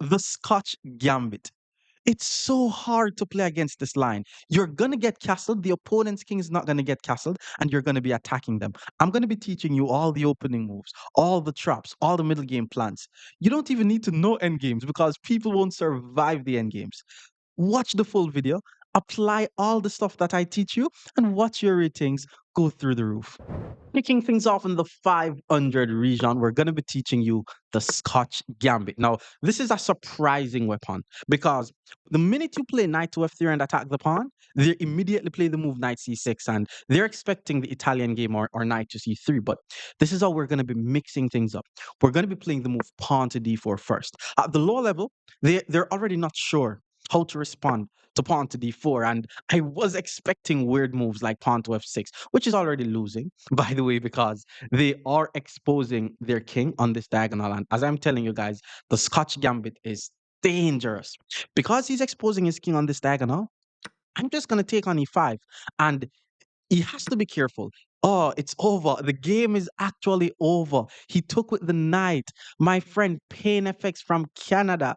the Scotch Gambit. It's so hard to play against this line. You're going to get castled. The opponent's king is not going to get castled, and you're going to be attacking them. I'm going to be teaching you all the opening moves, all the traps, all the middle game plans. You don't even need to know end games because people won't survive the end games. Watch the full video, apply all the stuff that I teach you, and watch your ratings go through the roof. Kicking things off in the 500 region, we're going to be teaching you the Scotch Gambit. Now, this is a surprising weapon because the minute you play knight to f3 and attack the pawn, they immediately play the move knight c6 and they're expecting the Italian game or knight to c3. But this is how we're going to be mixing things up. We're going to be playing the move pawn to d4 first. At the low level, they're already not sure how to respond to pawn to d4. And I was expecting weird moves like pawn to f6, which is already losing, by the way, because they are exposing their king on this diagonal. And as I'm telling you guys, the Scotch Gambit is dangerous. Because he's exposing his king on this diagonal, I'm just going to take on e5. And he has to be careful. Oh, it's over. The game is actually over. He took with the knight. My friend Pain FX from Canada.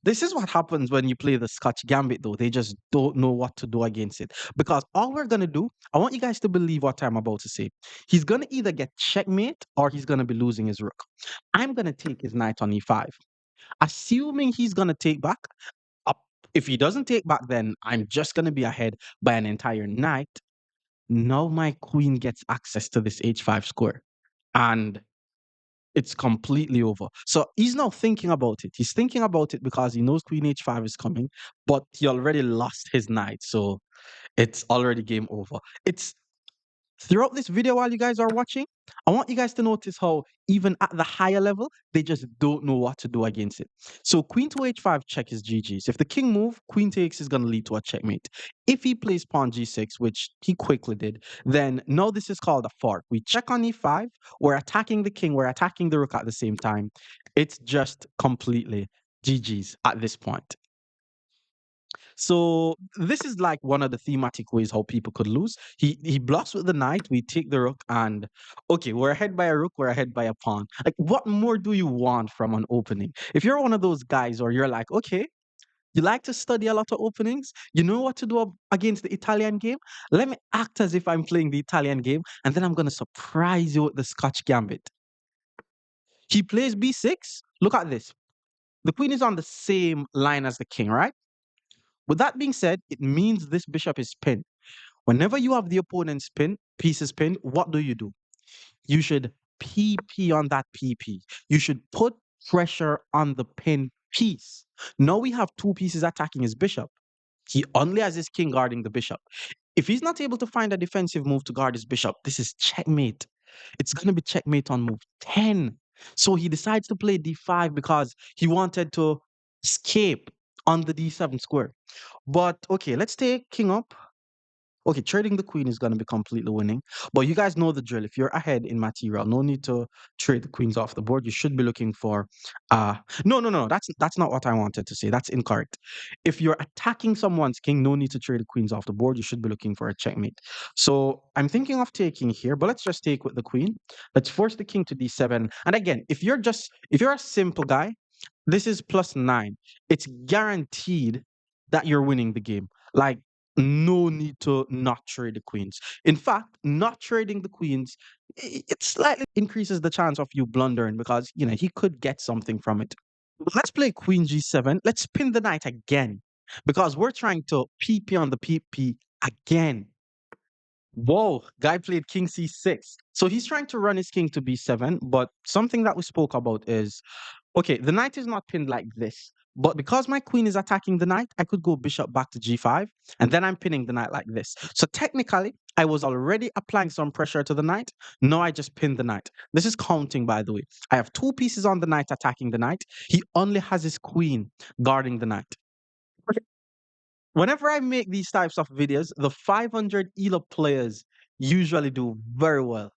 This is what happens when you play the Scotch Gambit, though. They just don't know what to do against it. Because all we're going to do, I want you guys to believe what I'm about to say. He's going to either get checkmate or he's going to be losing his rook. I'm going to take his knight on e5. Assuming he's going to take back, up. If he doesn't take back, then I'm just going to be ahead by an entire knight. Now my queen gets access to this h5 square and it's completely over. So he's now thinking about it. He's thinking about it because he knows queen h5 is coming, but he already lost his knight. So it's already game over. It's throughout this video while you guys are watching, I want you guys to notice how even at the higher level, they just don't know what to do against it. So queen to h5 check is GG's. If the king move, queen takes is going to lead to a checkmate. If he plays pawn g6, which he quickly did, then now this is called a fork. We check on e5, we're attacking the king, we're attacking the rook at the same time. It's just completely GG's at this point. So this is like one of the thematic ways how people could lose. He bluffs with the knight, we take the rook, and okay, we're ahead by a rook, we're ahead by a pawn. Like, what more do you want from an opening? If you're one of those guys, or you're like, okay, you like to study a lot of openings, you know what to do against the Italian game. Let me act as if I'm playing the Italian game, and then I'm gonna surprise you with the Scotch Gambit. He plays b6. Look at this. The queen is on the same line as the king, right? With that being said, it means this bishop is pinned. Whenever you have the opponent's pieces pinned, what do? You should PP on that PP. You should put pressure on the pin piece. Now we have two pieces attacking his bishop. He only has his king guarding the bishop. If he's not able to find a defensive move to guard his bishop, this is checkmate. It's going to be checkmate on move 10. So he decides to play d5 because he wanted to escape on the d7 square. But okay, let's take king up. Okay, trading the queen is going to be completely winning. But you guys know the drill. If you're ahead in material, no need to trade the queens off the board. You should be looking for no. That's not what I wanted to say. That's incorrect. If you're attacking someone's king, no need to trade the queens off the board. You should be looking for a checkmate. So I'm thinking of taking here, but let's just take with the queen. Let's force the king to d7. And again, if you're a simple guy, this is +9. It's guaranteed that you're winning the game. Like, no need to not trade the queens. In fact, not trading the queens, it slightly increases the chance of you blundering because, he could get something from it. Let's play queen g7. Let's pin the knight again because we're trying to PP on the PP again. Whoa, guy played king c6. So he's trying to run his king to b7, but something that we spoke about is, okay, the knight is not pinned like this, but because my queen is attacking the knight, I could go bishop back to g5, and then I'm pinning the knight like this. So technically, I was already applying some pressure to the knight. Now I just pinned the knight. This is counting, by the way. I have two pieces on the knight attacking the knight. He only has his queen guarding the knight. Whenever I make these types of videos, the 500 ELO players usually do very well.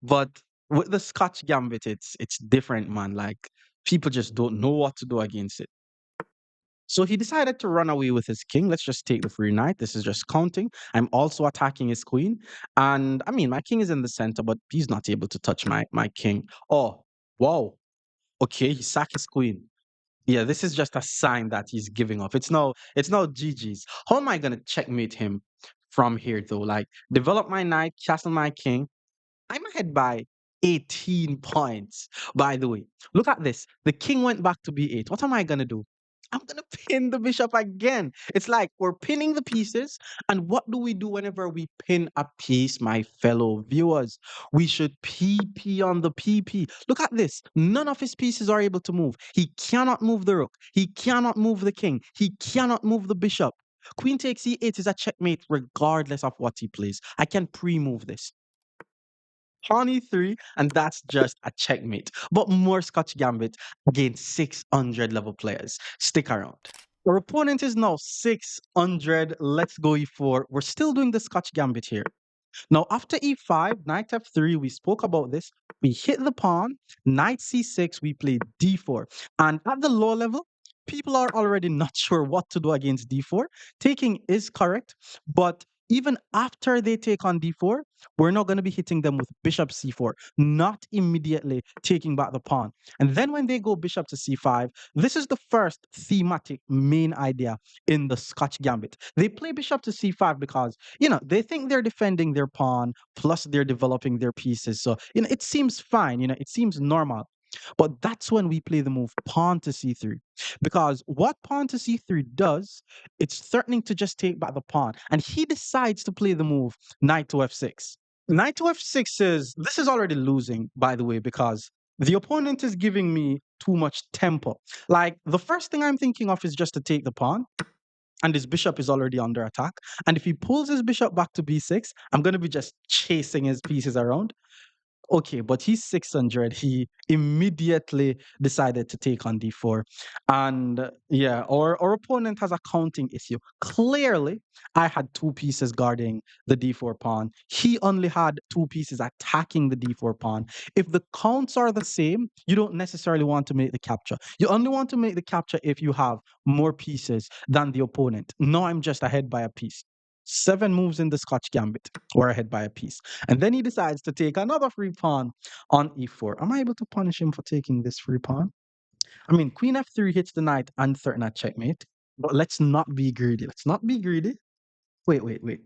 But with the Scotch Gambit, it's different, man. Like, people just don't know what to do against it. So he decided to run away with his king. Let's just take the free knight. This is just counting. I'm also attacking his queen. And I mean, my king is in the center, but he's not able to touch my king. Oh, wow. Okay, he sacked his queen. Yeah, this is just a sign that he's giving up. It's no GG's. How am I gonna checkmate him from here though? Like develop my knight, castle my king. I'm ahead by 18 points, by the way. Look at this. The king went back to b8. What am I going to do? I'm going to pin the bishop again. It's like we're pinning the pieces. And what do we do whenever we pin a piece, my fellow viewers? We should PP on the PP. Look at this. None of his pieces are able to move. He cannot move the rook. He cannot move the king. He cannot move the bishop. Queen takes e8 is a checkmate regardless of what he plays. I can pre-move this. Pawn e3, and that's just a checkmate. But more Scotch Gambit against 600 level players. Stick around. Our opponent is now 600. Let's go e4. We're still doing the Scotch Gambit here. Now, after e5, knight f3, we spoke about this. We hit the pawn. Knight c6, we play d4. And at the low level, people are already not sure what to do against d4. Taking is correct, but even after they take on d4, we're not going to be hitting them with bishop c4, not immediately taking back the pawn. And then when they go bishop to c5, this is the first thematic main idea in the Scotch Gambit. They play bishop to c5 because they think they're defending their pawn, plus they're developing their pieces. So, it seems fine, it seems normal. But that's when we play the move pawn to c3. Because what pawn to c3 does, it's threatening to just take back the pawn. And he decides to play the move knight to f6. Knight to f6 this is already losing, by the way, because the opponent is giving me too much tempo. Like, the first thing I'm thinking of is just to take the pawn, and his bishop is already under attack. And if he pulls his bishop back to b6, I'm going to be just chasing his pieces around. Okay, but he's 600. He immediately decided to take on d4. And yeah, our opponent has a counting issue. Clearly, I had two pieces guarding the d4 pawn. He only had two pieces attacking the d4 pawn. If the counts are the same, you don't necessarily want to make the capture. You only want to make the capture if you have more pieces than the opponent. No, I'm just ahead by a piece. 7 moves in the Scotch Gambit. We're ahead by a piece. And then he decides to take another free pawn on e4. Am I able to punish him for taking this free pawn? I mean, queen f3 hits the knight and threaten a checkmate. But let's not be greedy. Let's not be greedy. Wait, wait, wait.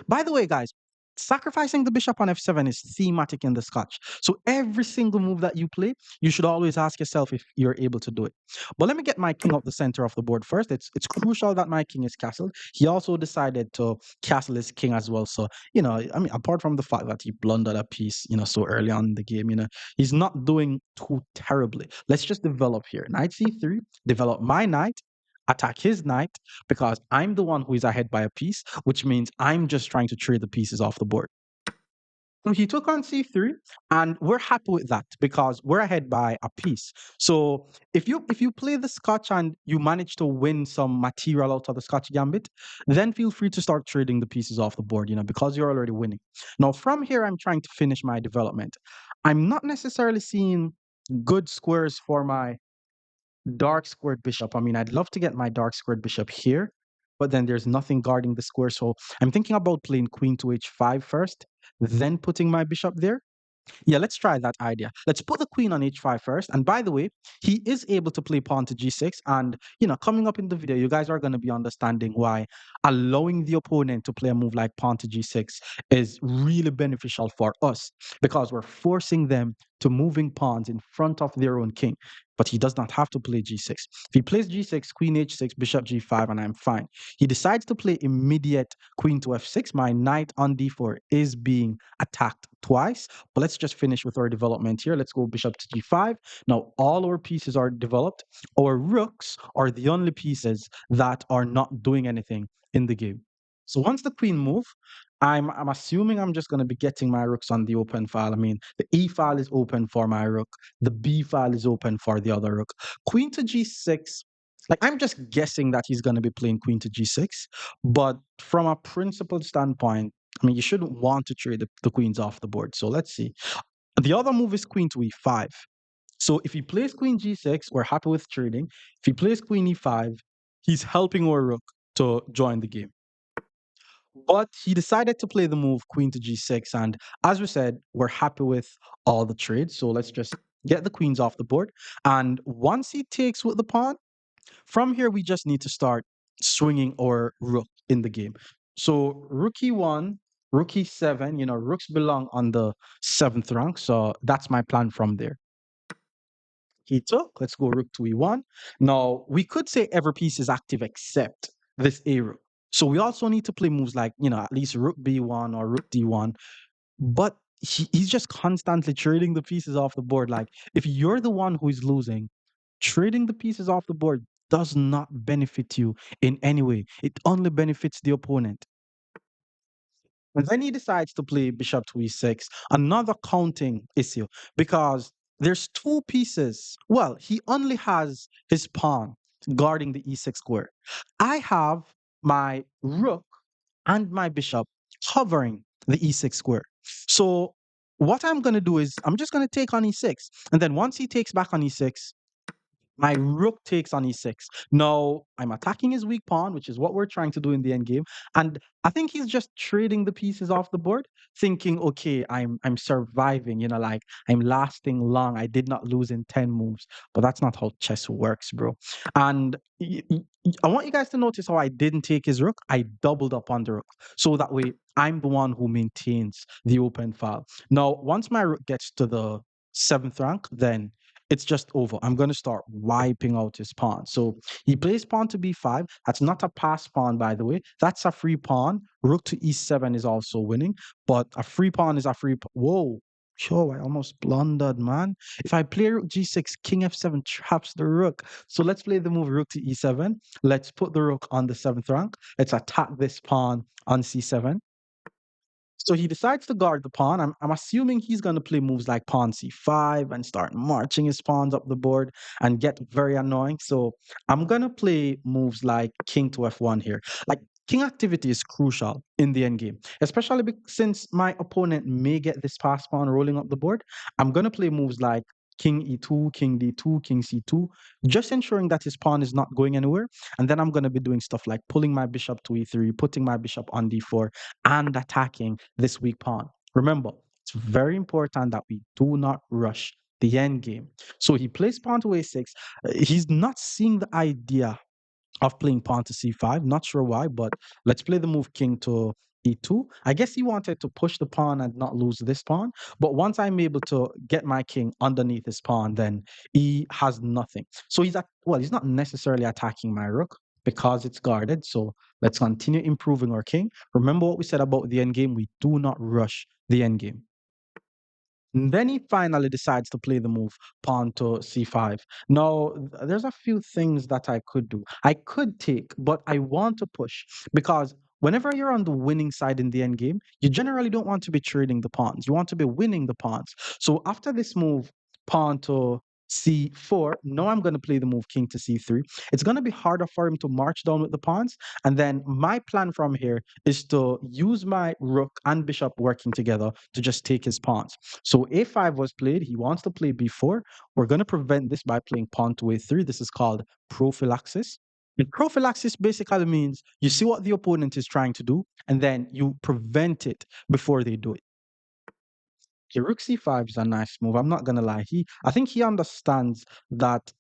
By the way, guys, sacrificing the bishop on f7 is thematic in the Scotch. So every single move that you play, you should always ask yourself if you're able to do it. But let me get my king up the center of the board first. It's crucial that my king is castled. He also decided to castle his king as well. So, I mean, apart from the fact that he blundered a piece, so early on in the game, he's not doing too terribly. Let's just develop here. Knight c3, develop my knight, attack his knight, because I'm the one who is ahead by a piece, which means I'm just trying to trade the pieces off the board. So he took on c3, and we're happy with that because we're ahead by a piece. So if you play the Scotch and you manage to win some material out of the Scotch Gambit, then feel free to start trading the pieces off the board, because you're already winning. Now from here, I'm trying to finish my development. I'm not necessarily seeing good squares for my dark squared bishop. I mean, I'd love to get my dark squared bishop here, but then there's nothing guarding the square. So I'm thinking about playing queen to h5 first, then putting my bishop there. Yeah, let's try that idea. Let's put the queen on h5 first. And by the way, he is able to play pawn to g6. And, coming up in the video, you guys are going to be understanding why allowing the opponent to play a move like pawn to g6 is really beneficial for us, because we're forcing them to moving pawns in front of their own king. But he does not have to play g6. If he plays g6, queen h6, bishop g5, and I'm fine. He decides to play immediate queen to f6. My knight on d4 is being attacked twice. But let's just finish with our development here. Let's go bishop to g5. Now, all our pieces are developed. Our rooks are the only pieces that are not doing anything in the game. So once the queen move, I'm assuming I'm just going to be getting my rooks on the open file. I mean, the E file is open for my rook. The B file is open for the other rook. Queen to g6. Like, I'm just guessing that he's going to be playing queen to g6. But from a principled standpoint, I mean, you shouldn't want to trade the queens off the board. So let's see. The other move is queen to e5. So if he plays queen g6, we're happy with trading. If he plays queen e5, he's helping our rook to join the game. But he decided to play the move queen to g6. And as we said, we're happy with all the trades. So let's just get the queens off the board. And once he takes with the pawn, From here, we just need to start swinging our rook in the game. So rook e1, rook e7, rooks belong on the seventh rank. So that's my plan from there. He took, let's go rook to e1. Now, we could say every piece is active except this a rook. So we also need to play moves like, at least rook b1 or rook d1. But he's just constantly trading the pieces off the board. Like, if you're the one who is losing, trading the pieces off the board does not benefit you in any way. It only benefits the opponent. And then he decides to play bishop to e6, another counting issue because there's two pieces. Well, he only has his pawn guarding the e6 square. I have my rook and my bishop covering the e6 square. So what I'm going to do is I'm just going to take on e6. And then once he takes back on e6, my rook takes on e6. Now I'm attacking his weak pawn, which is what we're trying to do in the end game. And I think he's just trading the pieces off the board, thinking, okay, I'm surviving, like I'm lasting long. I did not lose in 10 moves. But that's not how chess works, bro. And I want you guys to notice how I didn't take his rook. I doubled up on the rook. So that way I'm the one who maintains the open file. Now, once my rook gets to the seventh rank, then it's just over. I'm going to start wiping out his pawn. So he plays pawn to b5. That's not a pass pawn, by the way. That's a free pawn. Rook to e7 is also winning, but a free pawn is a free pawn. Whoa. Sure, I almost blundered, man. If I play rook g6, king f7 traps the rook. So let's play the move rook to e7. Let's put the rook on the seventh rank. Let's attack this pawn on c7. So he decides to guard the pawn. I'm assuming he's going to play moves like pawn c5 and start marching his pawns up the board and get very annoying. So I'm going to play moves like king to f1 here. Like king activity is crucial in the endgame, especially since my opponent may get this pass pawn rolling up the board. I'm going to play moves like king e2, king d2, king c2, just ensuring that his pawn is not going anywhere. And then I'm going to be doing stuff like pulling my bishop to e3, putting my bishop on d4, and attacking this weak pawn. Remember, it's very important that we do not rush the end game. So he plays pawn to a6. He's not seeing the idea of playing pawn to c5. Not sure why, but let's play the move king to e2. I guess he wanted to push the pawn and not lose this pawn. But once I'm able to get my king underneath his pawn, then he has nothing. So he's not necessarily attacking my rook because it's guarded. So let's continue improving our king. Remember what we said about the endgame. We do not rush the endgame. And then he finally decides to play the move pawn to c5. Now, there's a few things that I could do. I could take, but I want to push because whenever you're on the winning side in the end game, you generally don't want to be trading the pawns. You want to be winning the pawns. So after this move, pawn to c4, now I'm going to play the move king to c3. It's going to be harder for him to march down with the pawns. And then my plan from here is to use my rook and bishop working together to just take his pawns. So a5 was played. He wants to play b4. We're going to prevent this by playing pawn to a3. This is called prophylaxis. And prophylaxis basically means you see what the opponent is trying to do, and then you prevent it before they do it. Okay, rook c5 is a nice move. I'm not gonna lie. I think he understands that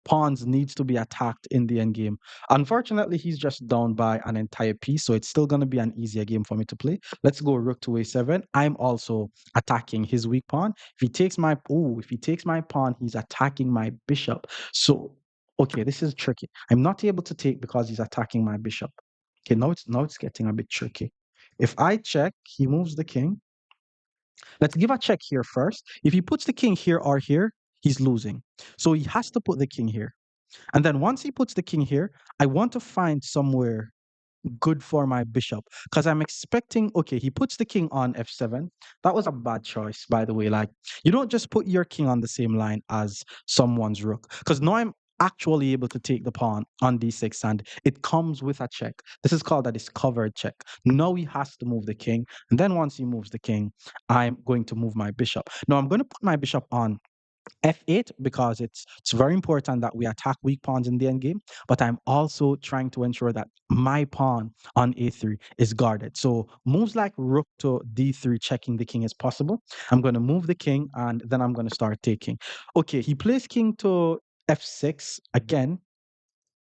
pawns needs to be attacked in the end game. Unfortunately, he's just down by an entire piece, so it's still gonna be an easier game for me to play. Let's go rook to a7. I'm also attacking his weak pawn. If he takes my pawn, he's attacking my bishop. So okay, this is tricky. I'm not able to take because he's attacking my bishop. Okay, now it's getting a bit tricky. If I check, he moves the king. Let's give a check here first. If he puts the king here or here, he's losing. So he has to put the king here. And then once he puts the king here, I want to find somewhere good for my bishop because I'm expecting, okay, he puts the king on f7. That was a bad choice, by the way. Like, you don't just put your king on the same line as someone's rook because now I'm actually able to take the pawn on d6 and it comes with a check. This is called a discovered check. Now he has to move the king. And then once he moves the king, I'm going to move my bishop. Now I'm going to put my bishop on f8 because it's very important that we attack weak pawns in the end game, but I'm also trying to ensure that my pawn on a3 is guarded. So moves like rook to d3 checking the king is possible. I'm going to move the king and then I'm going to start taking. Okay, he plays king to f6 again.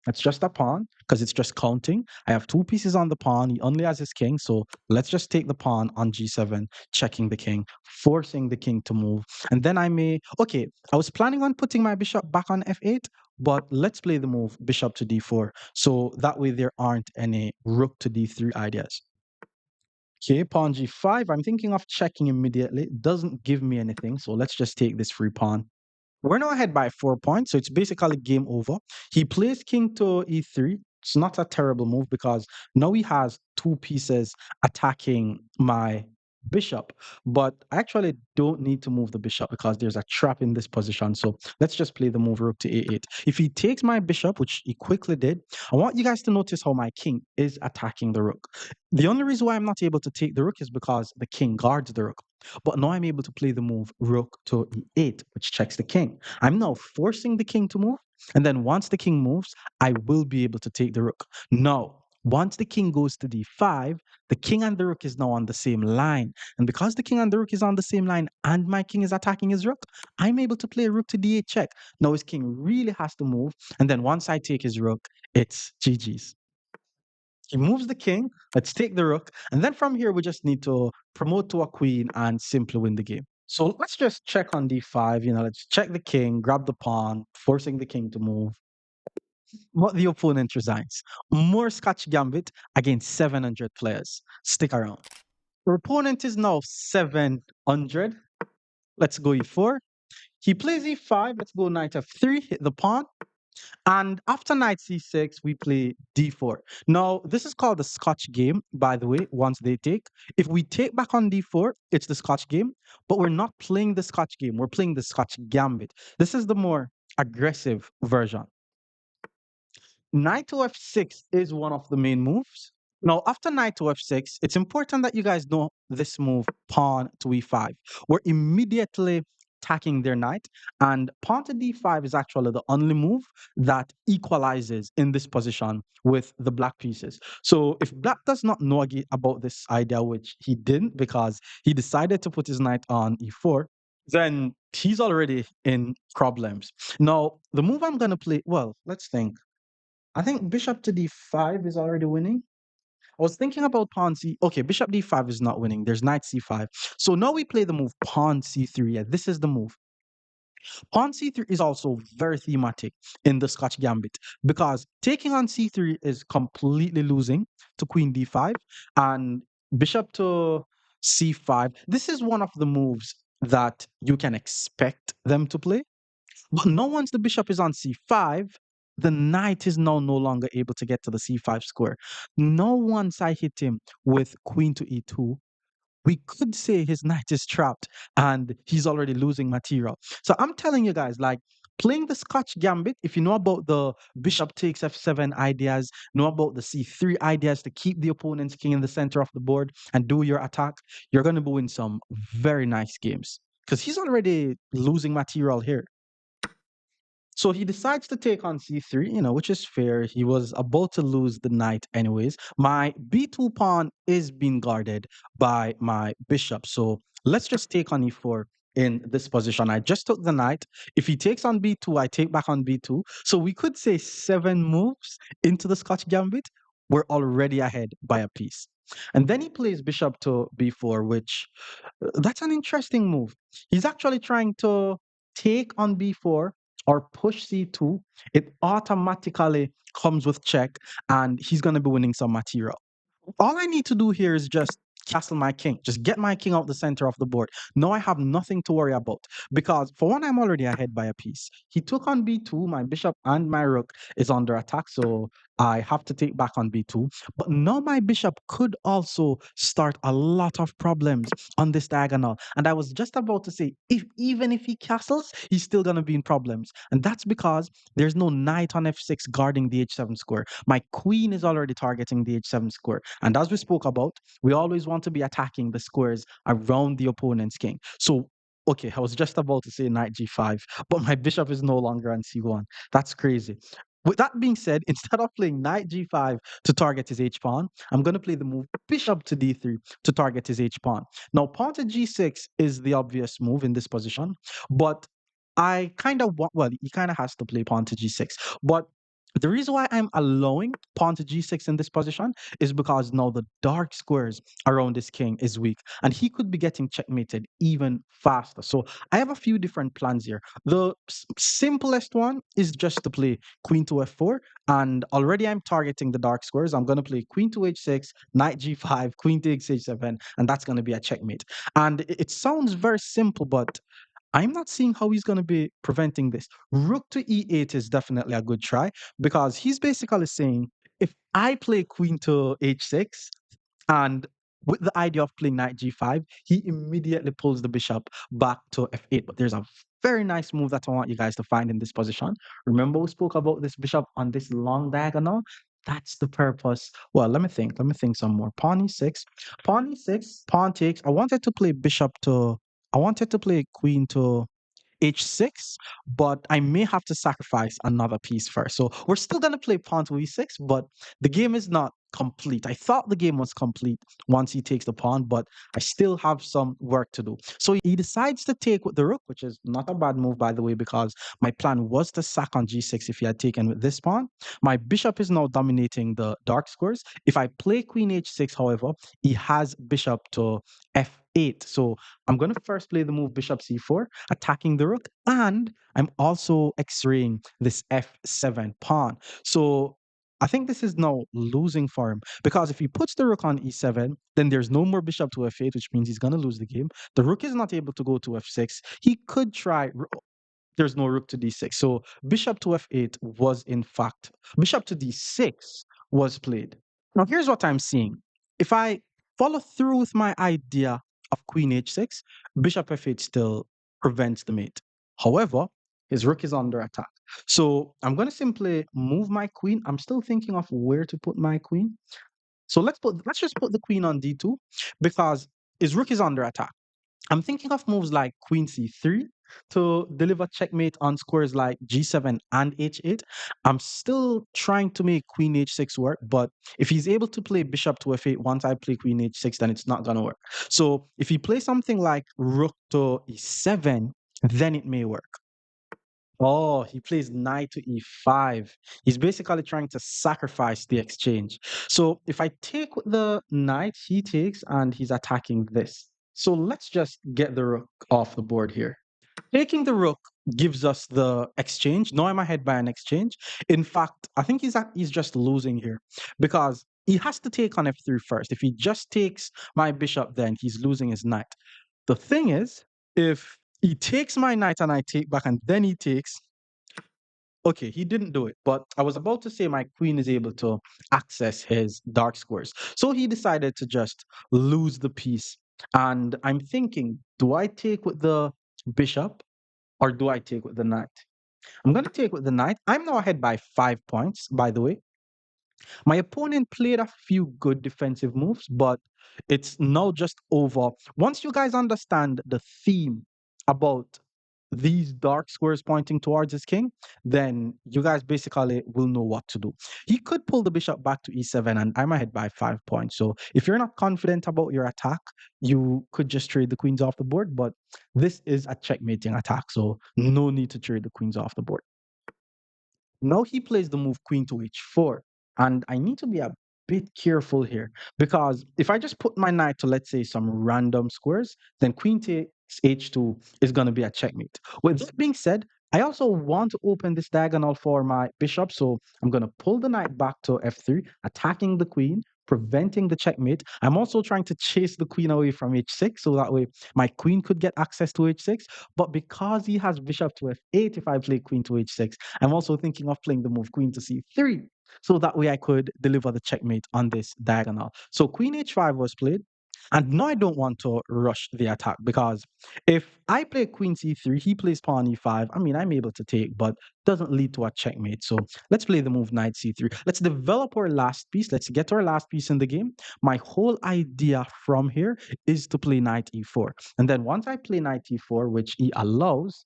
That's just a pawn because it's just counting. I have two pieces on the pawn. He only has his king. So let's just take the pawn on g7, checking the king, forcing the king to move. And then I may, okay, I was planning on putting my bishop back on f8, but let's play the move bishop to d4. So that way there aren't any rook to d3 ideas. Okay, pawn g5. I'm thinking of checking immediately. It doesn't give me anything. So let's just take this free pawn. We're now ahead by 4 points, so it's basically game over. He plays king to e3. It's not a terrible move because now he has two pieces attacking my bishop. But I actually don't need to move the bishop because there's a trap in this position. So let's just play the move rook to a8. If he takes my bishop, which he quickly did, I want you guys to notice how my king is attacking the rook. The only reason why I'm not able to take the rook is because the king guards the rook. But now I'm able to play the move rook to e8, which checks the king. I'm now forcing the king to move. And then once the king moves, I will be able to take the rook. Now, once the king goes to d5, the king and the rook is now on the same line. And because the king and the rook is on the same line and my king is attacking his rook, I'm able to play rook to d8 check. Now his king really has to move. And then once I take his rook, it's GG's. He moves the king. Let's take the rook. And then from here, we just need to promote to a queen and simply win the game. So let's just check on d5. Let's check the king, grab the pawn, forcing the king to move. What the opponent resigns. More Scotch Gambit against 700 players. Stick around. Our opponent is now 700. Let's go e4. He plays e5. Let's go knight f3, hit the pawn. And after knight c6, we play d4. Now, this is called the Scotch game, by the way, once they take. If we take back on d4, it's the Scotch game, but we're not playing the Scotch game. We're playing the Scotch gambit. This is the more aggressive version. Knight to f6 is one of the main moves. Now, after knight to f6, it's important that you guys know this move, pawn to e5. We're immediately attacking their knight, and pawn to d5 is actually the only move that equalizes in this position with the black pieces. So if black does not know about this idea, which he didn't because he decided to put his knight on e4, then he's already in problems. Now, the move I'm going to play, well, let's think. I think bishop to d5 is already winning. I was thinking about pawn c. Okay, bishop d5 is not winning. There's knight c5. So now we play the move pawn c3. Yeah, this is the move. Pawn c3 is also very thematic in the Scotch gambit because taking on c3 is completely losing to queen d5 and bishop to c5. This is one of the moves that you can expect them to play. But now once the bishop is on c5, the knight is now no longer able to get to the c5 square. Now once I hit him with queen to e2, we could say his knight is trapped and he's already losing material. So I'm telling you guys, like playing the Scotch gambit, if you know about the bishop takes f7 ideas, know about the c3 ideas to keep the opponent's king in the center of the board and do your attack, you're going to win some very nice games because he's already losing material here. So he decides to take on c3, which is fair. He was about to lose the knight anyways. My b2 pawn is being guarded by my bishop. So let's just take on e4 in this position. I just took the knight. If he takes on b2, I take back on b2. So we could say 7 moves into the Scotch gambit. We're already ahead by a piece. And then he plays bishop to b4, which that's an interesting move. He's actually trying to take on b4 or push c2. It automatically comes with check, and he's going to be winning some material. All I need to do here is just castle my king, just get my king out the center of the board. Now I have nothing to worry about because for one, I'm already ahead by a piece. He took on b2, my bishop and my rook is under attack, so I have to take back on b2. But now my bishop could also start a lot of problems on this diagonal. And I was just about to say, even if he castles, he's still going to be in problems. And that's because there's no knight on f6 guarding the h7 square. My queen is already targeting the h7 square. And as we spoke about, we always want to be attacking the squares around the opponent's king. So, okay, I was just about to say knight g5, but my bishop is no longer on c1. That's crazy. With that being said, instead of playing knight g5 to target his h pawn, I'm going to play the move bishop to d3 to target his h pawn. Now, pawn to g6 is the obvious move in this position, but I kind of want, well, he kind of has to play pawn to g6, but The reason why I'm allowing pawn to g6 in this position is because now the dark squares around this king is weak and he could be getting checkmated even faster. So I have a few different plans here. The simplest one is just to play queen to f4, and already I'm targeting the dark squares. I'm going to play queen to h6, knight g5, queen to h7, and that's going to be a checkmate. And it sounds very simple, but I'm not seeing how he's going to be preventing this. Rook to e8 is definitely a good try because he's basically saying if I play queen to h6 and with the idea of playing knight g5, he immediately pulls the bishop back to f8. But there's a very nice move that I want you guys to find in this position. Remember, we spoke about this bishop on this long diagonal? That's the purpose. Well, let me think. Let me think some more. Pawn e6. Pawn e6. Pawn takes. I wanted to play queen to h6, but I may have to sacrifice another piece first. So we're still going to play pawn to e6, but the game is not complete. I thought the game was complete once he takes the pawn, but I still have some work to do. So he decides to take with the rook, which is not a bad move, by the way, because my plan was to sack on g6 if he had taken with this pawn. My bishop is now dominating the dark squares. If I play queen h6, however, he has bishop to f8. So I'm going to first play the move bishop c4, attacking the rook, and I'm also x-raying this f7 pawn. So I think this is now losing for him because if he puts the rook on e7, then there's no more bishop to f8, which means he's going to lose the game. The rook is not able to go to f6. He could try. There's no rook to d6. So bishop to f8 was in fact, bishop to d6 was played. Now here's what I'm seeing. If I follow through with my idea of queen h6, bishop f8 still prevents the mate. However, his rook is under attack. So I'm going to simply move my queen. I'm still thinking of where to put my queen. So let's just put the queen on d2 because his rook is under attack. I'm thinking of moves like queen c3 to deliver checkmate on squares like g7 and h8. I'm still trying to make queen h6 work, but if he's able to play bishop to f8 once I play queen h6, then it's not going to work. So if he plays something like rook to e7, then it may work. Oh, he plays knight to e5. He's basically trying to sacrifice the exchange. So if I take with the knight, he takes and he's attacking this. So let's just get the rook off the board here. Taking the rook gives us the exchange. Now I'm ahead by an exchange. In fact, I think he's just losing here because he has to take on f3 first. If he just takes my bishop, then he's losing his knight. The thing is, if he takes my knight and I take back and then he takes, okay, he didn't do it, but I was about to say my queen is able to access his dark squares. So he decided to just lose the piece. And I'm thinking, do I take with the bishop or do I take with the knight? I'm going to take with the knight. I'm now ahead by 5 points, by the way. My opponent played a few good defensive moves, but it's now just over. Once you guys understand the theme about these dark squares pointing towards his king, then you guys basically will know what to do. He could pull the bishop back to e7, and I'm ahead by 5 points. So if you're not confident about your attack, you could just trade the queens off the board. But this is a checkmating attack, so no need to trade the queens off the board. Now he plays the move queen to h4. And I need to be a bit careful here because if I just put my knight to, let's say, some random squares, then queen takes h2 is going to be a checkmate. With that being said, I also want to open this diagonal for my bishop. So I'm going to pull the knight back to f3, attacking the queen, preventing the checkmate. I'm also trying to chase the queen away from h6 so that way my queen could get access to h6. But because he has bishop to f8, if I play queen to h6, I'm also thinking of playing the move queen to c3 so that way I could deliver the checkmate on this diagonal. So queen h5 was played. And now I don't want to rush the attack because if I play queen c3, he plays pawn e5. I mean, I'm able to take, but doesn't lead to a checkmate. So let's play the move knight c3. Let's develop our last piece. Let's get our last piece in the game. My whole idea from here is to play knight e4. And then once I play knight e4, which he allows,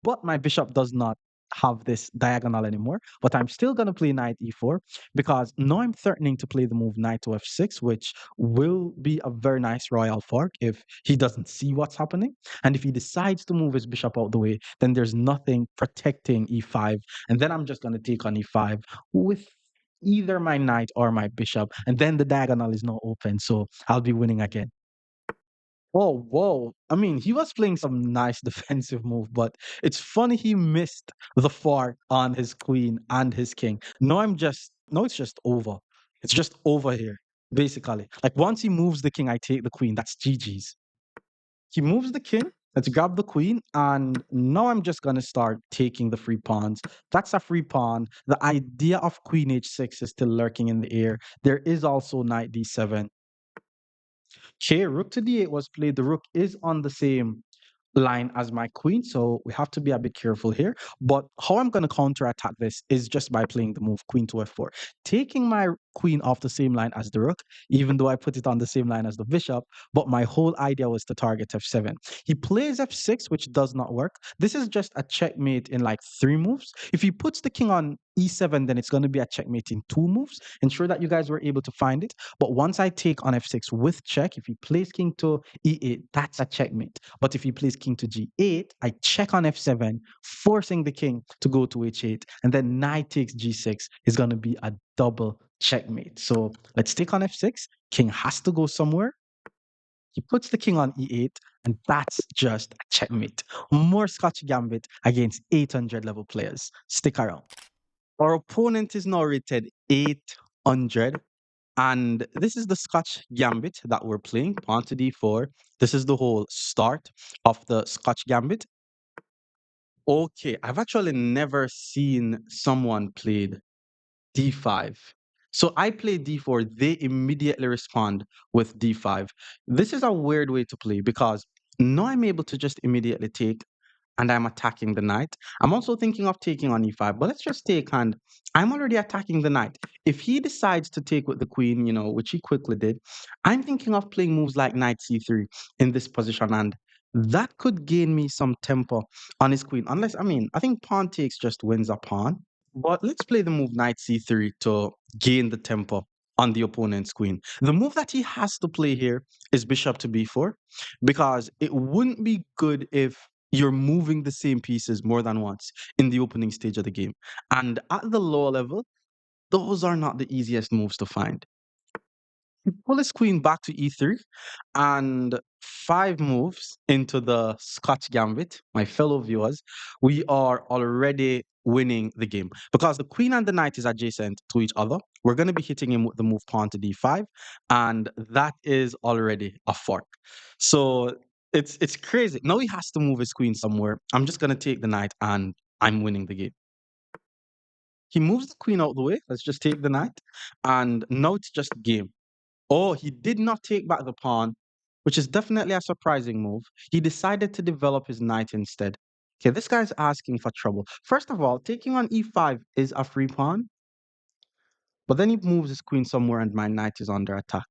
but my bishop does not have this diagonal anymore, but I'm still going to play knight e4 because now I'm threatening to play the move knight to f6, which will be a very nice royal fork if he doesn't see what's happening. And if he decides to move his bishop out the way, then there's nothing protecting e5. And then I'm just going to take on e5 with either my knight or my bishop. And then the diagonal is now open. So I'll be winning again. Oh, whoa. I mean, he was playing some nice defensive move, but it's funny he missed the fork on his queen and his king. No, it's just over. It's just over here, basically. Like once he moves the king, I take the queen. That's GG's. He moves the king. Let's grab the queen. And now I'm just going to start taking the free pawns. That's a free pawn. The idea of queen h6 is still lurking in the air. There is also knight d7. Okay, rook to d8 was played. The rook is on the same line as my queen, so we have to be a bit careful here. But how I'm going to counterattack this is just by playing the move queen to f4, taking my queen off the same line as the rook, even though I put it on the same line as the bishop. But my whole idea was to target f7. He plays f6, which does not work. This is just a checkmate in like 3 moves. If he puts the king on e7, then it's going to be a checkmate in 2 moves. Ensure that you guys were able to find it. But once I take on f6 with check, if he plays king to e8, that's a checkmate. But if he plays king to g8, I check on f7, forcing the king to go to h8, and then knight takes g6 is going to be a double checkmate. So let's take on f6. King has to go somewhere. He puts the king on e8, and that's just a checkmate. More Scotch Gambit against 800 level players. Stick around. Our opponent is now rated 800. And this is the Scotch Gambit that we're playing, pawn to d4. This is the whole start of the Scotch Gambit. Okay, I've actually never seen someone played d5. So I play d4, they immediately respond with d5. This is a weird way to play because now I'm able to just immediately take and I'm attacking the knight. I'm also thinking of taking on e5, but let's just take and I'm already attacking the knight. If he decides to take with the queen, which he quickly did, I'm thinking of playing moves like knight c3 in this position, and that could gain me some tempo on his queen. Unless, I mean, I think pawn takes just wins a pawn. But let's play the move knight c3 to gain the tempo on the opponent's queen. The move that he has to play here is bishop to b4 because it wouldn't be good if you're moving the same pieces more than once in the opening stage of the game. And at the lower level, those are not the easiest moves to find. Pull his queen back to e3, and 5 moves into the Scotch Gambit, my fellow viewers, we are already winning the game because the queen and the knight is adjacent to each other. We're going to be hitting him with the move pawn to d5, and that is already a fork. So it's crazy. Now he has to move his queen somewhere. I'm just going to take the knight, and I'm winning the game. He moves the queen out the way. Let's just take the knight, and now it's just game. Oh, he did not take back the pawn, which is definitely a surprising move. He decided to develop his knight instead. Okay, this guy's asking for trouble. First of all, taking on e5 is a free pawn, but then he moves his queen somewhere and my knight is under attack.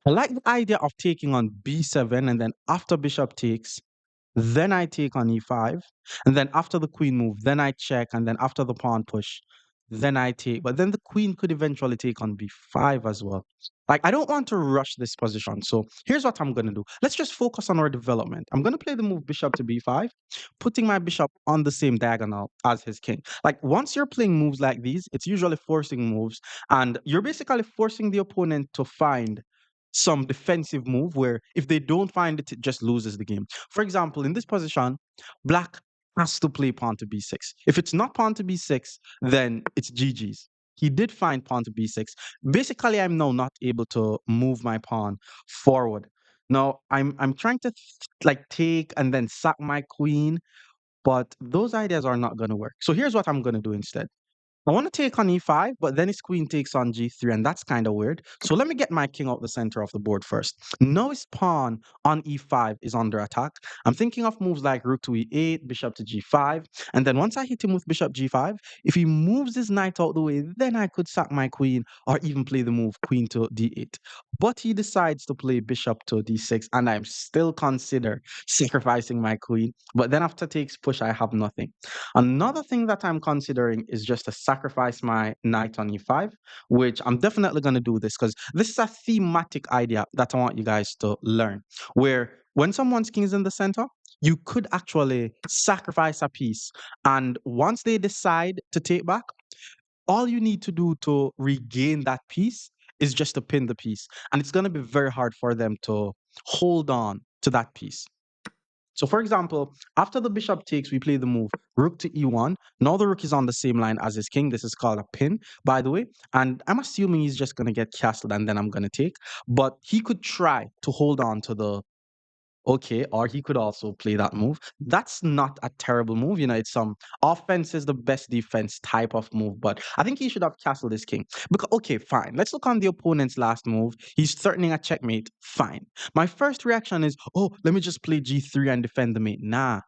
I like the idea of taking on b7, and then after bishop takes, then I take on e5, and then after the queen move, then I check, and then after the pawn push, then I take. But then the queen could eventually take on b5 as well. Like, I don't want to rush this position. So here's what I'm going to do. Let's just focus on our development. I'm going to play the move bishop to b5, putting my bishop on the same diagonal as his king. Like, once you're playing moves like these, it's usually forcing moves, and you're basically forcing the opponent to find some defensive move where if they don't find it, it just loses the game. For example, in this position, black has to play pawn to b6. If it's not pawn to b6, then it's GG's. He did find pawn to b6. Basically, I'm now not able to move my pawn forward. Now, I'm trying to like take and then sack my queen, but those ideas are not going to work. So here's what I'm going to do instead. I want to take on e5, but then his queen takes on g3, and that's kind of weird. So let me get my king out the center of the board first. Now his pawn on e5 is under attack. I'm thinking of moves like rook to e8, bishop to g5, and then once I hit him with bishop g5, if he moves his knight out the way, then I could sack my queen or even play the move queen to d8. But he decides to play bishop to d6, and I'm still consider sacrificing my queen. But then after takes push, I have nothing. Another thing that I'm considering is just to sacrifice my knight on e5, which I'm definitely going to do this because this is a thematic idea that I want you guys to learn. Where when someone's king is in the center, you could actually sacrifice a piece. And once they decide to take back, all you need to do to regain that piece is just to pin the piece. And it's going to be very hard for them to hold on to that piece. So, for example, after the bishop takes, we play the move rook to e1. Now the rook is on the same line as his king. This is called a pin, by the way. And I'm assuming he's just going to get castled and then I'm going to take. But he could try to hold on to the okay, or he could also play that move. That's not a terrible move. You know, it's some offense is the best defense type of move, but I think he should have castled his king. Because okay, fine. Let's look on the opponent's last move. He's threatening a checkmate. Fine. My first reaction is, oh, let me just play g3 and defend the mate. Nah,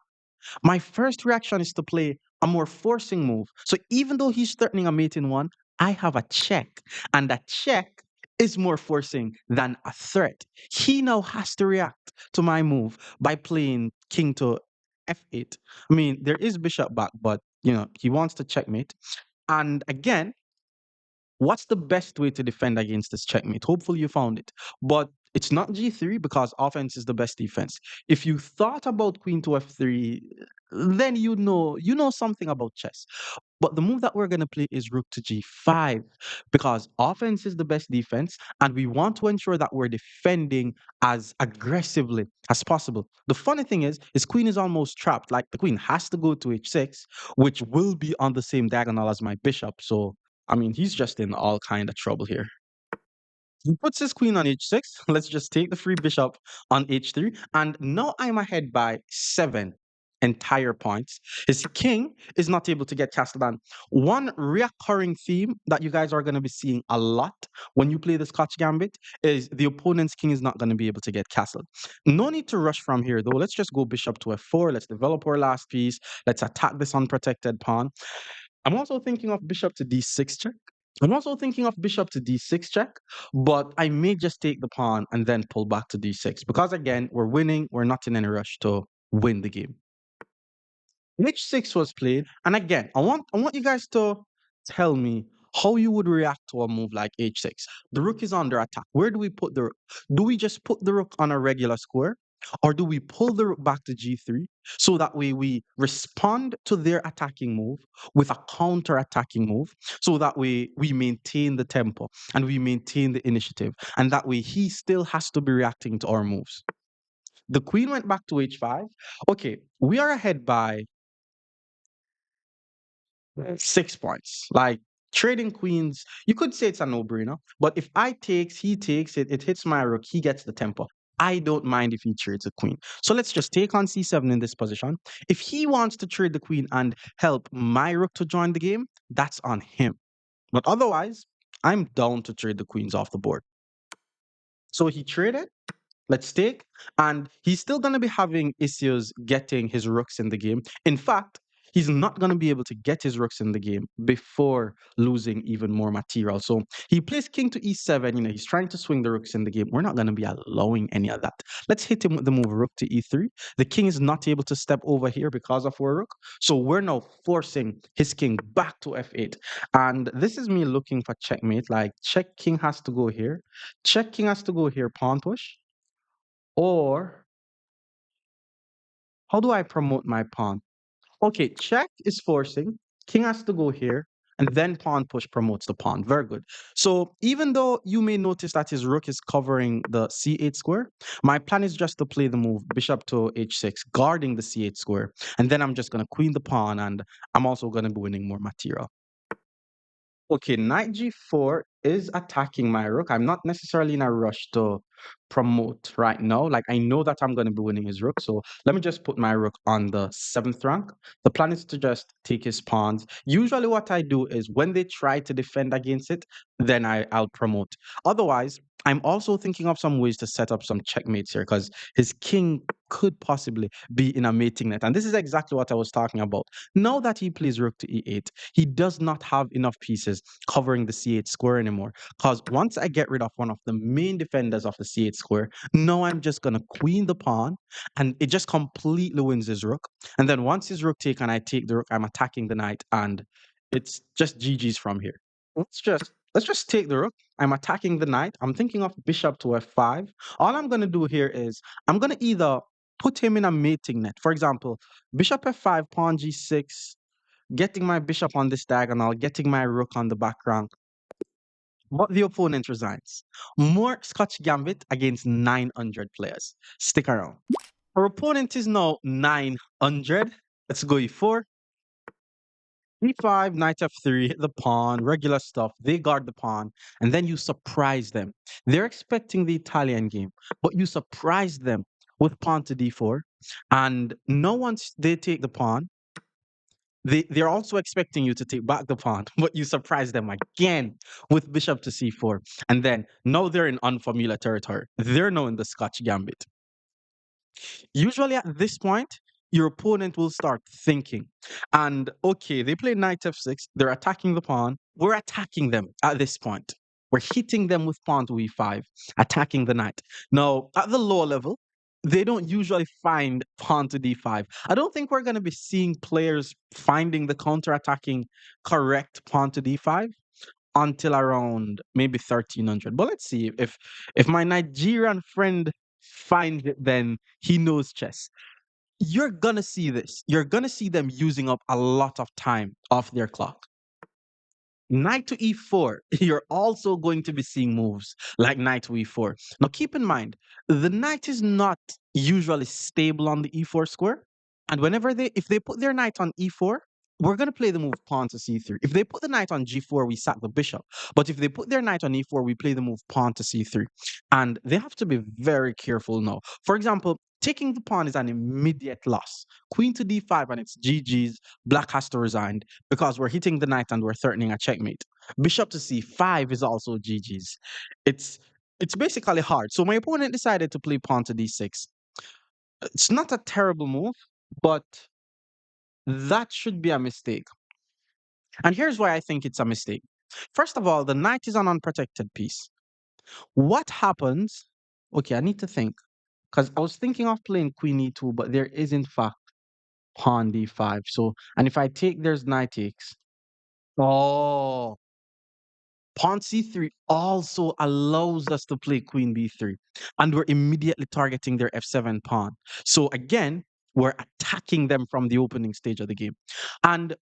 my first reaction is to play a more forcing move. So even though he's threatening a mate in one, I have a check. And that check is more forcing than a threat. He now has to react to my move by playing king to f8. I mean, there is bishop back, but you know, he wants to checkmate. And again, what's the best way to defend against this checkmate? Hopefully you found it. But it's not g3 because offense is the best defense. If you thought about queen to f3, then you know something about chess. But the move that we're going to play is rook to g5 because offense is the best defense and we want to ensure that we're defending as aggressively as possible. The funny thing is his queen is almost trapped. Like the queen has to go to h6, which will be on the same diagonal as my bishop. So I mean, he's just in all kind of trouble here. He puts his queen on h6. Let's just take the free bishop on h3. And now I'm ahead by 7 entire points. His king is not able to get castled on. One reoccurring theme that you guys are going to be seeing a lot when you play the Scotch Gambit is the opponent's king is not going to be able to get castled. No need to rush from here, though. Let's just go bishop to f4. Let's develop our last piece. Let's attack this unprotected pawn. I'm also thinking of bishop to d6 check. I'm also thinking of bishop to d6 check, but I may just take the pawn and then pull back to d6 because again, we're winning. We're not in any rush to win the game. H6 was played, and again, I want you guys to tell me how you would react to a move like h6. The rook is under attack. Where do we put the rook? Do we just put the rook on a regular square, or do we pull the rook back to g3 so that way we respond to their attacking move with a counter-attacking move, so that way we maintain the tempo and we maintain the initiative, and that way he still has to be reacting to our moves. The queen went back to h5. Okay, we are ahead by 6 points. Like trading queens, you could say it's a no-brainer. But if I takes, he takes it, it hits my rook, he gets the tempo. I don't mind if he trades a queen. So let's just take on c7 in this position. If he wants to trade the queen and help my rook to join the game, that's on him. But otherwise, I'm down to trade the queens off the board. So he traded. Let's take. And he's still going to be having issues getting his rooks in the game. In fact, he's not going to be able to get his rooks in the game before losing even more material. So he plays king to e7. You know, he's trying to swing the rooks in the game. We're not going to be allowing any of that. Let's hit him with the move rook to e3. The king is not able to step over here because of our rook. So we're now forcing his king back to f8. And this is me looking for checkmate. Like check king has to go here. Check king has to go here, pawn push. Or how do I promote my pawn? Okay, check is forcing. King has to go here. And then pawn push promotes the pawn. Very good. So even though you may notice that his rook is covering the c8 square, my plan is just to play the move bishop to h6, guarding the c8 square. And then I'm just going to queen the pawn, and I'm also going to be winning more material. Okay, knight g4 is attacking my rook. I'm not necessarily in a rush to promote right now. Like I know that I'm going to be winning his rook, so let me just put my rook on the seventh rank. The plan is to just take his pawns. Usually, what I do is when they try to defend against it, then I'll promote. Otherwise, I'm also thinking of some ways to set up some checkmates here because his king could possibly be in a mating net. And this is exactly what I was talking about. Now that he plays rook to e8, he does not have enough pieces covering the c8 square anymore. Because once I get rid of one of the main defenders of the c8 square, now I'm just going to queen the pawn and it just completely wins his rook. And then once his rook take and I take the rook, I'm attacking the knight and it's just GG's from here. Let's just take the rook. I'm attacking the knight. I'm thinking of bishop to f5. All I'm going to do here is I'm going to either put him in a mating net. For example, bishop f5, pawn g6, getting my bishop on this diagonal, getting my rook on the back rank. But the opponent resigns. More Scotch Gambit against 900 players. Stick around. Our opponent is now 900. Let's go e4. E5, knight f3, hit the pawn, regular stuff. They guard the pawn, and then you surprise them. They're expecting the Italian game, but you surprise them with pawn to d4. And no once they take the pawn, they're also expecting you to take back the pawn, but you surprise them again with bishop to c4. And then now they're in unfamiliar territory. They're now in the Scotch Gambit. Usually at this point, your opponent will start thinking. And okay, they play knight f6, they're attacking the pawn. We're attacking them at this point. We're hitting them with pawn to e5, attacking the knight. Now, at the lower level, they don't usually find pawn to d5. I don't think we're going to be seeing players finding the counter-attacking correct pawn to d5 until around maybe 1300. But let's see if my Nigerian friend finds it, then he knows chess. You're gonna see this. You're gonna see them using up a lot of time off their clock. Knight to e4, you're also going to be seeing moves like knight to e4. Now keep in mind, the knight is not usually stable on the e4 square. And if they put their knight on e4, we're going to play the move pawn to c3. If they put the knight on g4, we sack the bishop. But if they put their knight on e4, we play the move pawn to c3. And they have to be very careful now. For example, taking the pawn is an immediate loss. Queen to d5 and it's GG's. Black has to resign because we're hitting the knight and we're threatening a checkmate. Bishop to c5 is also GG's. It's it's basically hard. So my opponent decided to play pawn to d6. It's not a terrible move, but that should be a mistake. And here's why I think it's a mistake. First of all, the knight is an unprotected piece. What happens? Okay, I need to think because I was thinking of playing queen e2, but there is in fact pawn d5. So, and if I take, there's knight takes. Oh, pawn c3 also allows us to play queen b3, and we're immediately targeting their f7 pawn. So again, we're attacking them from the opening stage of the game. And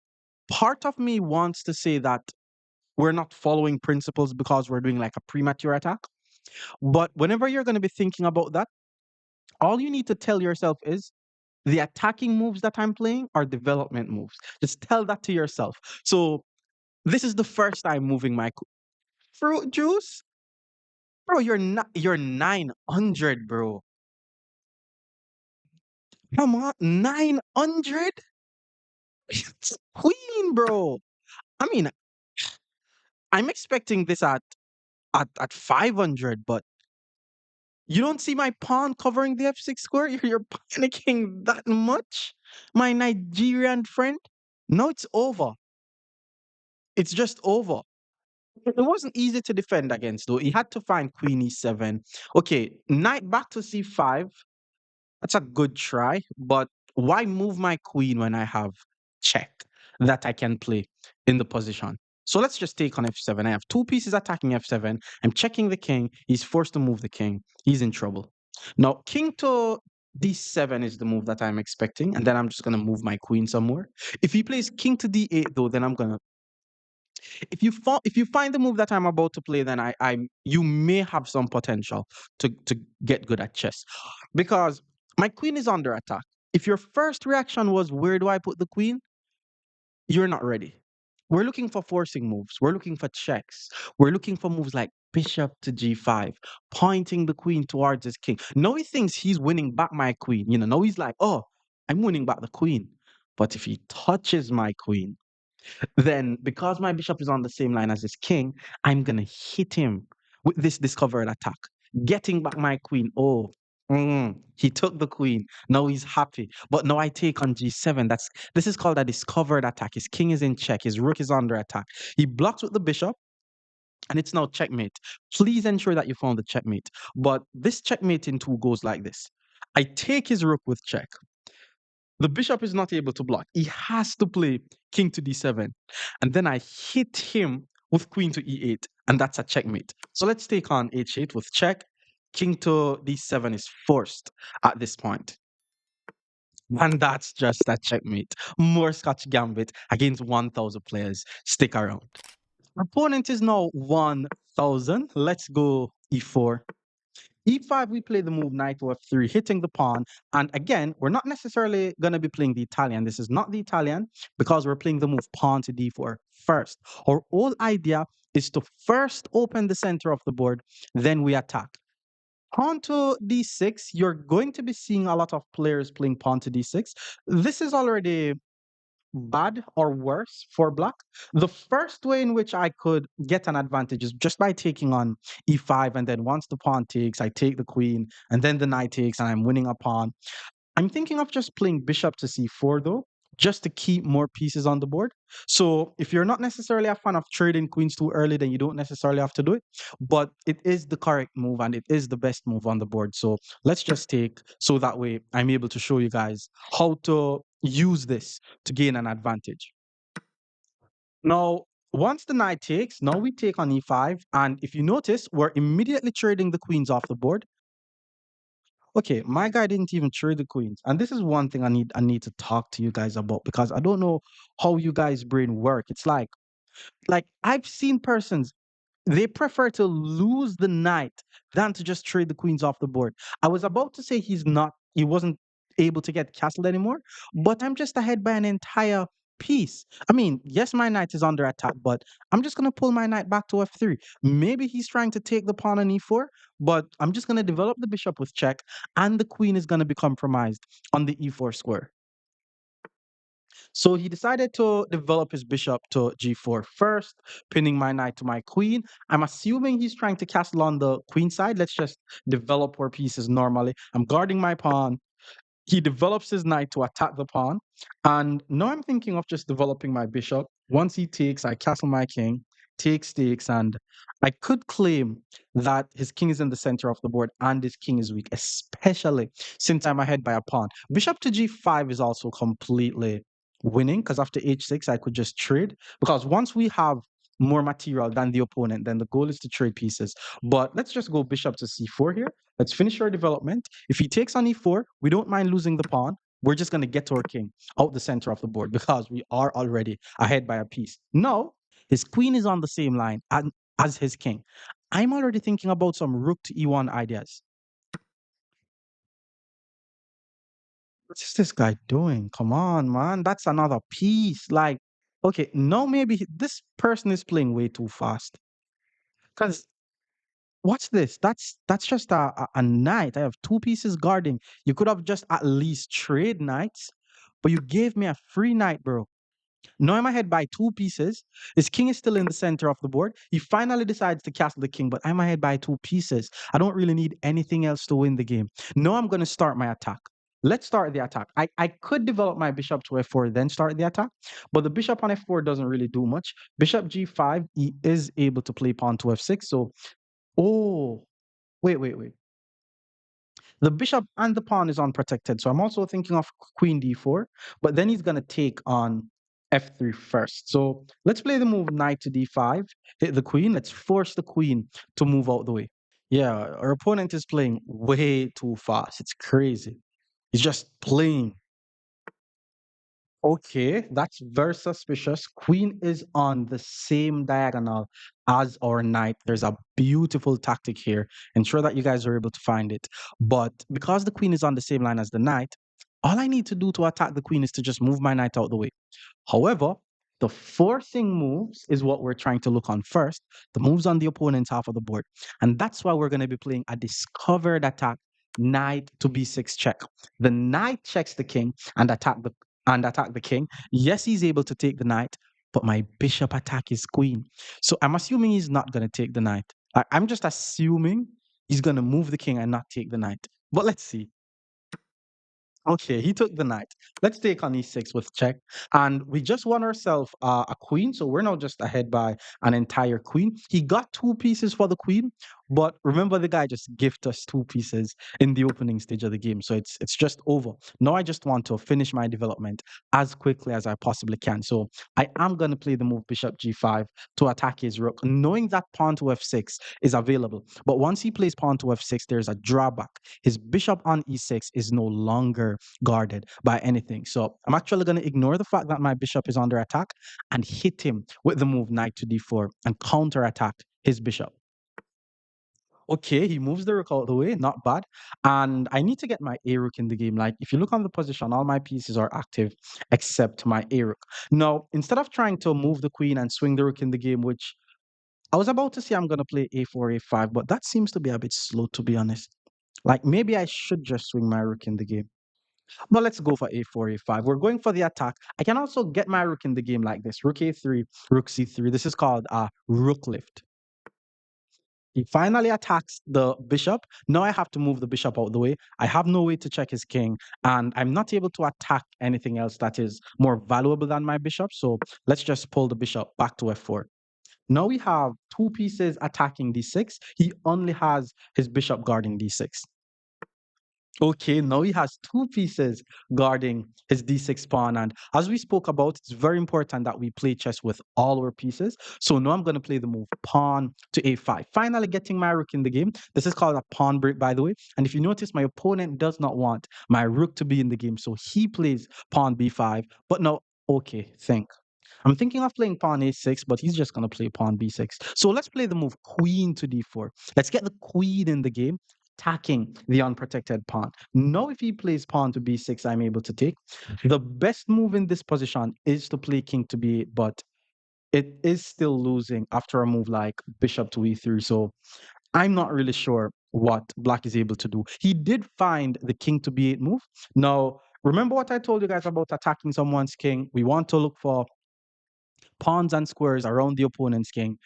part of me wants to say that we're not following principles because we're doing like a premature attack. But whenever you're going to be thinking about that, all you need to tell yourself is the attacking moves that I'm playing are development moves. Just tell that to yourself. So this is the first time moving my fruit juice. Bro, you're 900, bro. Come on, 900? It's queen, bro. I mean, I'm expecting this at 500, but you don't see my pawn covering the f6 square? You're panicking that much, my Nigerian friend? No, it's over. It's just over. It wasn't easy to defend against, though. He had to find queen e7. Okay, knight back to c5. That's a good try, but why move my queen when I have check that I can play in the position? So let's just take on f7. I have two pieces attacking f7. I'm checking the king. He's forced to move the king. He's in trouble. Now, king to d7 is the move that I'm expecting, and then I'm just going to move my queen somewhere. If he plays king to d8, though, then I'm going to if you find the move that I'm about to play, then you may have some potential to get good at chess, because my queen is under attack. If your first reaction was where do I put the queen, you're not ready. We're looking for forcing moves. We're looking for checks. We're looking for moves like bishop to g5, pointing the queen towards his king. Now he thinks he's winning back my queen. Now he's like, oh, I'm winning back the queen. But if he touches my queen, then because my bishop is on the same line as his king, I'm going to hit him with this discovered attack, getting back my queen. Oh, he took the queen. Now he's happy. But now I take on g7. This is called a discovered attack. His king is in check. His rook is under attack. He blocks with the bishop. And it's now checkmate. Please ensure that you found the checkmate. But this checkmate in two goes like this. I take his rook with check. The bishop is not able to block. He has to play king to d7. And then I hit him with queen to e8. And that's a checkmate. So let's take on h8 with check. King to d7 is forced at this point. And that's just a checkmate. More Scotch Gambit against 1,000 players. Stick around. Opponent is now 1,000. Let's go e4. E5, we play the move knight to f3, hitting the pawn. And again, we're not necessarily going to be playing the Italian. This is not the Italian because we're playing the move pawn to d4 first. Our whole idea is to first open the center of the board, then we attack. Pawn to d6, you're going to be seeing a lot of players playing pawn to d6. This is already bad or worse for black. The first way in which I could get an advantage is just by taking on e5, and then once the pawn takes, I take the queen, and then the knight takes, and I'm winning a pawn. I'm thinking of just playing bishop to c4 though, just to keep more pieces on the board. So if you're not necessarily a fan of trading queens too early, then you don't necessarily have to do it. But it is the correct move and it is the best move on the board. So let's just take, so that way I'm able to show you guys how to use this to gain an advantage. Now, once the knight takes, now we take on e5. And if you notice, we're immediately trading the queens off the board. Okay, my guy didn't even trade the queens. And this is one thing I need to talk to you guys about because I don't know how you guys' brain work. It's like I've seen persons, they prefer to lose the knight than to just trade the queens off the board. I was about to say he wasn't able to get castled anymore, but I'm just ahead by an entire piece. I mean, yes, my knight is under attack, but I'm just gonna pull my knight back to f3. Maybe he's trying to take the pawn on e4, but I'm just gonna develop the bishop with check, and the queen is gonna be compromised on the e4 square. So he decided to develop his bishop to g4 first, pinning my knight to my queen. I'm assuming he's trying to castle on the queen side. Let's just develop our pieces normally. I'm guarding my pawn. He develops his knight to attack the pawn. And now I'm thinking of just developing my bishop. Once he takes, I castle my king, takes, and I could claim that his king is in the center of the board and his king is weak, especially since I'm ahead by a pawn. Bishop to g5 is also completely winning because after h6, I could just trade. Because once we have more material than the opponent, then the goal is to trade pieces. But let's just go bishop to c4 here. Let's finish our development. If he takes on e4, we don't mind losing the pawn. We're just going to get our king out the center of the board because we are already ahead by a piece. Now, his queen is on the same line as his king. I'm already thinking about some rook to e1 ideas. What is this guy doing? Come on, man. That's another piece. Like, okay, now maybe this person is playing way too fast. Because what's this? That's just a knight. I have two pieces guarding. You could have just at least trade knights, but you gave me a free knight, bro. Now I'm ahead by two pieces. His king is still in the center of the board. He finally decides to castle the king, but I'm ahead by two pieces. I don't really need anything else to win the game. Now I'm going to start my attack. Let's start the attack. I could develop my bishop to f4, then start the attack, but the bishop on f4 doesn't really do much. Bishop g5, he is able to play pawn to f6. So, oh, wait. The bishop and the pawn is unprotected. So I'm also thinking of queen d4, but then he's going to take on f3 first. So let's play the move knight to d5, hit the queen. Let's force the queen to move out the way. Yeah, our opponent is playing way too fast. It's crazy. He's just playing. Okay, that's very suspicious. Queen is on the same diagonal as our knight. There's a beautiful tactic here. Ensure that you guys are able to find it. But because the queen is on the same line as the knight, all I need to do to attack the queen is to just move my knight out the way. However, The forcing moves is what we're trying to look on first, the moves on the opponent's half of the board. And that's why we're going to be playing a discovered attack, knight to b6 check. The knight checks the king and attack the king. Yes, he's able to take the knight, but my bishop attack is queen. So I'm assuming he's not going to take the knight. I'm just assuming he's going to move the king and not take the knight. But let's see. Okay, he took the knight. Let's take on e6 with check. And we just won ourselves a queen, so we're now just ahead by an entire queen. He got two pieces for the queen, but remember the guy just gifted us two pieces in the opening stage of the game, so it's just over. Now I just want to finish my development as quickly as I possibly can. So I am going to play the move bishop g5 to attack his rook, knowing that pawn to f6 is available. But once he plays pawn to f6, there's a drawback. His bishop on e6 is no longer guarded by anything. So I'm actually going to ignore the fact that my bishop is under attack and hit him with the move knight to d4 and counterattack his bishop. Okay, he moves the rook out of the way, not bad. And I need to get my a rook in the game. Like, if you look on the position, all my pieces are active except my a rook. Now, instead of trying to move the queen and swing the rook in the game, which I was about to say I'm going to play a4, a5, but that seems to be a bit slow, to be honest. Like, maybe I should just swing my rook in the game. But let's go for a4, a5. We're going for the attack. I can also get my rook in the game like this. Rook a3, rook c3. This is called a rook lift. He finally attacks the bishop. Now I have to move the bishop out of the way. I have no way to check his king, and I'm not able to attack anything else that is more valuable than my bishop. So let's just pull the bishop back to f4. Now we have two pieces attacking d6. He only has his bishop guarding d6. Okay, now he has two pieces guarding his d6 pawn. And as we spoke about, it's very important that we play chess with all our pieces. So now I'm going to play the move pawn to a5. Finally getting my rook in the game. This is called a pawn break, by the way. And if you notice, my opponent does not want my rook to be in the game. So he plays pawn b5. But no, okay, I'm thinking of playing pawn a6, but he's just going to play pawn b6. So let's play the move queen to d4. Let's get the queen in the game, attacking the unprotected pawn. Now, if he plays pawn to b6, I'm able to take. The best move in this position is to play king to b8, but it is still losing after a move like bishop to e3. So I'm not really sure what black is able to do. He did find the king to b8 move. Now, remember what I told you guys about attacking someone's king? We want to look for pawns and squares around the opponent's king.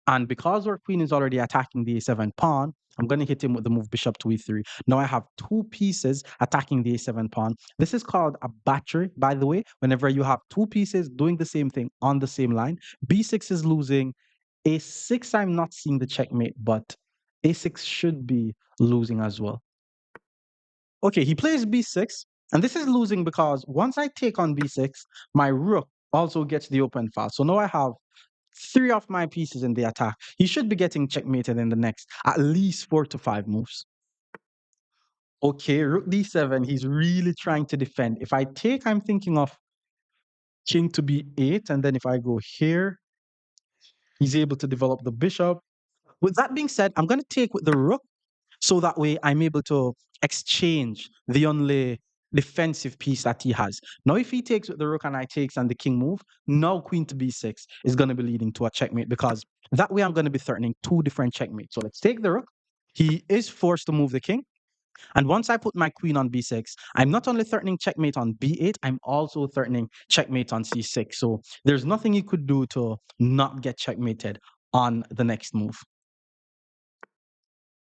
And because our queen is already attacking the a7 pawn, I'm going to hit him with the move bishop to e3. Now I have two pieces attacking the a7 pawn. This is called a battery, by the way. Whenever you have two pieces doing the same thing on the same line, b6 is losing. a6, I'm not seeing the checkmate, but a6 should be losing as well. Okay, he plays b6, and this is losing because once I take on b6, my rook also gets the open file. So now I have three of my pieces in the attack. He should be getting checkmated in the next at least 4 to 5 moves. Okay, rook d7, he's really trying to defend. If I take, I'm thinking of king to b8, and then if I go here, he's able to develop the bishop. With that being said, I'm going to take with the rook, so that way I'm able to exchange the only defensive piece that he has. Now, if he takes with the rook and I takes and the king move, now queen to b6 is going to be leading to a checkmate, because that way I'm going to be threatening two different checkmates. So let's take the rook. He is forced to move the king. And once I put my queen on b6, I'm not only threatening checkmate on b8, I'm also threatening checkmate on c6. So there's nothing he could do to not get checkmated on the next move.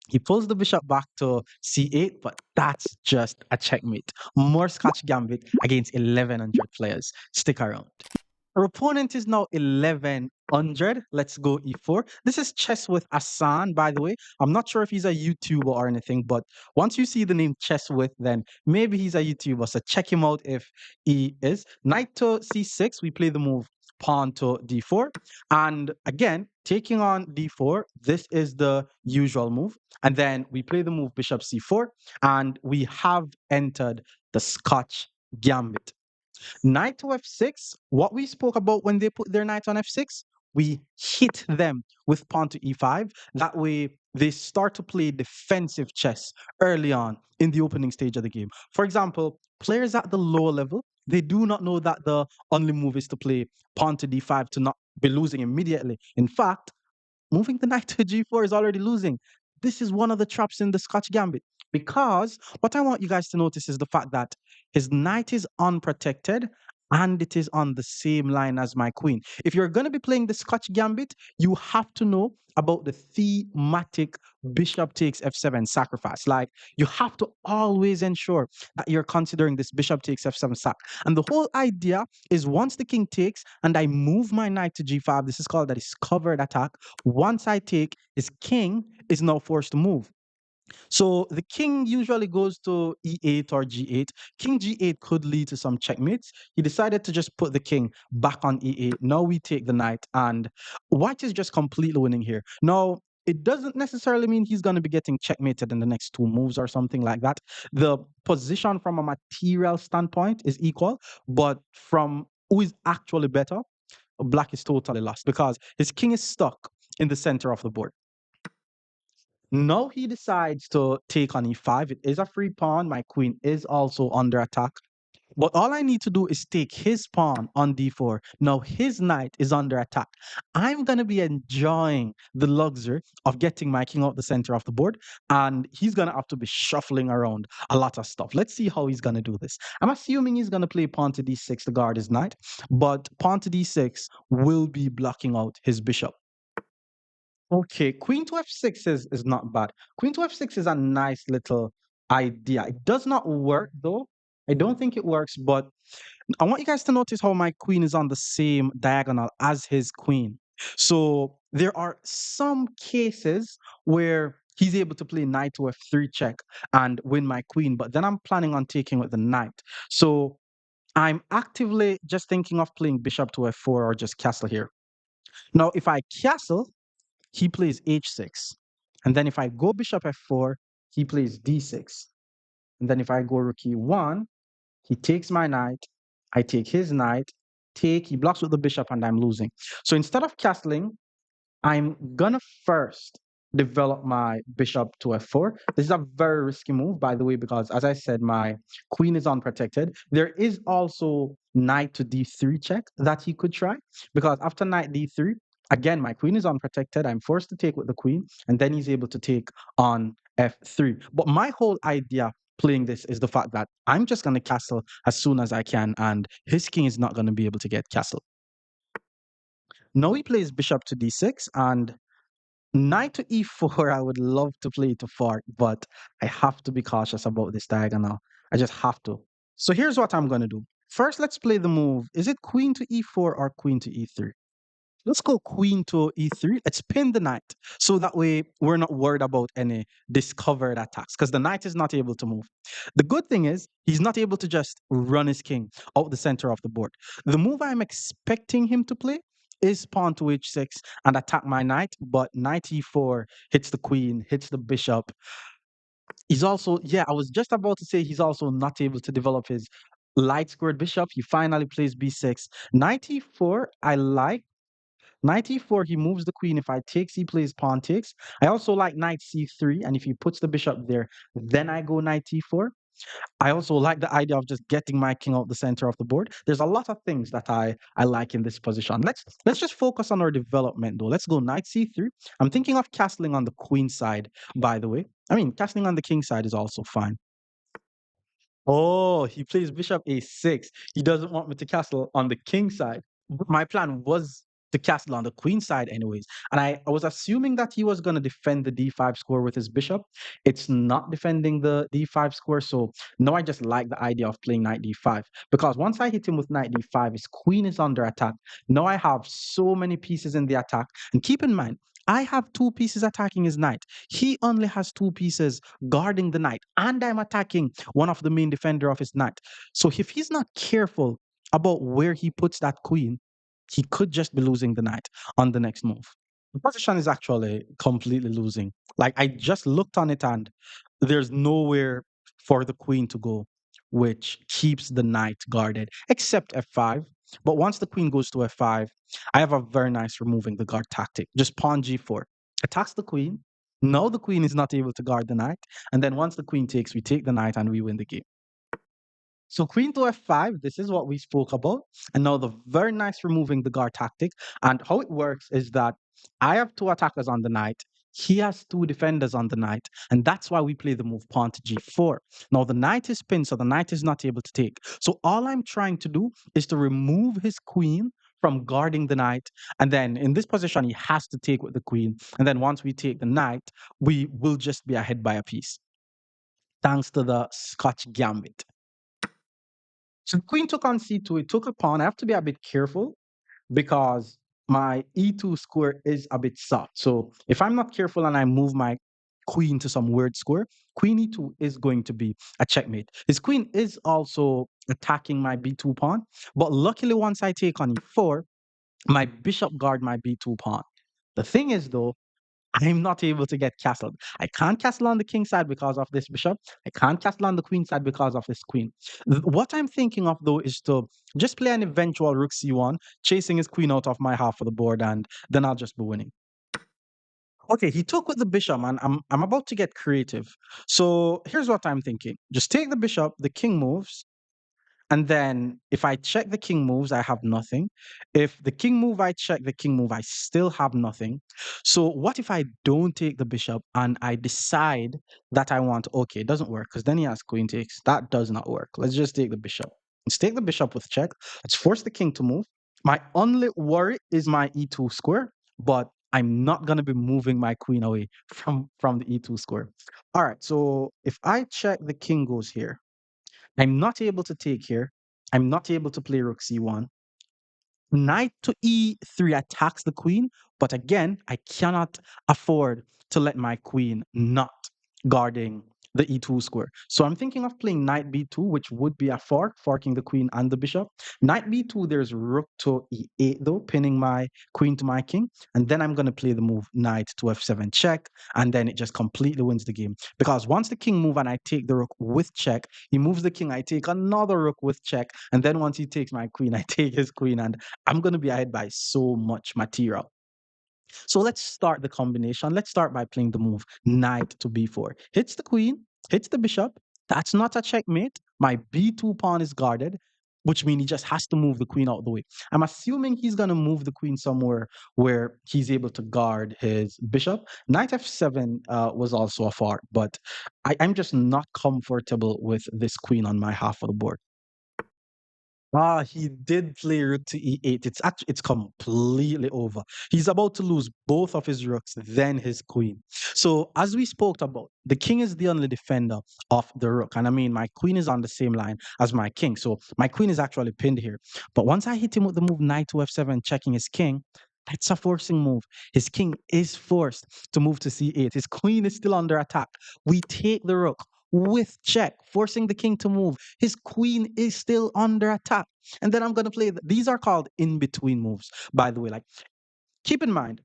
He pulls the bishop back to c8, but that's just a checkmate. More Scotch Gambit against 1100 players. Stick around. Our opponent is now 1100. Let's go e4. This is Chess with Asan, by the way. I'm not sure if he's a YouTuber or anything, but once you see the name Chess with, then maybe he's a YouTuber. So check him out if he is. Knight to c6. We play the move pawn to d4. And again, taking on d4, this is the usual move. And then we play the move bishop c4, and we have entered the Scotch Gambit. Knight to f6, what we spoke about when they put their knight on f6, we hit them with pawn to e5. That way, they start to play defensive chess early on in the opening stage of the game. For example, players at the lower level They do not know that the only move is to play pawn to d5 to not be losing immediately. In fact, moving the knight to g4 is already losing. This is one of the traps in the Scotch Gambit. Because what I want you guys to notice is the fact that his knight is unprotected and it is on the same line as my queen. If you're going to be playing the Scotch Gambit, you have to know about the thematic bishop takes f7 sacrifice. Like, you have to always ensure that you're considering this bishop takes f7 sac. And the whole idea is once the king takes and I move my knight to g5, this is called that is covered attack. Once I take, his king is now forced to move. So the king usually goes to e8 or g8. King g8 could lead to some checkmates. He decided to just put the king back on e8. Now we take the knight, and white is just completely winning here. Now, it doesn't necessarily mean he's going to be getting checkmated in the next two moves or something like that. The position from a material standpoint is equal, but from who is actually better, black is totally lost because his king is stuck in the center of the board. Now he decides to take on e5. It is a free pawn. My queen is also under attack. But all I need to do is take his pawn on d4. Now his knight is under attack. I'm going to be enjoying the luxury of getting my king out the center of the board. And he's going to have to be shuffling around a lot of stuff. Let's see how he's going to do this. I'm assuming he's going to play pawn to d6 to guard his knight. But pawn to d6 will be blocking out his bishop. Okay, queen to f6 is not bad. Queen to f6 is a nice little idea. It does not work though. I don't think it works, but I want you guys to notice how my queen is on the same diagonal as his queen. So there are some cases where he's able to play knight to f3 check and win my queen, but then I'm planning on taking with the knight. So I'm actively just thinking of playing bishop to f4 or just castle here. Now, if I castle, he plays h6. And then if I go bishop f4, he plays d6. And then if I go rook e1, he takes my knight, I take his knight, take, he blocks with the bishop, and I'm losing. So instead of castling, I'm gonna first develop my bishop to f4. This is a very risky move, by the way, because as I said, my queen is unprotected. There is also knight to d3 check that he could try, because after knight d3, again, my queen is unprotected. I'm forced to take with the queen, and then he's able to take on f3. But my whole idea playing this is the fact that I'm just going to castle as soon as I can, and his king is not going to be able to get castled. Now he plays bishop to d6 and knight to e4. I would love to play to fork, but I have to be cautious about this diagonal. I just have to. So here's what I'm going to do. First, let's play the move. Is it queen to e4 or queen to e3? Let's go queen to e3. Let's pin the knight. So that way we're not worried about any discovered attacks because the knight is not able to move. The good thing is he's not able to just run his king out the center of the board. The move I'm expecting him to play is pawn to h6 and attack my knight, but knight e4 hits the queen, hits the bishop. He's also, yeah, I was just about to say he's also not able to develop his light squared bishop. He finally plays b6. Knight e4, I like. Knight e4, he moves the queen. If I takes, he plays pawn takes. I also like knight c3, and if he puts the bishop there, then I go knight e4. I also like the idea of just getting my king out the center of the board. There's a lot of things that I like in this position. Let's just focus on our development though. Let's go knight c3. I'm thinking of castling on the queen side, by the way. I mean, castling on the king side is also fine. Oh, he plays bishop a6. He doesn't want me to castle on the king side. My plan was to castle on the queen side anyways. And I was assuming that he was going to defend the d5 square with his bishop. It's not defending the d5 square. So now I just like the idea of playing knight d5. Because once I hit him with knight d5, his queen is under attack. Now I have so many pieces in the attack. And keep in mind, I have two pieces attacking his knight. He only has two pieces guarding the knight. And I'm attacking one of the main defender of his knight. So if he's not careful about where he puts that queen, he could just be losing the knight on the next move. The position is actually completely losing. Like I just looked on it and there's nowhere for the queen to go, which keeps the knight guarded, except f5. But once the queen goes to f5, I have a very nice removing the guard tactic. Just pawn g4, attacks the queen. Now the queen is not able to guard the knight. And then once the queen takes, we take the knight and we win the game. So queen to f5, this is what we spoke about. And now the very nice removing the guard tactic. And how it works is that I have two attackers on the knight. He has two defenders on the knight. And that's why we play the move pawn to g4. Now the knight is pinned, so the knight is not able to take. So all I'm trying to do is to remove his queen from guarding the knight. And then in this position, he has to take with the queen. And then once we take the knight, we will just be ahead by a piece. Thanks to the Scotch Gambit. So queen took on c2, it took a pawn. I have to be a bit careful because my e2 square is a bit soft. So if I'm not careful and I move my queen to some weird square, queen e2 is going to be a checkmate. His queen is also attacking my b2 pawn, but luckily once I take on e4, my bishop guard my b2 pawn. The thing is though, I'm not able to get castled. I can't castle on the king side because of this bishop. I can't castle on the queen side because of this queen. What I'm thinking of though is to just play an eventual rook c1, chasing his queen out of my half of the board, and then I'll just be winning. Okay, he took with the bishop, and I'm about to get creative. So here's what I'm thinking: just take the bishop, the king moves, and then if I check the king moves, I have nothing. If the king move, I check the king move, I still have nothing. So what if I don't take the bishop and I decide that I want, okay, it doesn't work because then he has queen takes. That does not work. Let's just take the bishop. Let's take the bishop with check. Let's force the king to move. My only worry is my e2 square, but I'm not going to be moving my queen away from the e2 square. All right, so if I check, the king goes here. I'm not able to take here. I'm not able to play rook c1. Knight to e3 attacks the queen, but again, I cannot afford to let my queen not guarding the e2 square. So I'm thinking of playing knight b2, which would be a fork, forking the queen and the bishop. Knight b2, there's rook to e8 though, pinning my queen to my king. And then I'm going to play the move knight to f7 check, and then it just completely wins the game. Because once the king move and I take the rook with check, he moves the king, I take another rook with check, and then once he takes my queen, I take his queen, and I'm going to be ahead by so much material. So let's start the combination. Let's start by playing the move knight to b4. Hits the queen, hits the bishop. That's not a checkmate. My b2 pawn is guarded, which means he just has to move the queen out of the way. I'm assuming he's going to move the queen somewhere where he's able to guard his bishop. Knight f7 was also a fork, but I'm just not comfortable with this queen on my half of the board. Ah, he did play rook to e8. It's completely over. He's about to lose both of his rooks, then his queen. So as we spoke about, the king is the only defender of the rook. And I mean, my queen is on the same line as my king. So my queen is actually pinned here. But once I hit him with the move knight to f7, checking his king, that's a forcing move. His king is forced to move to c8. His queen is still under attack. We take the rook with check, forcing the king to move. His queen is still under attack. And then I'm going to play, these are called in between moves, by the way. Like, keep in mind,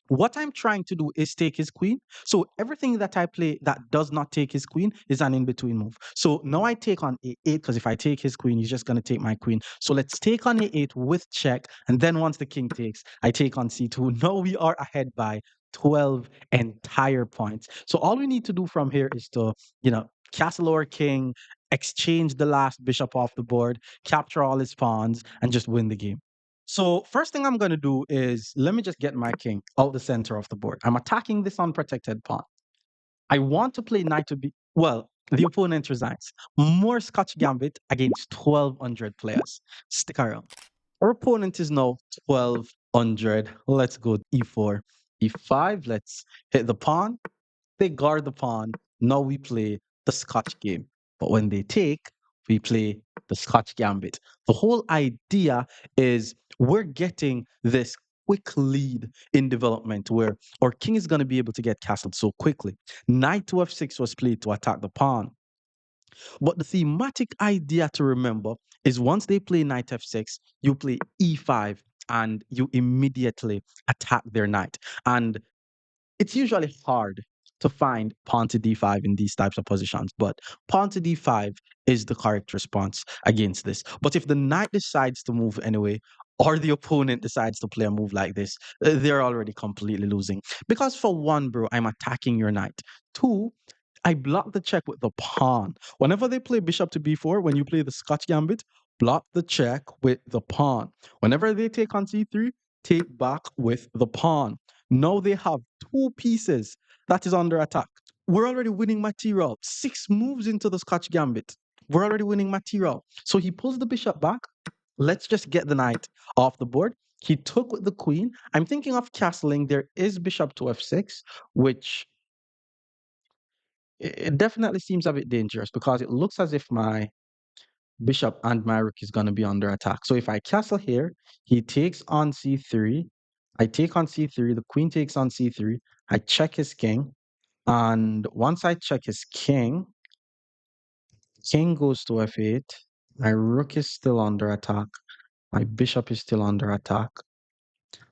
what I'm trying to do is take his queen. So everything that I play that does not take his queen is an in-between move. So now I take on a8 because if I take his queen, he's just going to take my queen. So let's take on a8 with check. And then once the king takes, I take on c2. Now we are ahead by 12 entire points. So all we need to do from here is to, castle our king, exchange the last bishop off the board, capture all his pawns, and just win the game. So first thing I'm going to do is let me just get my king out the center of the board. I'm attacking this unprotected pawn. I want to play knight to b. Well, the opponent resigns. More Scotch Gambit against 1,200 players. Stick around. Our opponent is now 1,200. Let's go e4, e5. Let's hit the pawn. They guard the pawn. Now we play the Scotch game. But when they take, we play the Scotch gambit. The whole idea is we're getting this quick lead in development where our king is going to be able to get castled so quickly. Knight to f6 was played to attack the pawn. But the thematic idea to remember is once they play knight f6, you play e5 and you immediately attack their knight. And it's usually hard to find pawn to d5 in these types of positions, but pawn to d5 is the correct response against this. But if the knight decides to move anyway, or the opponent decides to play a move like this, they're already completely losing. Because for one, bro, I'm attacking your knight. Two, I block the check with the pawn. Whenever they play bishop to b4, when you play the Scotch gambit, block the check with the pawn. Whenever they take on c3, take back with the pawn. Now they have two pieces that is under attack. We're already winning material. 6 moves into the Scotch gambit. We're already winning material. So he pulls the bishop back. Let's just get the knight off the board. He took with the queen. I'm thinking of castling. There is bishop to f6, which it definitely seems a bit dangerous because it looks as if my bishop and my rook is going to be under attack. So if I castle here, he takes on c3. I take on c3. The queen takes on c3. I check his king. And once I check his king, king goes to f8. My rook is still under attack. My bishop is still under attack.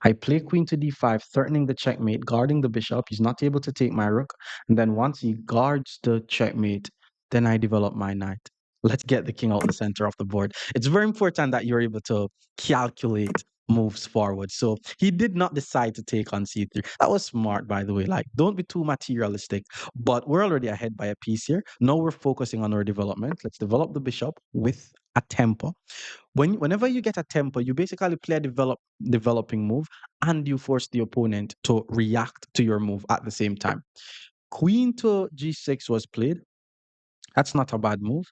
I play queen to d5, threatening the checkmate, guarding the bishop. He's not able to take my rook. And then once he guards the checkmate, then I develop my knight. Let's get the king out the center of the board. It's very important that you're able to calculate moves forward. So he did not decide to take on c3. That was smart, by the way. Like, don't be too materialistic. But we're already ahead by a piece here. Now we're focusing on our development. Let's develop the bishop with a tempo. Whenever you get a tempo, you basically play a developing move and you force the opponent to react to your move at the same time. Queen to g6 was played. That's not a bad move,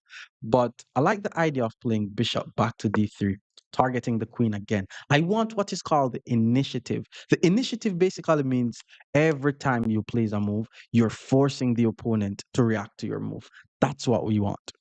but I like the idea of playing bishop back to d3, targeting the queen again. I want what is called the initiative. The initiative basically means every time you place a move, you're forcing the opponent to react to your move. That's what we want.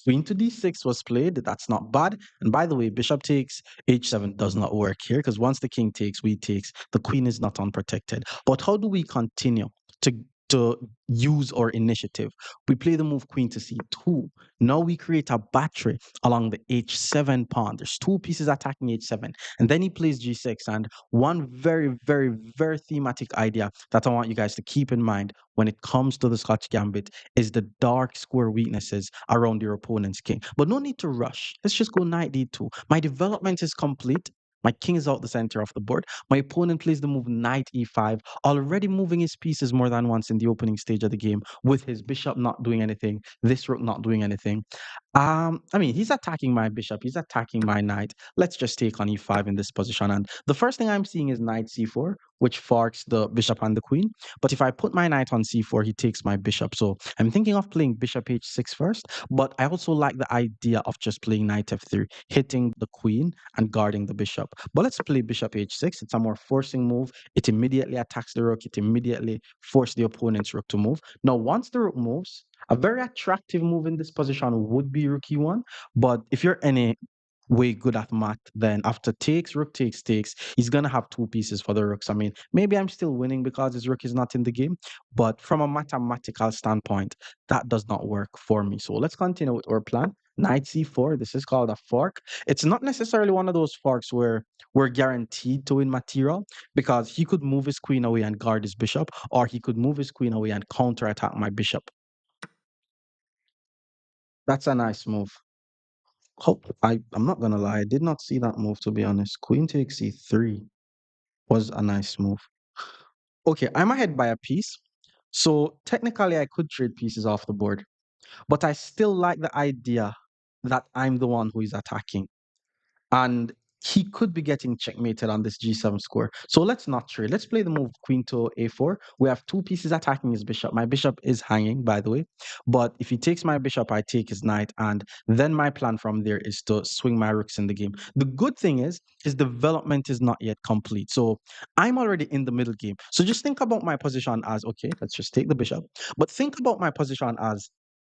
Queen to d6 was played. That's not bad. And by the way, bishop takes h7 does not work here because once the king takes, we takes. The queen is not unprotected. But how do we continue to to use our initiative? We play the move queen to c2. Now we create a battery along the h7 pawn. There's two pieces attacking h7. And then he plays g6. And one very, very, very thematic idea that I want you guys to keep in mind when it comes to the Scotch Gambit is the dark square weaknesses around your opponent's king. But no need to rush. Let's just go knight d2. My development is complete. My king is out the center of the board. My opponent plays the move knight e5, already moving his pieces more than once in the opening stage of the game, with his bishop not doing anything, this rook not doing anything. I mean, he's attacking my bishop, he's attacking my knight. Let's just take on e5 in this position. And the first thing I'm seeing is knight c4, which forks the bishop and the queen. But if I put my knight on c4, he takes my bishop. So I'm thinking of playing bishop h6 first, but I also like the idea of just playing knight f3, hitting the queen and guarding the bishop. But let's play bishop h6. It's a more forcing move. It immediately attacks the rook. It immediately forces the opponent's rook to move. Now, once the rook moves, a very attractive move in this position would be rook e1. But if you're any way good at math, then after takes, rook takes, he's gonna have two pieces for the rooks. I mean, maybe I'm still winning because his rook is not in the game, but from a mathematical standpoint, that does not work for me. So let's continue with our plan. Knight c4. This is called a fork. It's not necessarily one of those forks where we're guaranteed to win material because he could move his queen away and guard his bishop, or he could move his queen away and counterattack my bishop. That's a nice move. I'm not gonna lie, I did not see that move to be honest. Queen takes e3 was a nice move. Okay, I'm ahead by a piece. So technically I could trade pieces off the board, but I still like the idea that I'm the one who is attacking. And he could be getting checkmated on this g7 square. So let's not trade. Let's play the move queen to a4. We have two pieces attacking his bishop. My bishop is hanging, by the way. But if he takes my bishop, I take his knight. And then my plan from there is to swing my rooks in the game. The good thing is his development is not yet complete. So I'm already in the middle game. So just think about my position as, okay, let's just take the bishop. But think about my position as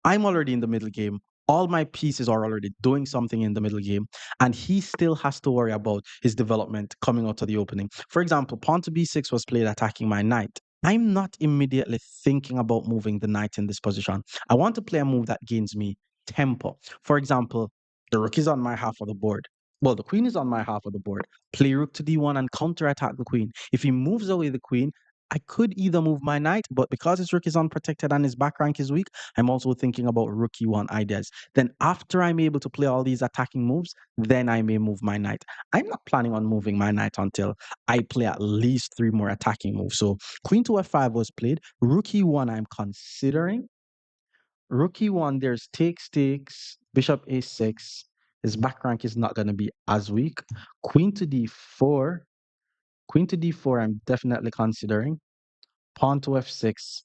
I'm already in the middle game. All my pieces are already doing something in the middle game, and he still has to worry about his development coming out of the opening. For example, pawn to b6 was played attacking my knight. I'm not immediately thinking about moving the knight in this position. I want to play a move that gains me tempo. For example, the rook is on my half of the board. Well, the queen is on my half of the board. Play rook to d1 and counterattack the queen. If he moves away the queen, I could either move my knight, but because his rook is unprotected and his back rank is weak, I'm also thinking about rook e1 ideas. Then after I'm able to play all these attacking moves, then I may move my knight. I'm not planning on moving my knight until I play at least three more attacking moves. So queen to f5 was played. Rook e1 I'm considering. Rook e1, there's takes, takes, bishop a6. His back rank is not going to be as weak. Queen to d4. Queen to d4, I'm definitely considering. Pawn to f6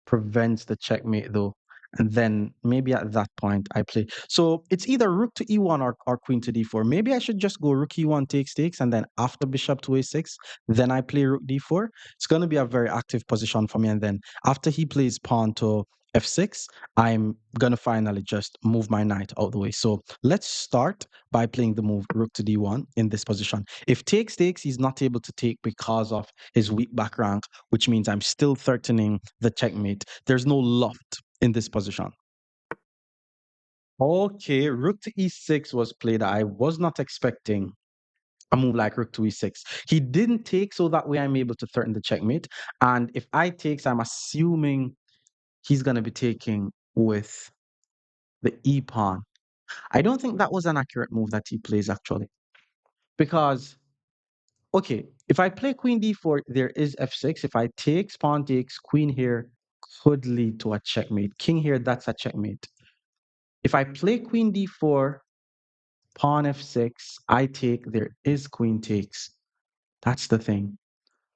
prevents the checkmate though. And then maybe at that point I play. So it's either rook to e1 or queen to d4. Maybe I should just go rook e1 takes takes and then after bishop to a6, then I play rook d4. It's going to be a very active position for me. And then after he plays pawn to f6, I'm going to finally just move my knight out the way. So let's start by playing the move rook to d1 in this position. If takes takes, he's not able to take because of his weak back rank, which means I'm still threatening the checkmate. There's no loft in this position. Okay, rook to e6 was played. I was not expecting a move like rook to e6. He didn't take, so that way I'm able to threaten the checkmate. And if I takes, I'm assuming he's going to be taking with the e pawn. I don't think that was an accurate move that he plays actually, because okay, if I play queen d4, there is f6. If I takes, pawn takes, queen here could lead to a checkmate. King here, that's a checkmate. If I play queen d4, pawn f6, I take, there is queen takes. That's the thing.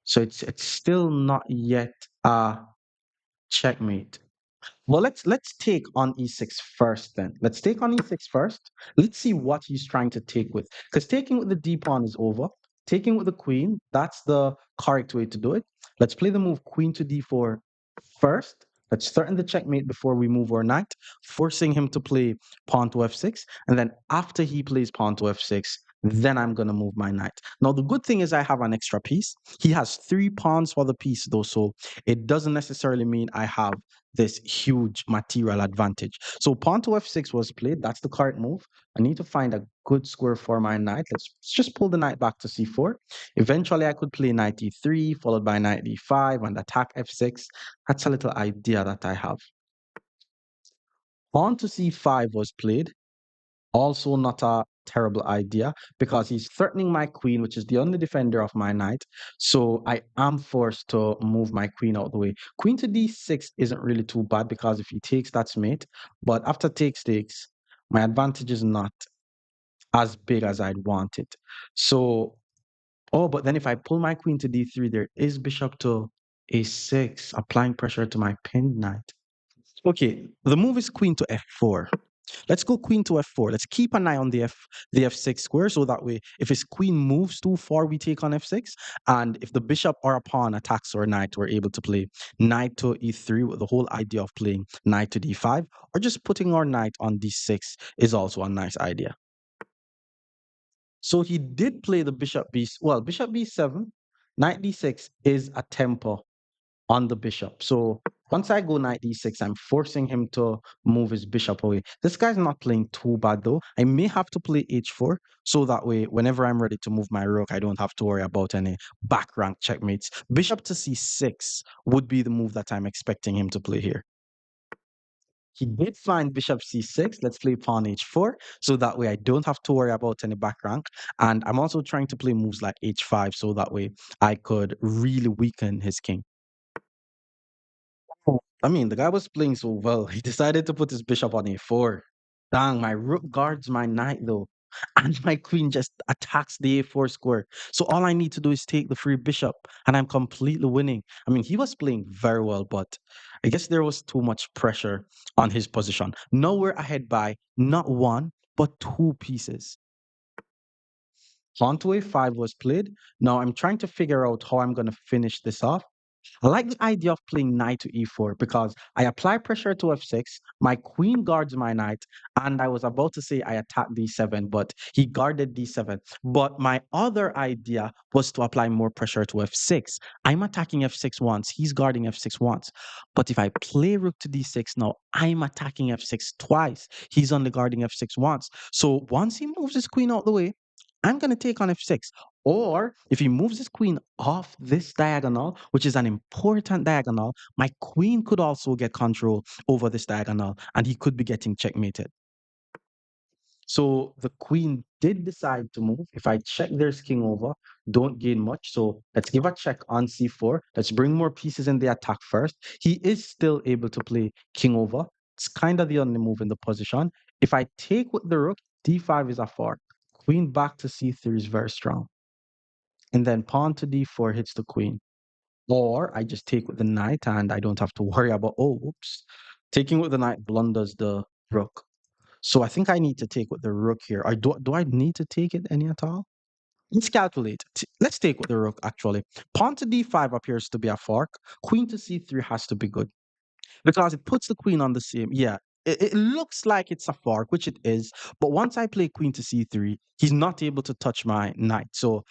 So it's still not yet a checkmate. Well, let's take on e6 first then. Let's take on e6 first. Let's see what he's trying to take with. Because taking with the d pawn is over. Taking with the queen, that's the correct way to do it. Let's play the move queen to d4 first. Let's threaten the checkmate before we move our knight, forcing him to play pawn to f6. And then after he plays pawn to f6, then I'm going to move my knight. Now, the good thing is I have an extra piece. He has three pawns for the piece, though, so it doesn't necessarily mean I have this huge material advantage. So pawn to f6 was played. That's the correct move. I need to find a good square for my knight. Let's just pull the knight back to c4. Eventually, I could play knight e3, followed by knight e5 and attack f6. That's a little idea that I have. Pawn to c5 was played. Also not a terrible idea because he's threatening my queen, which is the only defender of my knight. So I am forced to move my queen out the way. Queen to d6 isn't really too bad because if he takes, that's mate. But after takes, my advantage is not as big as I'd want it. So, oh, but then if I pull my queen to d3, there is bishop to a6, applying pressure to my pinned knight. Okay, the move is queen to f4. Let's go queen to f4. Let's keep an eye on the f6 square so that way if his queen moves too far, we take on f6. And if the bishop or a pawn attacks our knight, we're able to play knight to e3 with the whole idea of playing knight to d5 or just putting our knight on d6 is also a nice idea. So he did play the bishop b7, knight d6 is a tempo on the bishop. So once I go knight d6, I'm forcing him to move his bishop away. This guy's not playing too bad though. I may have to play h4 so that way whenever I'm ready to move my rook, I don't have to worry about any back rank checkmates. Bishop to c6 would be the move that I'm expecting him to play here. He did find bishop c6. Let's play pawn h4 so that way I don't have to worry about any back rank. And I'm also trying to play moves like h5 so that way I could really weaken his king. Oh, I mean, the guy was playing so well. He decided to put his bishop on a4. Dang, my rook guards my knight though. And my queen just attacks the a4 square. So all I need to do is take the free bishop and I'm completely winning. I mean, he was playing very well, but I guess there was too much pressure on his position. Now we're ahead by not one, but two pieces. Pawn to a5 was played. Now I'm trying to figure out how I'm going to finish this off. I like the idea of playing knight to e4 because I apply pressure to f6, my queen guards my knight, and I was about to say I attack d7, but he guarded d7. But my other idea was to apply more pressure to f6. I'm attacking f6 once, he's guarding f6 once. But if I play rook to d6 now, I'm attacking f6 twice. He's only guarding f6 once. So once he moves his queen out the way, I'm going to take on f6. Or if he moves his queen off this diagonal, which is an important diagonal, my queen could also get control over this diagonal and he could be getting checkmated. So the queen did decide to move. If I check there's king over, don't gain much. So let's give a check on c4. Let's bring more pieces in the attack first. He is still able to play king over. It's kind of the only move in the position. If I take with the rook, d5 is a fork. Queen back to c3 is very strong. And then pawn to d4 hits the queen. Or I just take with the knight and I don't have to worry about, oh, oops. Taking with the knight blunders the rook. So I think I need to take with the rook here. Or do I need to take it any at all? Let's calculate. Let's take with the rook, actually. Pawn to d5 appears to be a fork. Queen to c3 has to be good because it puts the queen on the same. Yeah, it looks like it's a fork, which it is. But once I play queen to c3, he's not able to touch my knight. So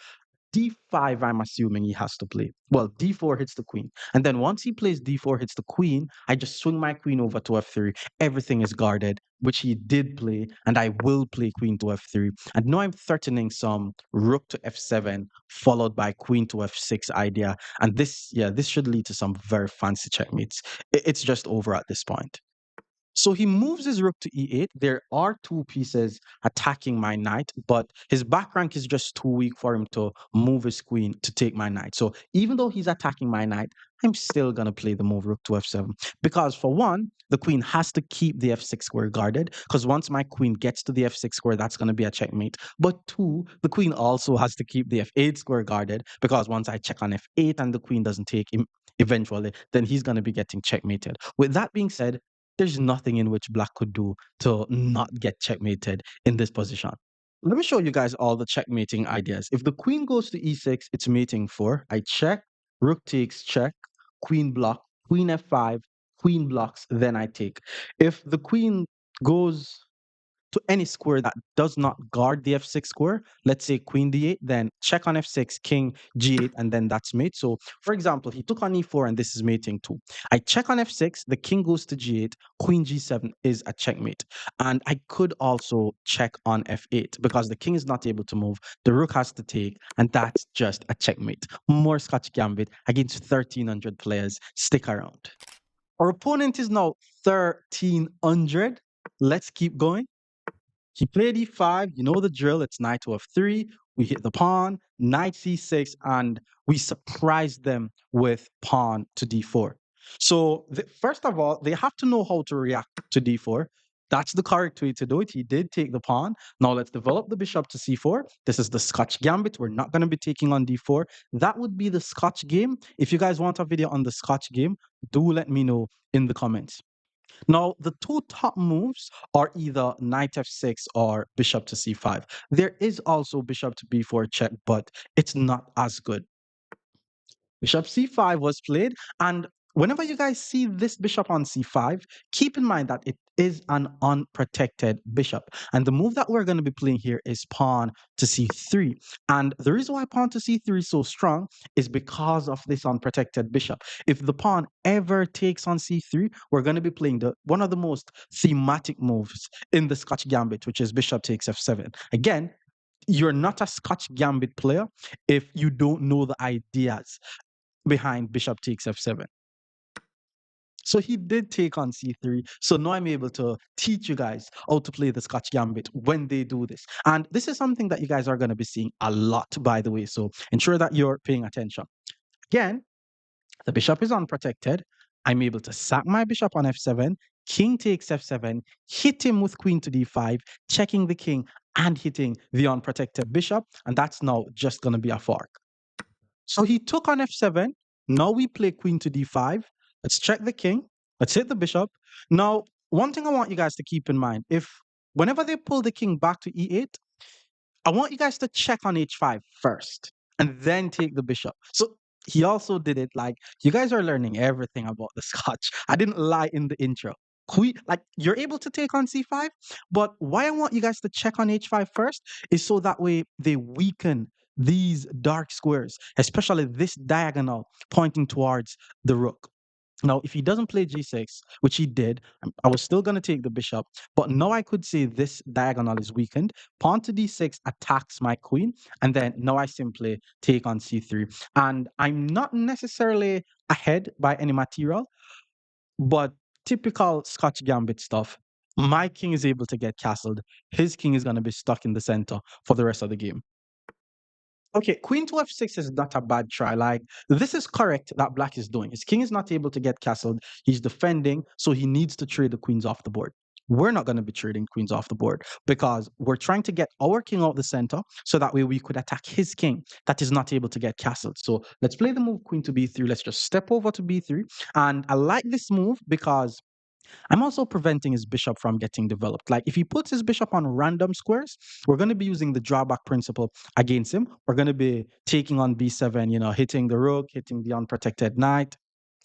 d5, I'm assuming he has to play. Well, d4 hits the queen. And then once he plays d4 hits the queen, I just swing my queen over to f3. Everything is guarded, which he did play, and I will play queen to f3. And now I'm threatening some rook to f7, followed by queen to f6 idea. And this, yeah, this should lead to some very fancy checkmates. It's just over at this point. So he moves his rook to e8. There are two pieces attacking my knight, but his back rank is just too weak for him to move his queen to take my knight. So even though he's attacking my knight, I'm still going to play the move rook to f7 because, for one, the queen has to keep the f6 square guarded because once my queen gets to the f6 square, that's going to be a checkmate. But two, the queen also has to keep the f8 square guarded because once I check on f8 and the queen doesn't take him eventually, then he's going to be getting checkmated. With that being said, there's nothing in which black could do to not get checkmated in this position. Let me show you guys all the checkmating ideas. If the queen goes to e6, it's mating 4. I check, rook takes check, queen block, queen f5, queen blocks, then I take. If the queen goes to any square that does not guard the f6 square, let's say queen d8, then check on f6, king g8, and then that's mate. So, for example, he took on e4 and this is mating 2. I check on f6, the king goes to g8, queen g7 is a checkmate. And I could also check on f8 because the king is not able to move, the rook has to take, and that's just a checkmate. More Scotch Gambit against 1,300 players. Stick around. Our opponent is now 1,300. Let's keep going. He played e5, you know the drill, it's knight to f3, we hit the pawn, knight c6, and we surprised them with pawn to d4. So first of all, they have to know how to react to d4. That's the correct way to do it. He did take the pawn. Now let's develop the bishop to c4. This is the Scotch Gambit. We're not going to be taking on d4. That would be the Scotch game. If you guys want a video on the Scotch game, do let me know in the comments. Now, the two top moves are either knight f6 or bishop to c5. There is also bishop to b4 check, but it's not as good. Bishop c5 was played, and whenever you guys see this bishop on c5, keep in mind that it is an unprotected bishop. And the move that we're going to be playing here is pawn to c3. And the reason why pawn to c3 is so strong is because of this unprotected bishop. If the pawn ever takes on c3, we're going to be playing one of the most thematic moves in the Scotch Gambit, which is bishop takes f7. Again, you're not a Scotch Gambit player if you don't know the ideas behind bishop takes f7. So he did take on c3. So now I'm able to teach you guys how to play the Scotch Gambit when they do this. And this is something that you guys are going to be seeing a lot, by the way. So ensure that you're paying attention. Again, the bishop is unprotected. I'm able to sack my bishop on f7. King takes f7, hit him with queen to d5, checking the king and hitting the unprotected bishop. And that's now just going to be a fork. So he took on f7. Now we play queen to d5. Let's check the king. Let's hit the bishop. Now, one thing I want you guys to keep in mind, if whenever they pull the king back to e8, I want you guys to check on h5 first and then take the bishop. So he also did it like you guys are learning everything about the Scotch. I didn't lie in the intro. Like you're able to take on c5, but why I want you guys to check on h5 first is so that way they weaken these dark squares, especially this diagonal pointing towards the rook. Now, if he doesn't play g6, which he did, I was still going to take the bishop. But now I could say this diagonal is weakened. Pawn to d6 attacks my queen. And then now I simply take on c3. And I'm not necessarily ahead by any material, but typical Scotch Gambit stuff. My king is able to get castled. His king is going to be stuck in the center for the rest of the game. Okay, queen to f6 is not a bad try. Like, this is correct that black is doing. His king is not able to get castled. He's defending, so he needs to trade the queens off the board. We're not going to be trading queens off the board because we're trying to get our king out the center so that way we could attack his king that is not able to get castled. So let's play the move queen to b3. Let's just step over to b3. And I like this move because I'm also preventing his bishop from getting developed. Like if he puts his bishop on random squares, we're going to be using the drawback principle against him. We're going to be taking on b7, hitting the rook, hitting the unprotected knight.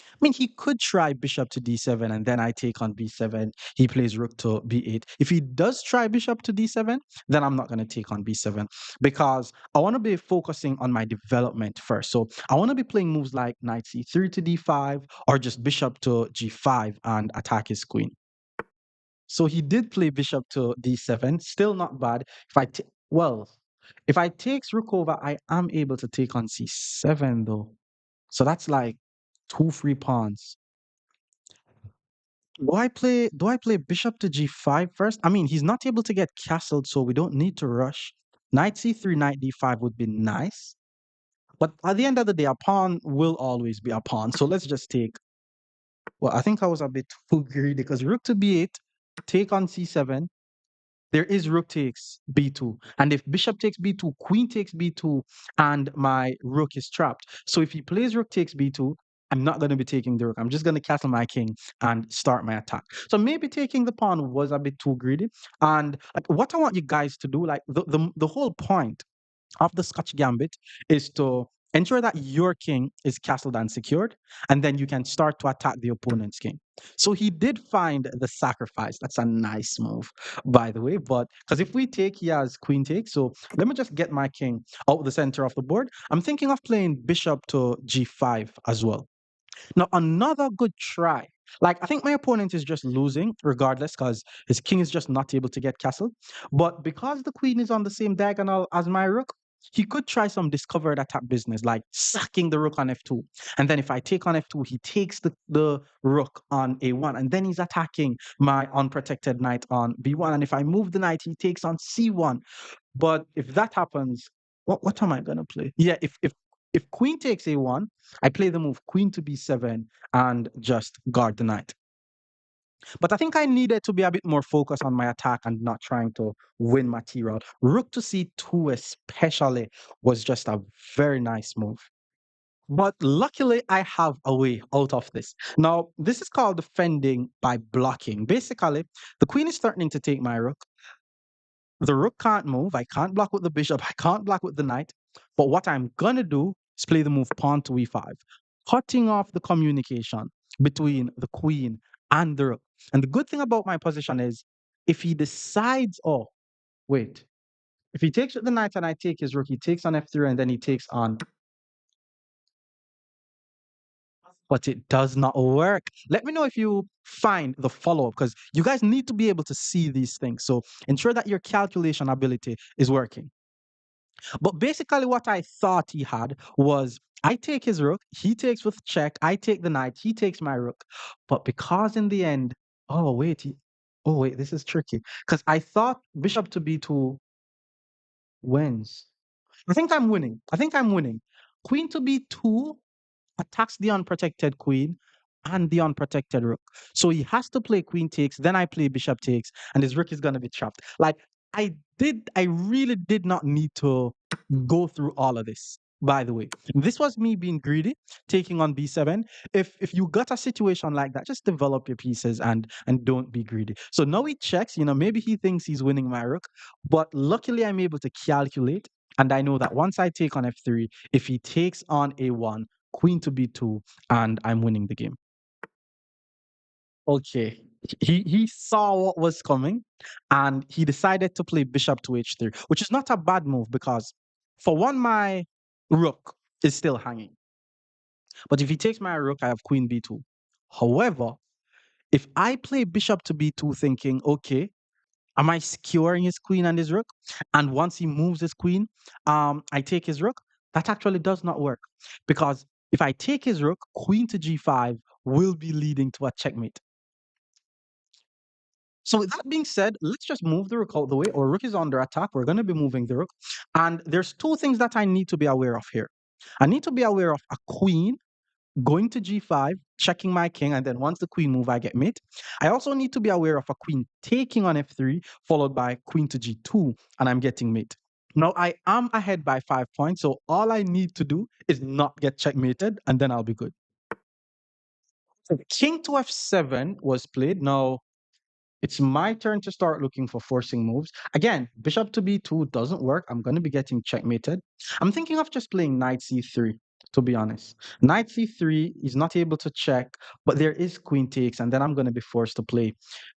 I mean, he could try bishop to d7 and then I take on b7. He plays rook to b8. If he does try bishop to d7, then I'm not going to take on b7 because I want to be focusing on my development first. So I want to be playing moves like knight c3 to d5 or just bishop to g5 and attack his queen. So he did play bishop to d7, still not bad. If I takes rook over, I am able to take on c7 though. So that's like two free pawns. Do I play bishop to g5 first? I mean, he's not able to get castled, so we don't need to rush. Knight c3, knight d5 would be nice. But at the end of the day, a pawn will always be a pawn. So let's just take. Well, I think I was a bit too greedy because rook to b8, take on c7. There is rook takes b2. And if bishop takes b2, queen takes b2, and my rook is trapped. So if he plays rook takes b2, I'm not going to be taking the rook. I'm just going to castle my king and start my attack. So maybe taking the pawn was a bit too greedy. And like, what I want you guys to do, like the whole point of the Scotch Gambit is to ensure that your king is castled and secured, and then you can start to attack the opponent's king. So he did find the sacrifice. That's a nice move, by the way. But because if we take, he has queen take. So let me just get my king out the center of the board. I'm thinking of playing bishop to g5 as well. Now, another good try. Like, I think my opponent is just losing regardless because his king is just not able to get castled. But because the queen is on the same diagonal as my rook, he could try some discovered attack business, like sacking the rook on f2. And then if I take on f2, he takes the rook on a1. And then he's attacking my unprotected knight on b1. And if I move the knight, he takes on c1. But if that happens, what am I gonna play? Yeah, if queen takes a1, I play the move queen to b7 and just guard the knight. But I think I needed to be a bit more focused on my attack and not trying to win material. Rook to c2 especially was just a very nice move. But luckily, I have a way out of this. Now, this is called defending by blocking. Basically, the queen is threatening to take my rook. The rook can't move. I can't block with the bishop. I can't block with the knight. But what I'm gonna do is play the move pawn to e5, cutting off the communication between the queen and the rook. And the good thing about my position is if he decides, oh, wait, if he takes with the knight and I take his rook, he takes on f3 and then he takes on, but it does not work. Let me know if you find the follow-up because you guys need to be able to see these things. So ensure that your calculation ability is working. But basically, what I thought he had was I take his rook, he takes with check, I take the knight, he takes my rook. But because in the end, oh wait, this is tricky. Because I thought bishop to b2 wins. I think I'm winning. I think I'm winning. Queen to b2 attacks the unprotected queen and the unprotected rook. So he has to play queen takes, then I play bishop takes, and his rook is going to be trapped. Like I really did not need to go through all of this. By the way, this was me being greedy, taking on b7. If you got a situation like that, just develop your pieces and don't be greedy. So now he checks. Maybe he thinks he's winning my rook, but luckily I'm able to calculate, and I know that once I take on f3, if he takes on a1, queen to b2, and I'm winning the game. Okay. He saw what was coming and he decided to play bishop to h3, which is not a bad move because for one, my rook is still hanging. But if he takes my rook, I have queen b2. However, if I play bishop to b2 thinking, okay, am I securing his queen and his rook? And once he moves his queen, I take his rook. That actually does not work because if I take his rook, queen to g5 will be leading to a checkmate. So with that being said, let's just move the rook out the way. Our rook is under attack. We're going to be moving the rook. And there's two things that I need to be aware of here. I need to be aware of a queen going to g5, checking my king, and then once the queen move, I get mate. I also need to be aware of a queen taking on f3, followed by queen to g2, and I'm getting mate. Now I am ahead by 5 points, so all I need to do is not get checkmated, and then I'll be good. So king to f7 was played. Now it's my turn to start looking for forcing moves. Again, bishop to b2 doesn't work. I'm going to be getting checkmated. I'm thinking of just playing knight c3, to be honest. Knight c3 is not able to check, but there is queen takes, and then I'm going to be forced to play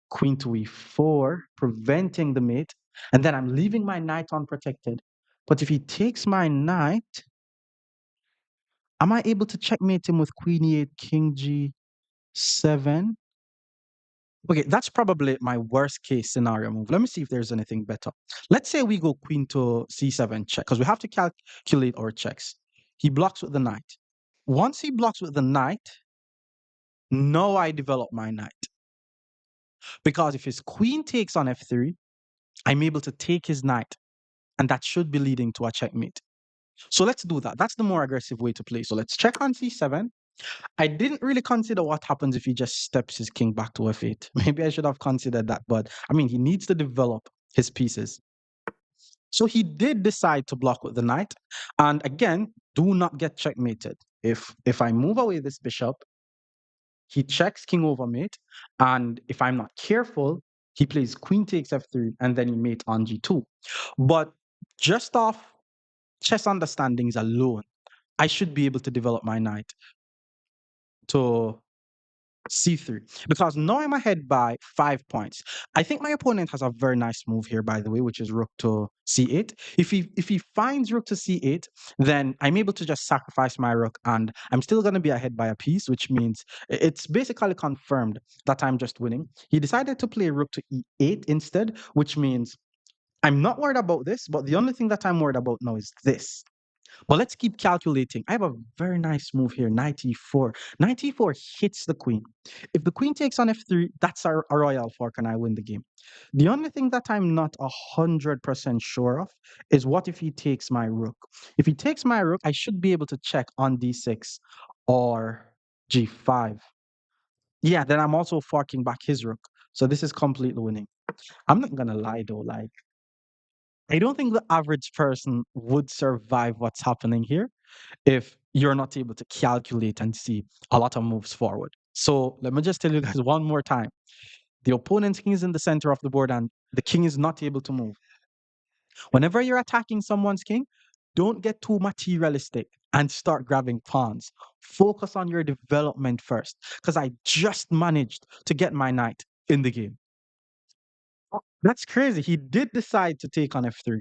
queen to e4, preventing the mate, and then I'm leaving my knight unprotected. But if he takes my knight, am I able to checkmate him with queen e8, king g7? Okay, that's probably my worst case scenario move. Let me see if there's anything better. Let's say we go queen to c7 check, because we have to calculate our checks. He blocks with the knight. Once he blocks with the knight, now I develop my knight. Because if his queen takes on f3, I'm able to take his knight, and that should be leading to a checkmate. So let's do that. That's the more aggressive way to play. So let's check on c7. I didn't really consider what happens if he just steps his king back to f8. Maybe I should have considered that, but I mean, he needs to develop his pieces. So he did decide to block with the knight. And again, do not get checkmated. If I move away this bishop, he checks king over mate. And if I'm not careful, he plays queen takes f3 and then he mate on g2. But just off chess understandings alone, I should be able to develop my knight to c3 because now I'm ahead by 5 points. I think my opponent has a very nice move here, by the way, which is rook to c8. If he finds rook to c8, then I'm able to just sacrifice my rook, and I'm still going to be ahead by a piece, which means it's basically confirmed that I'm just winning. He decided to play rook to e8 instead, which means I'm not worried about this, but the only thing that I'm worried about now is this. But let's keep calculating. I have a very nice move here, knight e4. Knight e4 hits the queen. If the queen takes on f3, that's a royal fork and I win the game. The only thing that I'm not 100% sure of is what if he takes my rook? If he takes my rook, I should be able to check on d6 or g5. Yeah, then I'm also forking back his rook. So this is completely winning. I'm not gonna lie though, like I don't think the average person would survive what's happening here if you're not able to calculate and see a lot of moves forward. So let me just tell you guys one more time. The opponent's king is in the center of the board and the king is not able to move. Whenever you're attacking someone's king, don't get too materialistic and start grabbing pawns. Focus on your development first, because I just managed to get my knight in the game. That's crazy. He did decide to take on f3.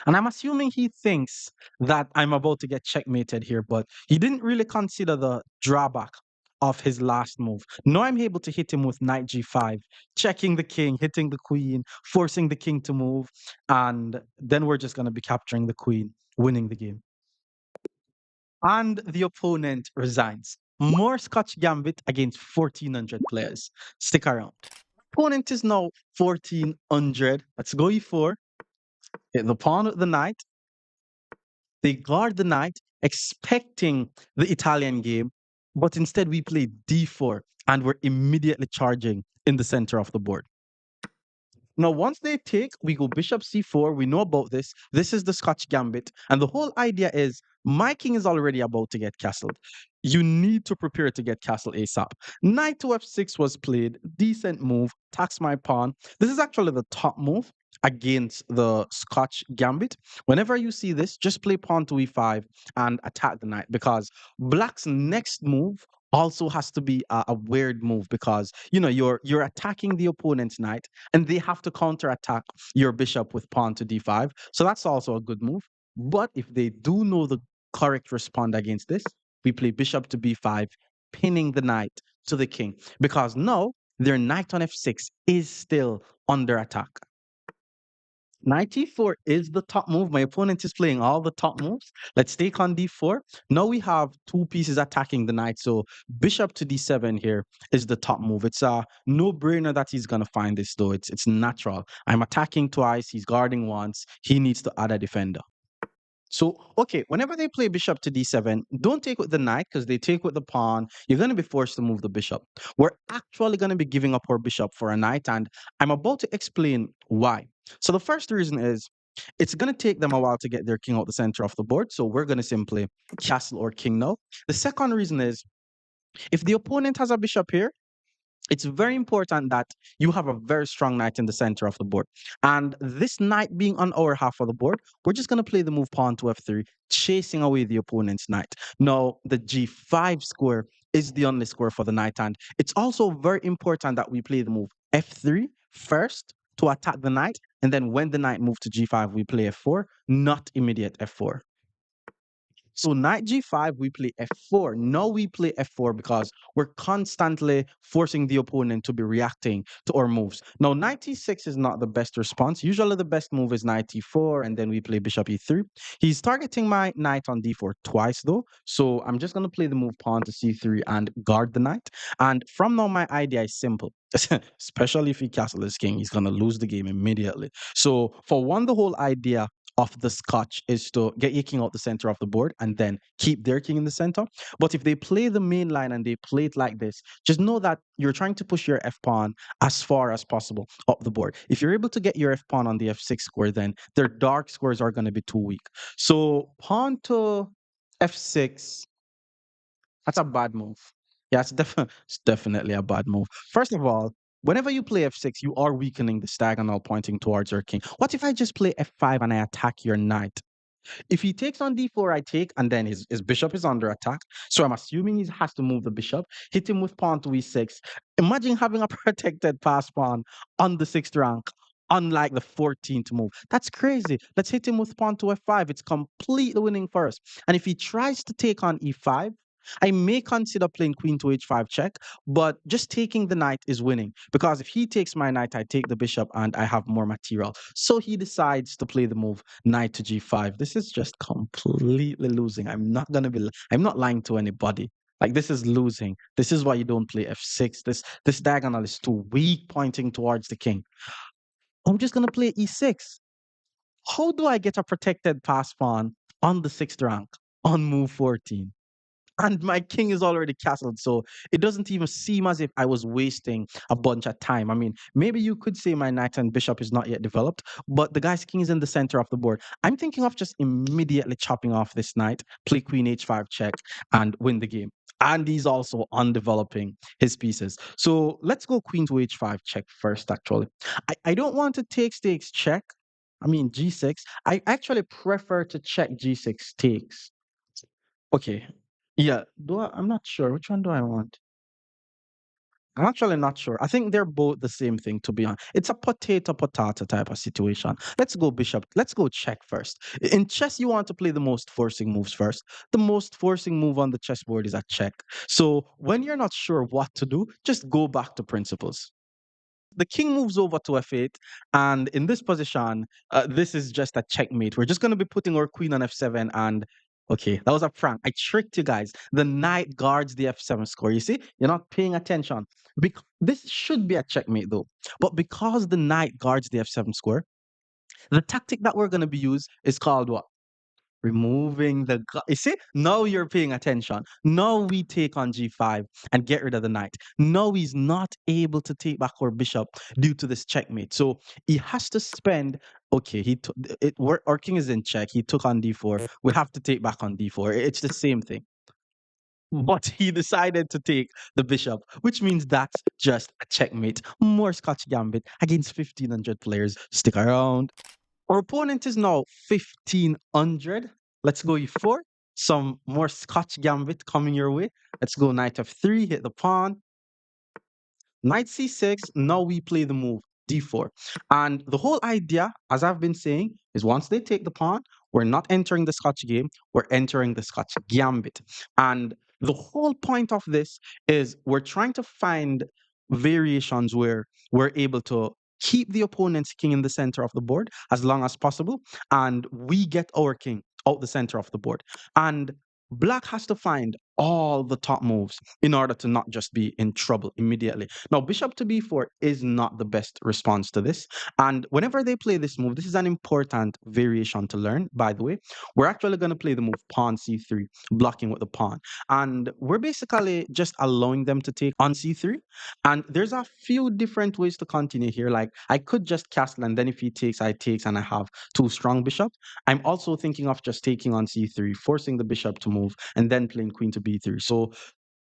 And I'm assuming he thinks that I'm about to get checkmated here, but he didn't really consider the drawback of his last move. Now I'm able to hit him with knight g5, checking the king, hitting the queen, forcing the king to move, and then we're just going to be capturing the queen, winning the game. And the opponent resigns. More Scotch Gambit against 1400 players. Stick around. Opponent is now 1400. Let's go e4. Hit the pawn with the knight. They guard the knight, expecting the Italian game, but instead we play d4 and we're immediately charging in the center of the board. Now, once they take, we go bishop c4. We know about this. This is the Scotch Gambit. And the whole idea is my king is already about to get castled. You need to prepare to get castled ASAP. Knight to f6 was played. Decent move. Tax my pawn. This is actually the top move against the Scotch Gambit. Whenever you see this, just play pawn to e5 and attack the knight, because black's next move also has to be a weird move, because you know you're attacking the opponent's knight and they have to counterattack your bishop with pawn to d5. So that's also a good move. But if they do know the correct response against this, we play bishop to b5, pinning the knight to the king because now their knight on f6 is still under attack. Knight e4 is the top move. My opponent is playing all the top moves. Let's take on d4. Now we have two pieces attacking the knight. So bishop to d7 here is the top move. It's a no-brainer that he's going to find this, though. It's natural. I'm attacking twice. He's guarding once. He needs to add a defender. So, okay, whenever they play bishop to d7, don't take with the knight because they take with the pawn. You're going to be forced to move the bishop. We're actually going to be giving up our bishop for a knight, and I'm about to explain why. So, the first reason is it's going to take them a while to get their king out the center of the board. So, we're going to simply castle or king now. The second reason is if the opponent has a bishop here, it's very important that you have a very strong knight in the center of the board. And this knight being on our half of the board, we're just going to play the move pawn to f3, chasing away the opponent's knight. Now, the g5 square is the only square for the knight. And it's also very important that we play the move f3 first to attack the knight. And then when the knight moves to g5, we play f4, not immediate f4. So knight g5, we play f4. Now we play f4 because we're constantly forcing the opponent to be reacting to our moves. Now knight e6 is not the best response. Usually the best move is knight e4, and then we play bishop e3. He's targeting my knight on d4 twice though. So I'm just going to play the move pawn to c3 and guard the knight. And from now, my idea is simple. Especially if he castles his king, he's going to lose the game immediately. So for one, the whole idea of the Scotch is to get your king out the center of the board and then keep their king in the center. But if they play the main line and they play it like this, just know that you're trying to push your f pawn as far as possible up the board. If you're able to get your f pawn on the f6 square, then their dark squares are going to be too weak. So pawn to f6, that's a bad move. Yeah, it's definitely a bad move. First of all, whenever you play f6, you are weakening the diagonal pointing towards your king. What if I just play f5 and I attack your knight? If he takes on d4, I take, and then his bishop is under attack. So I'm assuming he has to move the bishop, hit him with pawn to e6. Imagine having a protected pass pawn on the 6th rank, unlike the 14th move. That's crazy. Let's hit him with pawn to f5. It's completely winning for us. And if he tries to take on e5, I may consider playing queen to h5 check, but just taking the knight is winning because if he takes my knight, I take the bishop and I have more material. So he decides to play the move knight to g5. This is just completely losing. I'm not lying to anybody. Like this is losing. This is why you don't play f6. This diagonal is too weak pointing towards the king. I'm just gonna play e6. How do I get a protected pass pawn on the 6th rank on move 14? And my king is already castled, so it doesn't even seem as if I was wasting a bunch of time. I mean, maybe you could say my knight and bishop is not yet developed, but the guy's king is in the center of the board. I'm thinking of just immediately chopping off this knight, play queen h5 check, and win the game. And he's also undeveloping his pieces. So let's go queen to h5 check first, actually. I don't want to take stakes check. I mean, g6. I actually prefer to check g6 takes. Okay. Yeah. I'm not sure. Which one do I want? I'm actually not sure. I think they're both the same thing, to be honest. It's a potato potato type of situation. Let's go bishop. Let's go check first. In chess, you want to play the most forcing moves first. The most forcing move on the chessboard is a check. So when you're not sure what to do, just go back to principles. The king moves over to f8, and in this position, this is just a checkmate. We're just going to be putting our queen on f7, and okay, that was a prank. I tricked you guys. The knight guards the f7 score. You see, you're not paying attention. This should be a checkmate though, but because the knight guards the f7 square, the tactic that we're going to be used is called what? Removing the you see, now you're paying attention. Now we take on g5 and get rid of the knight. Now he's not able to take back our bishop due to this checkmate. So he has to spend. Okay, our king is in check. He took on d4. We have to take back on d4. It's the same thing. But he decided to take the bishop, which means that's just a checkmate. More Scotch Gambit against 1,500 players. Stick around. Our opponent is now 1,500. Let's go e4. Some more Scotch Gambit coming your way. Let's go knight f3, hit the pawn. Knight c6. Now we play the move d4. And the whole idea, as I've been saying, is once they take the pawn, we're not entering the Scotch game, we're entering the Scotch Gambit. And The whole point of this is we're trying to find variations where we're able to keep the opponent's king in the center of the board as long as possible, and we get our king out the center of the board. And black has to find all the top moves in order to not just be in trouble immediately. Now, bishop to b4 is not the best response to this. And whenever they play this move, this is an important variation to learn, by the way. We're actually going to play the move pawn c3, blocking with the pawn. And we're basically just allowing them to take on c3. And there's a few different ways to continue here. Like I could just castle, and then if he takes, I takes, and I have two strong bishops. I'm also thinking of just taking on c3, forcing the bishop to move, and then playing queen to b3. So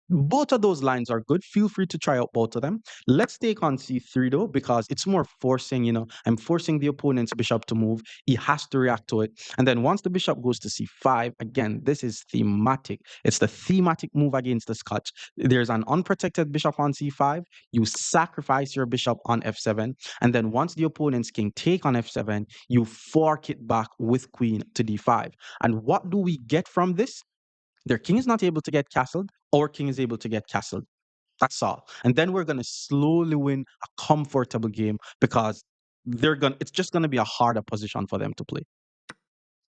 both of those lines are good. Feel free to try out both of them. Let's take on c3 though, because it's more forcing, I'm forcing the opponent's bishop to move. He has to react to it. And then once the bishop goes to c5, again, this is thematic. It's the thematic move against the Scotch. There's an unprotected bishop on c5. You sacrifice your bishop on f7. And then once the opponent's king take on f7, you fork it back with queen to d5. And what do we get from this? Their king is not able to get castled. Our king is able to get castled. That's all. And then we're going to slowly win a comfortable game because it's just going to be a harder position for them to play.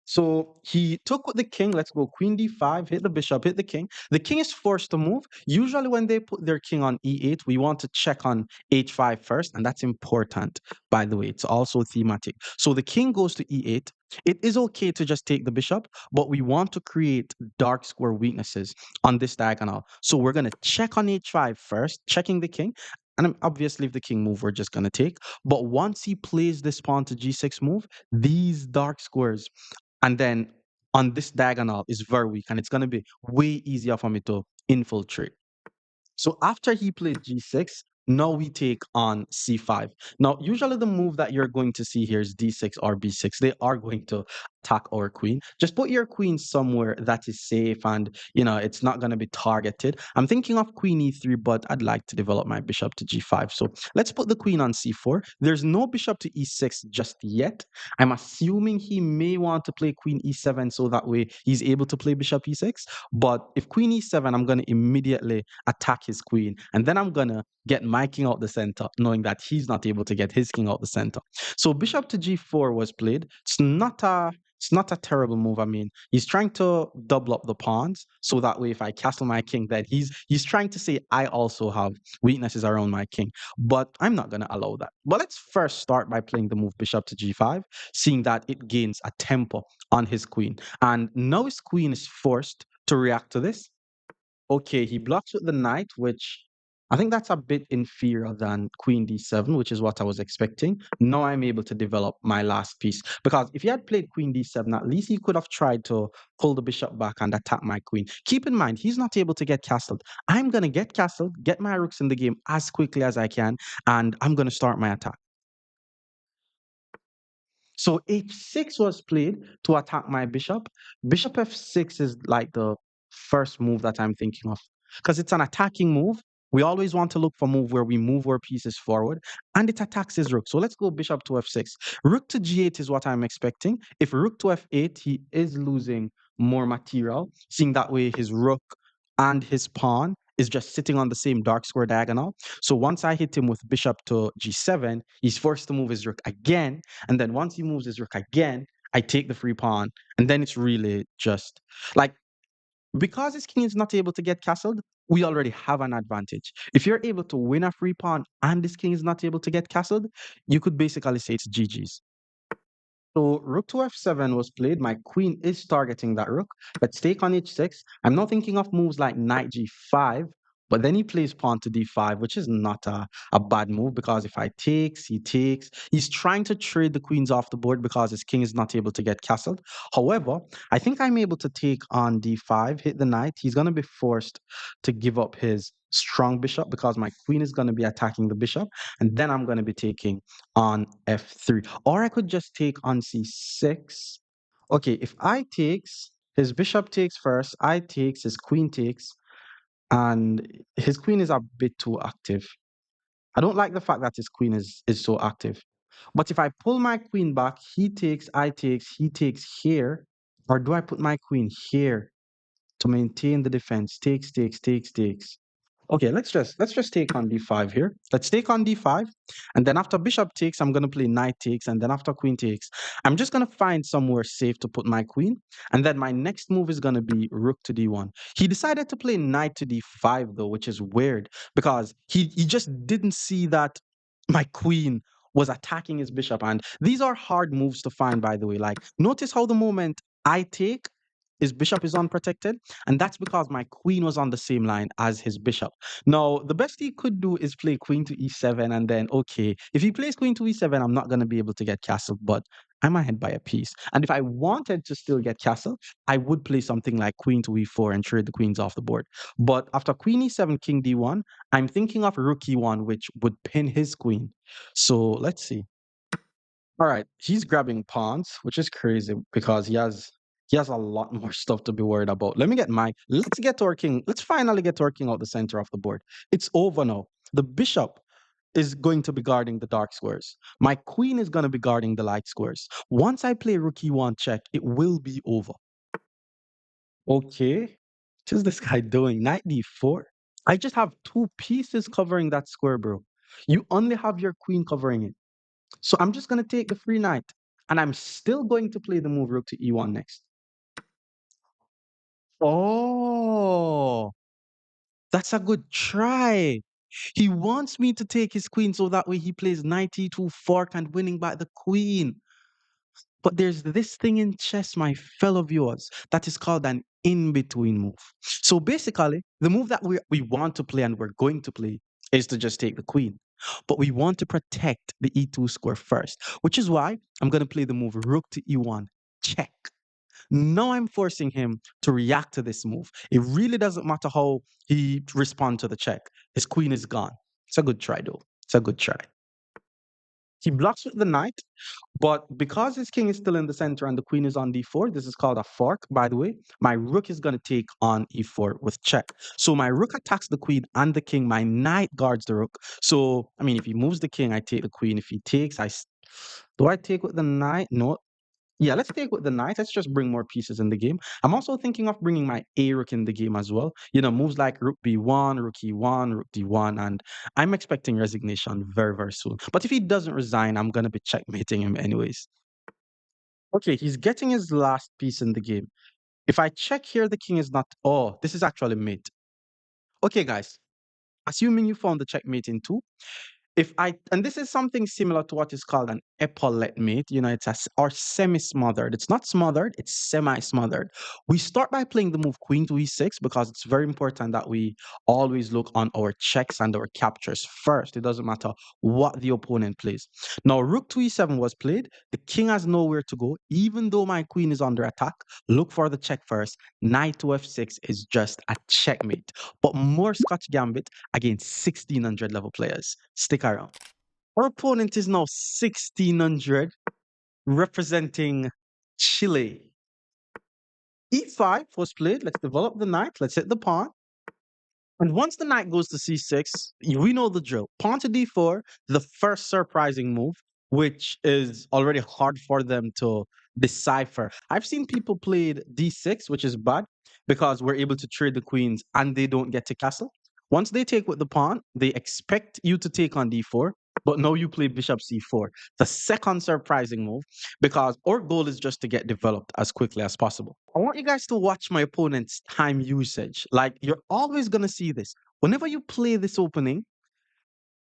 So he took with the king. Let's go queen d5, hit the bishop, hit the king. The king is forced to move. Usually when they put their king on e8, we want to check on h5 first, and that's important, by the way. It's also thematic. So the king goes to e8. It is okay to just take the bishop, but we want to create dark square weaknesses on this diagonal. So we're going to check on h5 first, checking the king. And obviously, if the king move, we're just going to take. But once he plays this pawn to g6 move, these dark squares and then on this diagonal is very weak, and it's going to be way easier for me to infiltrate. So after he played g6, now we take on c5. Now, usually the move that you're going to see here is d6 or b6. They are going to attack our queen. Just put your queen somewhere that is safe and, it's not going to be targeted. I'm thinking of queen e3, but I'd like to develop my bishop to g5. So let's put the queen on c4. There's no bishop to e6 just yet. I'm assuming he may want to play queen e7 so that way he's able to play bishop e6. But if queen e7, I'm going to immediately attack his queen. And then I'm going to get my king out the center, knowing that he's not able to get his king out the center. So bishop to g4 was played. It's not a terrible move. I mean, he's trying to double up the pawns so that way if I castle my king, then he's trying to say I also have weaknesses around my king. But I'm not going to allow that. But let's first start by playing the move bishop to g5, seeing that it gains a tempo on his queen. And now his queen is forced to react to this. Okay, he blocks with the knight, which I think that's a bit inferior than queen d7, which is what I was expecting. Now I'm able to develop my last piece. Because if he had played queen d7, at least he could have tried to pull the bishop back and attack my queen. Keep in mind, he's not able to get castled. I'm going to get castled, get my rooks in the game as quickly as I can, and I'm going to start my attack. So h6 was played to attack my bishop. Bishop f6 is like the first move that I'm thinking of because it's an attacking move. We always want to look for move where we move our pieces forward and it attacks his rook. So let's go bishop to f6. Rook to g8 is what I'm expecting. If rook to f8, he is losing more material, seeing that way his rook and his pawn is just sitting on the same dark square diagonal. So once I hit him with bishop to g7, he's forced to move his rook again. And then once he moves his rook again, I take the free pawn. And then it's really just like, because his king is not able to get castled, we already have an advantage. If you're able to win a free pawn and this king is not able to get castled, you could basically say it's GG's. So rook to f7 was played. My queen is targeting that rook. Let's take on h6. I'm not thinking of moves like knight g5, but then he plays pawn to d5, which is not a bad move because if I takes, he takes. He's trying to trade the queens off the board because his king is not able to get castled. However, I think I'm able to take on d5, hit the knight. He's going to be forced to give up his strong bishop because my queen is going to be attacking the bishop. And then I'm going to be taking on f3. Or I could just take on c6. Okay, if I takes, his bishop takes first, I takes, his queen takes, and his queen is a bit too active. I don't like the fact that his queen is so active. But if I pull my queen back, he takes, I takes, he takes here, or do I put my queen here? to maintain the defense. Takes, takes, takes, takes. Okay, let's just take on d5 here. Let's take on d5, and then after bishop takes, I'm gonna play knight takes, and then after queen takes, I'm just gonna find somewhere safe to put my queen, and then my next move is gonna be rook to d1. He decided to play knight to d5 though, which is weird because he just didn't see that my queen was attacking his bishop, and these are hard moves to find, by the way. Like, notice how the moment I take, his bishop is unprotected, and that's because my queen was on the same line as his bishop. Now, the best he could do is play queen to e7, and then, okay, if he plays queen to e7, I'm not going to be able to get castled, but I'm ahead by a piece. And if I wanted to still get castled, I would play something like queen to e4 and trade the queens off the board. But after queen e7, king d1, I'm thinking of rook e1, which would pin his queen. So let's see. All right, he's grabbing pawns, which is crazy because he has a lot more stuff to be worried about. Let's get to our king. Let's finally get to our king out the center of the board. It's over now. The bishop is going to be guarding the dark squares. My queen is going to be guarding the light squares. Once I play rook e1 check, it will be over. Okay. What is this guy doing? Knight d4. I just have two pieces covering that square, bro. You only have your queen covering it. So I'm just going to take the free knight, and I'm still going to play the move rook to e1 next. Oh, that's a good try. He wants me to take his queen so that way he plays knight e2 fork and winning back the queen. But there's this thing in chess, my fellow viewers, that is called an in-between move. So basically, the move that we want to play and we're going to play is to just take the queen. But we want to protect the e2 square first, which is why I'm going to play the move rook to e1, check. Now I'm forcing him to react to this move. It really doesn't matter how he responds to the check. His queen is gone. It's a good try, though. It's a good try. He blocks with the knight, but because his king is still in the center and the queen is on d4, this is called a fork, by the way. My rook is going to take on e4 with check. So my rook attacks the queen and the king. My knight guards the rook. So, I mean, if he moves the king, I take the queen. If he takes, do I take with the knight? No. Yeah, let's take with the knight. Let's just bring more pieces in the game. I'm also thinking of bringing my a rook in the game as well. Moves like rook b1, rook e1, rook d1, and I'm expecting resignation very, very soon. But if he doesn't resign, I'm going to be checkmating him anyways. Okay, he's getting his last piece in the game. If I check here, the king is not. Oh, this is actually mate. Okay, guys, assuming you found the checkmate in two, if I and this is something similar to what is called an epaulette mate, it's or semi-smothered. It's not smothered, it's semi-smothered. We start by playing the move queen to e6 because it's very important that we always look on our checks and our captures first. It doesn't matter what the opponent plays. Now rook to e7 was played. The king has nowhere to go. Even though my queen is under attack, look for the check first. Knight to f6 is just a checkmate. But more Scotch Gambit against 1600 level players. Stick around. Our opponent is now 1600, representing Chile. E5 was played. Let's develop the knight. Let's hit the pawn. And once the knight goes to c6, we know the drill. Pawn to d4, the first surprising move, which is already hard for them to decipher. I've seen people played d6, which is bad because we're able to trade the queens and they don't get to castle. Once they take with the pawn, they expect you to take on d4, but now you play bishop c4. The second surprising move, because our goal is just to get developed as quickly as possible. I want you guys to watch my opponent's time usage. Like, you're always going to see this. Whenever you play this opening,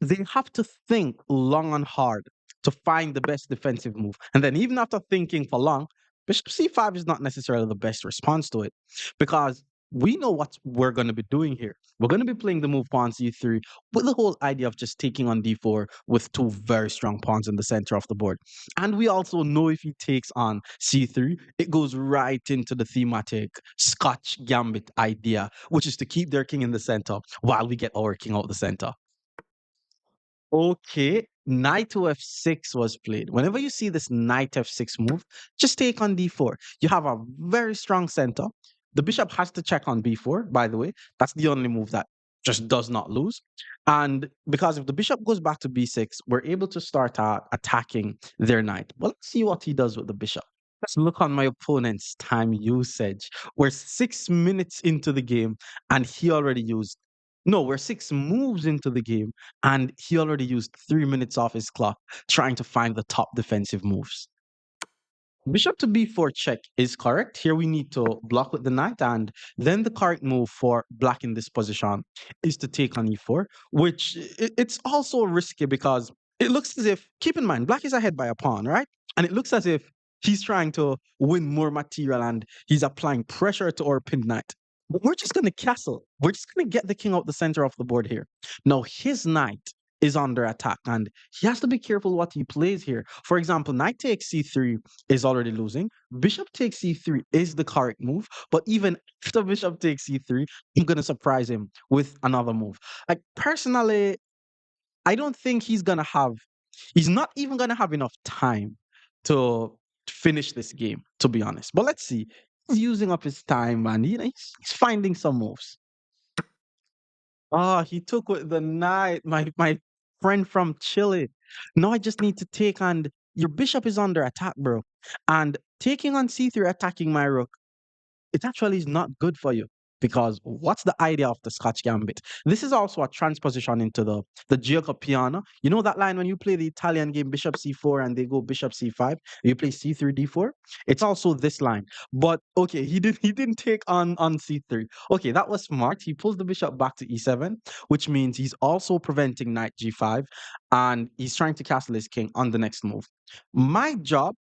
they have to think long and hard to find the best defensive move. And then even after thinking for long, bishop c5 is not necessarily the best response to it because we know what we're going to be doing here. We're going to be playing the move pawn c3 with the whole idea of just taking on d4 with two very strong pawns in the center of the board. And we also know if he takes on c3, it goes right into the thematic Scotch Gambit idea, which is to keep their king in the center while we get our king out the center. Okay, knight to f6 was played. Whenever you see this knight f6 move, just take on d4. You have a very strong center. The bishop has to check on b4, by the way. That's the only move that just does not lose. And because if the bishop goes back to b6, we're able to start attacking their knight. Well, let's see what he does with the bishop. Let's look on my opponent's time usage. We're 6 minutes into the game and he already used. No, we're 6 moves into the game and he already used 3 minutes off his clock trying to find the top defensive moves. Bishop to b4 check is correct. Here we need to block with the knight, and then the correct move for black in this position is to take on e4, which it's also risky because it looks as if, keep in mind, black is ahead by a pawn, right? And it looks as if he's trying to win more material and he's applying pressure to our pinned knight. But we're just going to castle. We're just going to get the king out the center of the board here. Now, his knight is under attack and he has to be careful what he plays here. For example, knight takes c3 is already losing. Bishop takes c3 is the correct move, but even after bishop takes c3, I'm gonna surprise him with another move. Like personally, I don't think he's not even gonna have enough time to finish this game, to be honest. But let's see. He's using up his time and he's finding some moves. Ah, he took with the knight, my friend from Chile. Now I just need to take on your bishop is under attack, bro. And taking on c3, attacking my rook, it actually is not good for you because what's the idea of the Scotch Gambit? This is also a transposition into the Gioco Piano. You know that line when you play the Italian game Bishop c4 and they go Bishop c5, you play c3 d4. It's also this line, but okay, he didn't take on c3. Okay, that was smart. He pulls the bishop back to e7, which means he's also preventing knight g5, and he's trying to castle his king on the next move. My job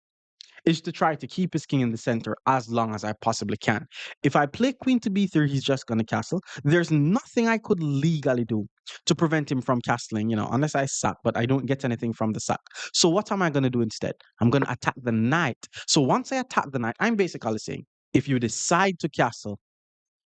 is to try to keep his king in the center as long as I possibly can. If I play queen to b3, he's just going to castle. There's nothing I could legally do to prevent him from castling, unless I sack, but I don't get anything from the sack. So what am I going to do instead? I'm going to attack the knight. So once I attack the knight, I'm basically saying, if you decide to castle,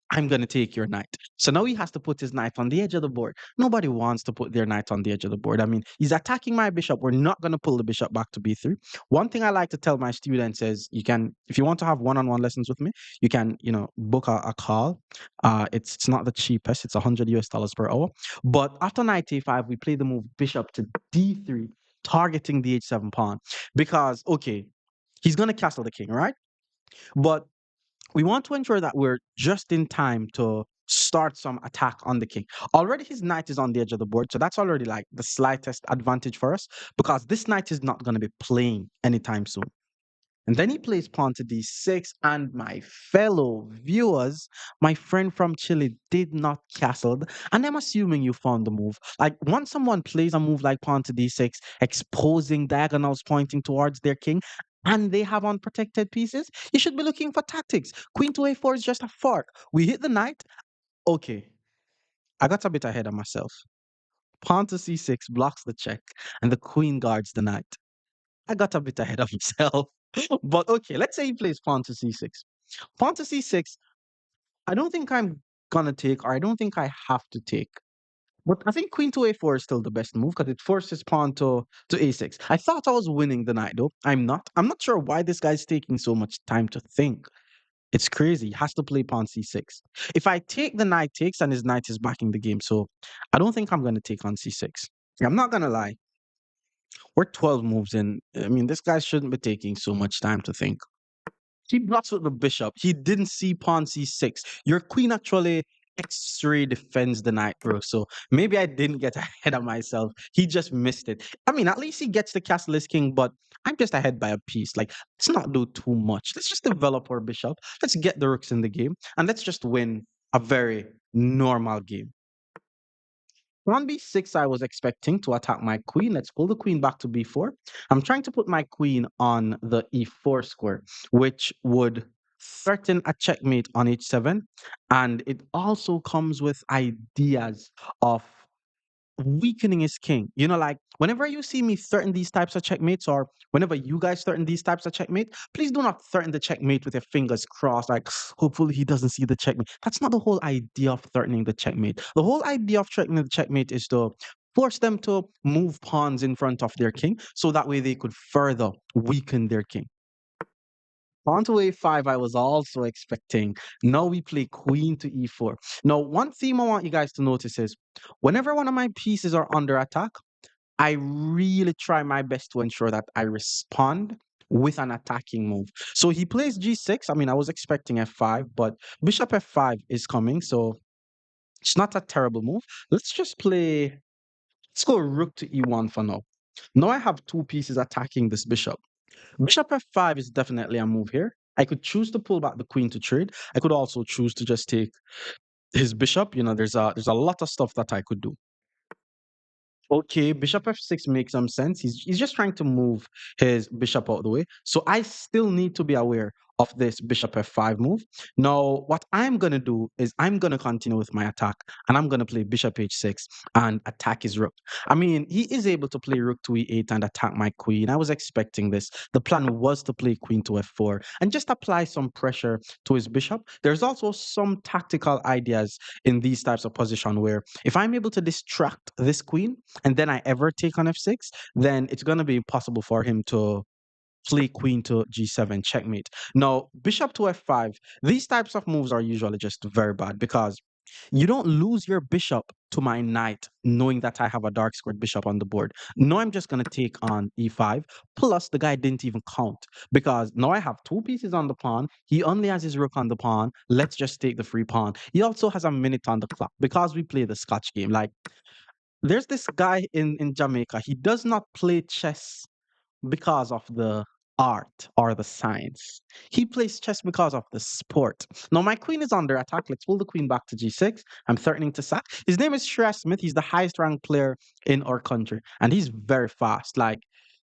I'm going to take your knight. So now he has to put his knight on the edge of the board. Nobody wants to put their knight on the edge of the board. I mean, he's attacking my bishop. We're not going to pull the bishop back to b3. One thing I like to tell my students is you can, if you want to have one-on-one lessons with me, you can, book a call. It's not the cheapest. It's $100 per hour. But after knight a5, we play the move bishop to d3, targeting the h7 pawn. Because, okay, he's going to castle the king, right? But we want to ensure that we're just in time to start some attack on the king. Already his knight is on the edge of the board, so that's already like the slightest advantage for us because this knight is not going to be playing anytime soon. And then he plays pawn to d6, and my fellow viewers, my friend from Chile did not castle. And I'm assuming you found the move. Like, once someone plays a move like pawn to d6, exposing diagonals pointing towards their king, and they have unprotected pieces, you should be looking for tactics. Queen to a4 is just a fork. We hit the knight. Okay, I got a bit ahead of myself. Pawn to c6 blocks the check, and the queen guards the knight. I got a bit ahead of myself. But okay, let's say he plays pawn to c6. Pawn to c6, I don't think I'm gonna take, or I don't think I have to take. But I think queen to a4 is still the best move because it forces pawn to a6. I thought I was winning the knight though. I'm not. I'm not sure why this guy's taking so much time to think. It's crazy. He has to play pawn c6. If I take, the knight takes and his knight is backing the game. So I don't think I'm gonna take on c6. I'm not gonna lie. We're 12 moves in. I mean, this guy shouldn't be taking so much time to think. He blocks with the bishop. He didn't see pawn c6. Your queen actually X-ray defends the knight, bro. So maybe I didn't get ahead of myself. He just missed it. I mean, at least he gets the castle as king, but I'm just ahead by a piece. Like, let's not do too much. Let's just develop our bishop. Let's get the rooks in the game, and let's just win a very normal game. Pawn b6, I was expecting to attack my queen. Let's pull the queen back to b4. I'm trying to put my queen on the e4 square, which would threaten a checkmate on h7. And it also comes with ideas of weakening his king. Like whenever you see me threaten these types of checkmates, or whenever you guys threaten these types of checkmate, please do not threaten the checkmate with your fingers crossed, like hopefully he doesn't see the checkmate. That's not the whole idea of threatening the checkmate. The whole idea of threatening the checkmate is to force them to move pawns in front of their king so that way they could further weaken their king. Pawn to a5, I was also expecting. Now we play queen to e4. Now, one theme I want you guys to notice is whenever one of my pieces are under attack, I really try my best to ensure that I respond with an attacking move. So he plays g6. I mean, I was expecting f5, but bishop f5 is coming, so it's not a terrible move. Let's just play, let's go rook to e1 for now. Now I have two pieces attacking this bishop. Bishop f5 is definitely a move here. I could choose to pull back the queen to trade. I could also choose to just take his bishop. You know, there's a lot of stuff that I could do. Okay, bishop f6 makes some sense. He's just trying to move his bishop out of the way. So I still need to be aware of this bishop f5 move. Now, what I'm going to do is I'm going to continue with my attack and I'm going to play bishop h6 and attack his rook. I mean, he is able to play rook to e8 and attack my queen. I was expecting this. The plan was to play queen to f4 and just apply some pressure to his bishop. There's also some tactical ideas in these types of position where if I'm able to distract this queen, and then I ever take on f6, then it's going to be impossible for him to play queen to g7 checkmate. Now, bishop to f5, these types of moves are usually just very bad because you don't lose your bishop to my knight knowing that I have a dark squared bishop on the board. No, I'm just going to take on e5. Plus, the guy didn't even count because now I have two pieces on the pawn. He only has his rook on the pawn. Let's just take the free pawn. He also has a minute on the clock because we play the Scotch game. Like, there's this guy in Jamaica. He does not play chess because of the art or the science. He plays chess because of the sport. Now, my queen is under attack. Let's pull the queen back to g6. I'm threatening to sack. His name is Shrey Smith. He's the highest ranked player in our country, and he's very fast. Like,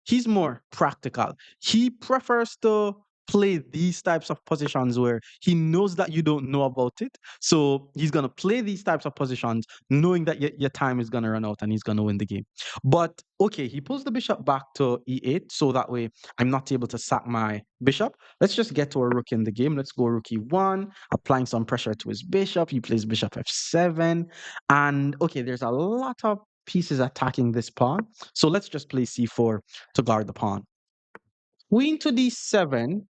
he's more practical. He prefers to play these types of positions where he knows that you don't know about it. So he's going to play these types of positions knowing that your time is going to run out and he's going to win the game. But okay, he pulls the bishop back to e8, so that way I'm not able to sack my bishop. Let's just get to a rook in the game. Let's go rook e1, applying some pressure to his bishop. He plays bishop f7. And okay, there's a lot of pieces attacking this pawn. So let's just play c4 to guard the pawn. Queen to d7.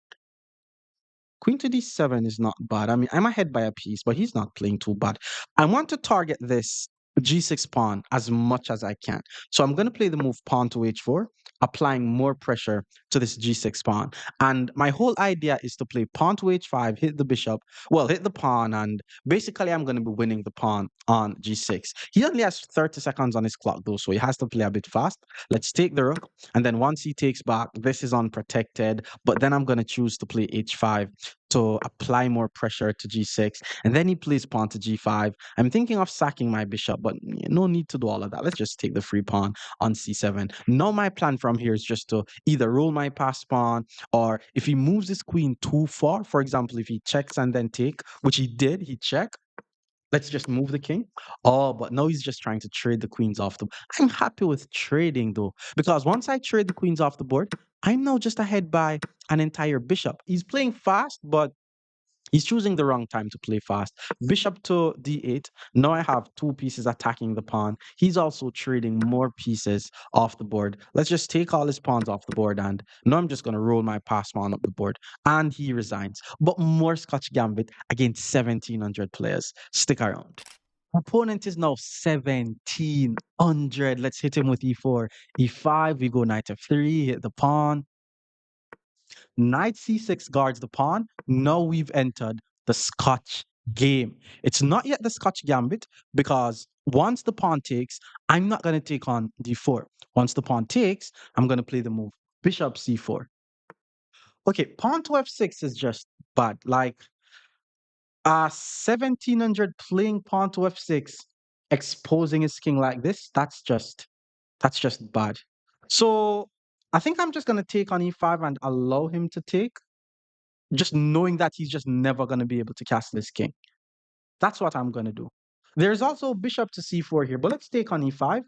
Queen to d7 is not bad. I mean, I'm ahead by a piece, but he's not playing too bad. I want to target this g6 pawn as much as I can. So I'm going to play the move pawn to h4, applying more pressure to this g6 pawn. And my whole idea is to play pawn to h5, hit the bishop, well, hit the pawn, and basically I'm going to be winning the pawn on g6. He only has 30 seconds on his clock, though, so he has to play a bit fast. Let's take the rook, and then once he takes back, this is unprotected, but then I'm going to choose to play h5 to apply more pressure to g6, and then he plays pawn to g5. I'm thinking of sacking my bishop, but no need to do all of that. Let's just take the free pawn on c7. Now my plan from here is just to either roll my passed pawn, or if he moves his queen too far, for example, if he checks and then take, which he did, he checked. Let's just move the king. Oh, but now he's just trying to trade the queens off the. I'm happy with trading though, because once I trade the queens off the board, I'm now just ahead by an entire bishop. He's playing fast, but he's choosing the wrong time to play fast. Bishop to d8. Now I have two pieces attacking the pawn. He's also trading more pieces off the board. Let's just take all his pawns off the board, and now I'm just going to roll my pass pawn up the board. And he resigns. But more Scotch Gambit against 1,700 players. Stick around. Opponent is now 1,700. Let's hit him with e4. e5, we go knight f3, hit the pawn. Knight c6 guards the pawn. Now we've entered the Scotch game. It's not yet the Scotch gambit because once the pawn takes, I'm not going to take on d4. Once the pawn takes, I'm going to play the move bishop c4. Okay, pawn to f6 is just bad. Like 1,700 playing pawn to f6, exposing his king like this, that's just bad. So I think I'm just going to take on e5 and allow him to take, just knowing that he's just never going to be able to castle this king. That's what I'm going to do. There's also bishop to c4 here, but let's take on e5.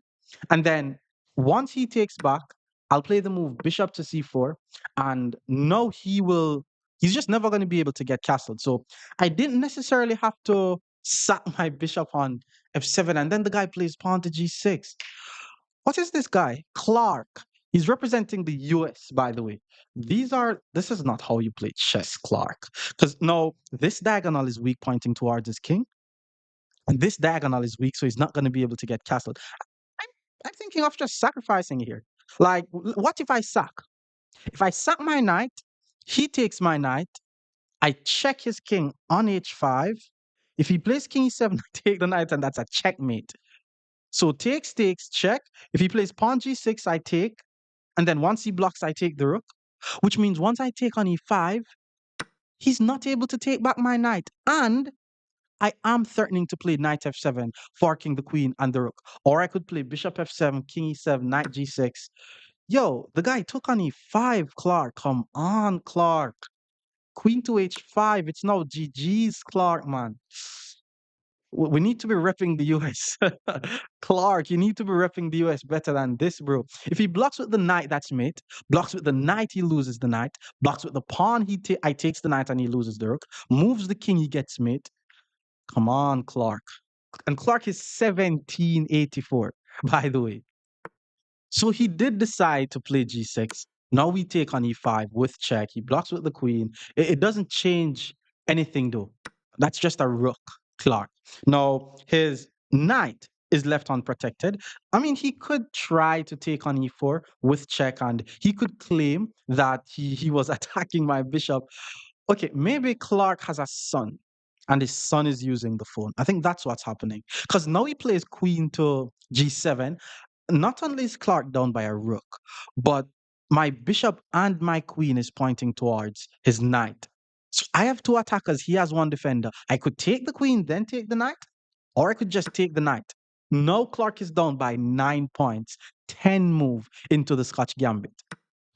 And then once he takes back, I'll play the move bishop to c4. And now he's just never going to be able to get castled. So I didn't necessarily have to sack my bishop on f7. And then the guy plays pawn to g6. What is this guy? Clark. He's representing the US, by the way. This is not how you play chess, Clark. Because no, this diagonal is weak pointing towards his king. And this diagonal is weak, so he's not going to be able to get castled. I'm, I'm thinking of just sacrificing here. Like, what if I sack? If I sack my knight, he takes my knight. I check his king on h5. If he plays king e7, I take the knight, and that's a checkmate. So takes, check. If he plays pawn g6, I take. And then once he blocks, I take the rook, which means once I take on e5, he's not able to take back my knight. And I am threatening to play knight f7, forking the queen and the rook. Or I could play bishop f7, king e7, knight g6. Yo, the guy took on e5, Clark. Come on, Clark. Queen to h5. It's now GG's, Clark, man. We need to be repping the US. Clark, you need to be repping the US better than this, bro. If he blocks with the knight, that's mate. Blocks with the knight, he loses the knight. Blocks with the pawn, I takes the knight and he loses the rook. Moves the king, he gets mate. Come on, Clark. And Clark is 1784, by the way. So he did decide to play g6. Now we take on e5 with check. He blocks with the queen. It doesn't change anything though. That's just a rook, Clark. Now his knight is left unprotected. I mean, he could try to take on e4 with check, and he could claim that he was attacking my bishop. Okay, maybe Clark has a son and his son is using the phone. I think that's what's happening. Because now he plays queen to g7. Not only is Clark down by a rook, but my bishop and my queen is pointing towards his knight. So I have two attackers. He has one defender. I could take the queen, then take the knight, or I could just take the knight. Now Clark is down by 9 points, 10 move into the Scotch Gambit.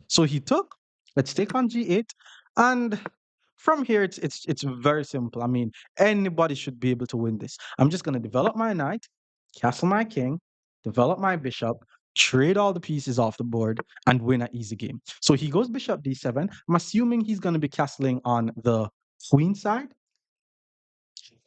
So he took, let's take on g8. And from here, it's very simple. I mean, anybody should be able to win this. I'm just going to develop my knight, castle my king, develop my bishop, trade all the pieces off the board, and win an easy game. So he goes bishop d7. I'm assuming he's going to be castling on the queen side.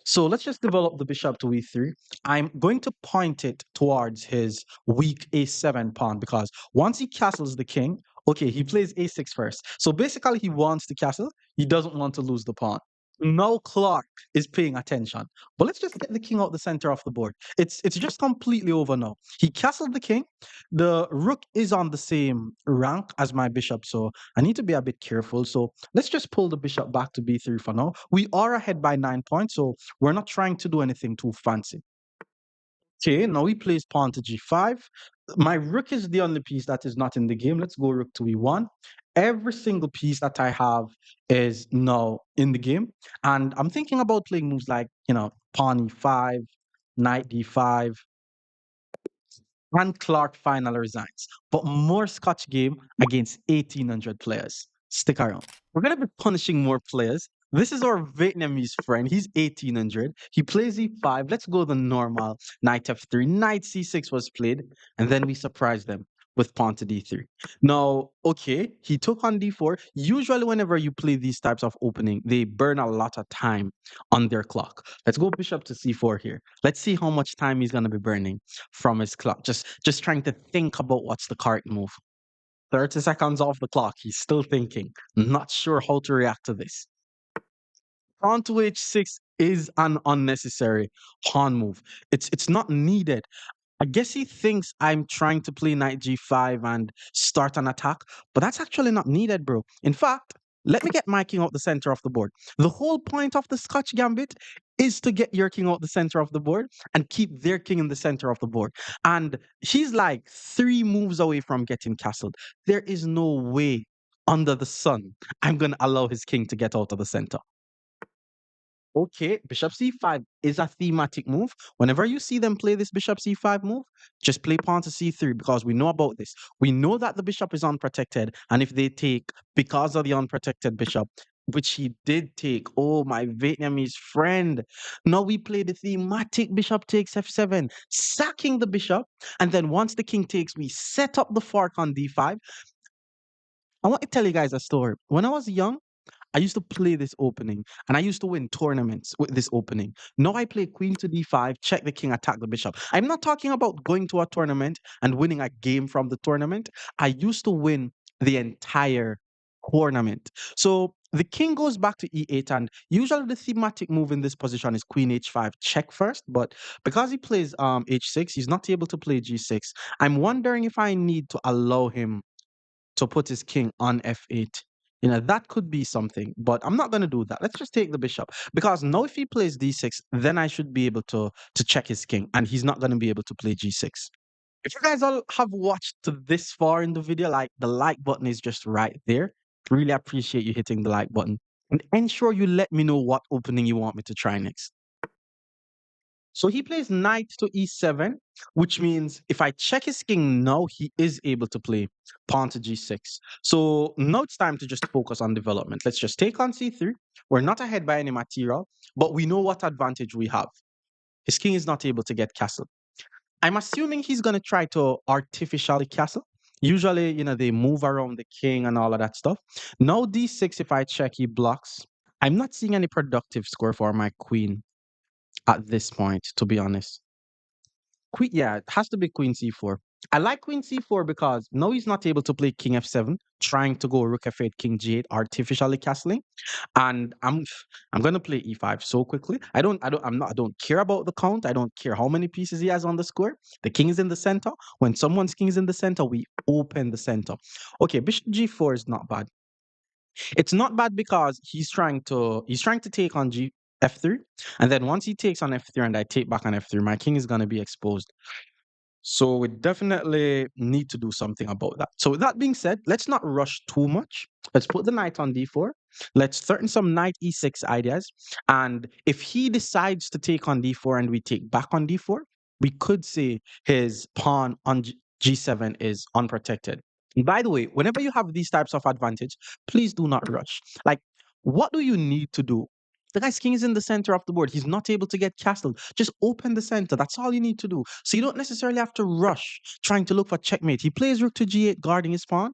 So let's just develop the bishop to e3. I'm going to point it towards his weak a7 pawn because once he castles the king, okay, he plays a6 first. So basically, he wants to castle. He doesn't want to lose the pawn. Now Clark is paying attention. But let's just get the king out the center of the board. It's just completely over now. He castled the king. The rook is on the same rank as my bishop, so I need to be a bit careful. So let's just pull the bishop back to b3 for now. We are ahead by 9 points, so we're not trying to do anything too fancy. Okay, now he plays pawn to g5. My rook is the only piece that is not in the game. Let's go rook to e1. Every single piece that I have is now in the game. And I'm thinking about playing moves like, pawn e5, knight d5, and Clark finally resigns. But more Scotch game against 1,800 players. Stick around. We're going to be punishing more players. This is our Vietnamese friend. He's 1,800. He plays e5. Let's go the normal. Knight f3. Knight c6 was played. And then we surprised them with pawn to d3. Now, okay, he took on d4. Usually, whenever you play these types of opening, they burn a lot of time on their clock. Let's go bishop to c4 here. Let's see how much time he's going to be burning from his clock. Just trying to think about what's the correct move. 30 seconds off the clock. He's still thinking. Not sure how to react to this. Pawn to h6 is an unnecessary pawn move. It's not needed. I guess he thinks I'm trying to play knight g5 and start an attack, but that's actually not needed, bro. In fact, let me get my king out the center of the board. The whole point of the Scotch Gambit is to get your king out the center of the board and keep their king in the center of the board. And he's like 3 moves away from getting castled. There is no way under the sun I'm going to allow his king to get out of the center. Okay, bishop c5 is a thematic move. Whenever you see them play this bishop c5 move, just play pawn to c3 because we know about this. We know that the bishop is unprotected, and if they take because of the unprotected bishop, which he did take, oh, my Vietnamese friend. Now we play the thematic bishop takes f7, sacking the bishop, and then once the king takes, we set up the fork on d5. I want to tell you guys a story. When I was young, I used to play this opening and I used to win tournaments with this opening. Now I play queen to d5, check the king, attack the bishop. I'm not talking about going to a tournament and winning a game from the tournament. I used to win the entire tournament. So the king goes back to e8, and usually the thematic move in this position is queen h5, check first. But because he plays h6, he's not able to play g6. I'm wondering if I need to allow him to put his king on f8. That could be something, but I'm not going to do that. Let's just take the bishop because now if he plays d6, then I should be able to check his king, and he's not going to be able to play g6. If you guys all have watched to this far in the video, like the like button is just right there. Really appreciate you hitting the like button. And ensure you let me know what opening you want me to try next. So he plays knight to e7, which means if I check his king now, he is able to play pawn to g6. So now it's time to just focus on development. Let's just take on c3. We're not ahead by any material, but we know what advantage we have. His king is not able to get castled. I'm assuming he's going to try to artificially castle. Usually, they move around the king and all of that stuff. Now d6, if I check, he blocks. I'm not seeing any productive score for my queen at this point, to be honest. Queen, yeah, it has to be queen c4. I like queen c4 because now he's not able to play king f7, trying to go rook f8, king g8, artificially castling. And I'm gonna play e5 so quickly. I don't care about the count. I don't care how many pieces he has on the square. The king is in the center. When someone's king is in the center, we open the center. Okay, bishop g4 is not bad. It's not bad because he's trying to take on g f3, and then once he takes on f3 and I take back on f3, my king is gonna be exposed. So we definitely need to do something about that. So with that being said, let's not rush too much. Let's put the knight on d4. Let's threaten some knight e6 ideas. And if he decides to take on d4 and we take back on d4, we could say his pawn on g7 is unprotected. By the way, whenever you have these types of advantage, please do not rush. Like, what do you need to do? The guy's king is in the center of the board. He's not able to get castled. Just open the center. That's all you need to do. So you don't necessarily have to rush trying to look for checkmate. He plays rook to g8, guarding his pawn.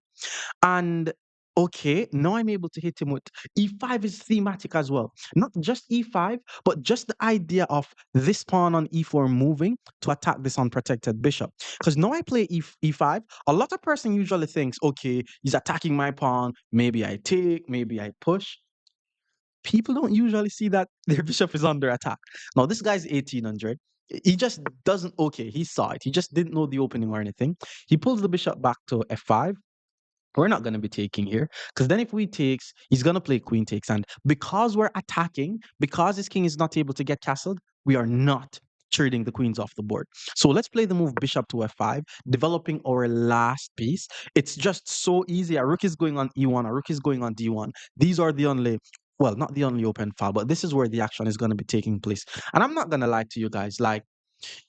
And okay, now I'm able to hit him with e5 is thematic as well. Not just e5, but just the idea of this pawn on e4 moving to attack this unprotected bishop. Because now I play e5, a lot of person usually thinks, okay, he's attacking my pawn. Maybe I take, maybe I push. People don't usually see that their bishop is under attack. Now, this guy's 1800. He just doesn't, okay, he saw it. He just didn't know the opening or anything. He pulls the bishop back to f5. We're not going to be taking here because then if we takes, he's going to play queen takes. And because we're attacking, because his king is not able to get castled, we are not trading the queens off the board. So let's play the move bishop to f5, developing our last piece. It's just so easy. A rook is going on e1, a rook is going on d1. These are the only, well, not the only open file, but this is where the action is going to be taking place. And I'm not going to lie to you guys, like,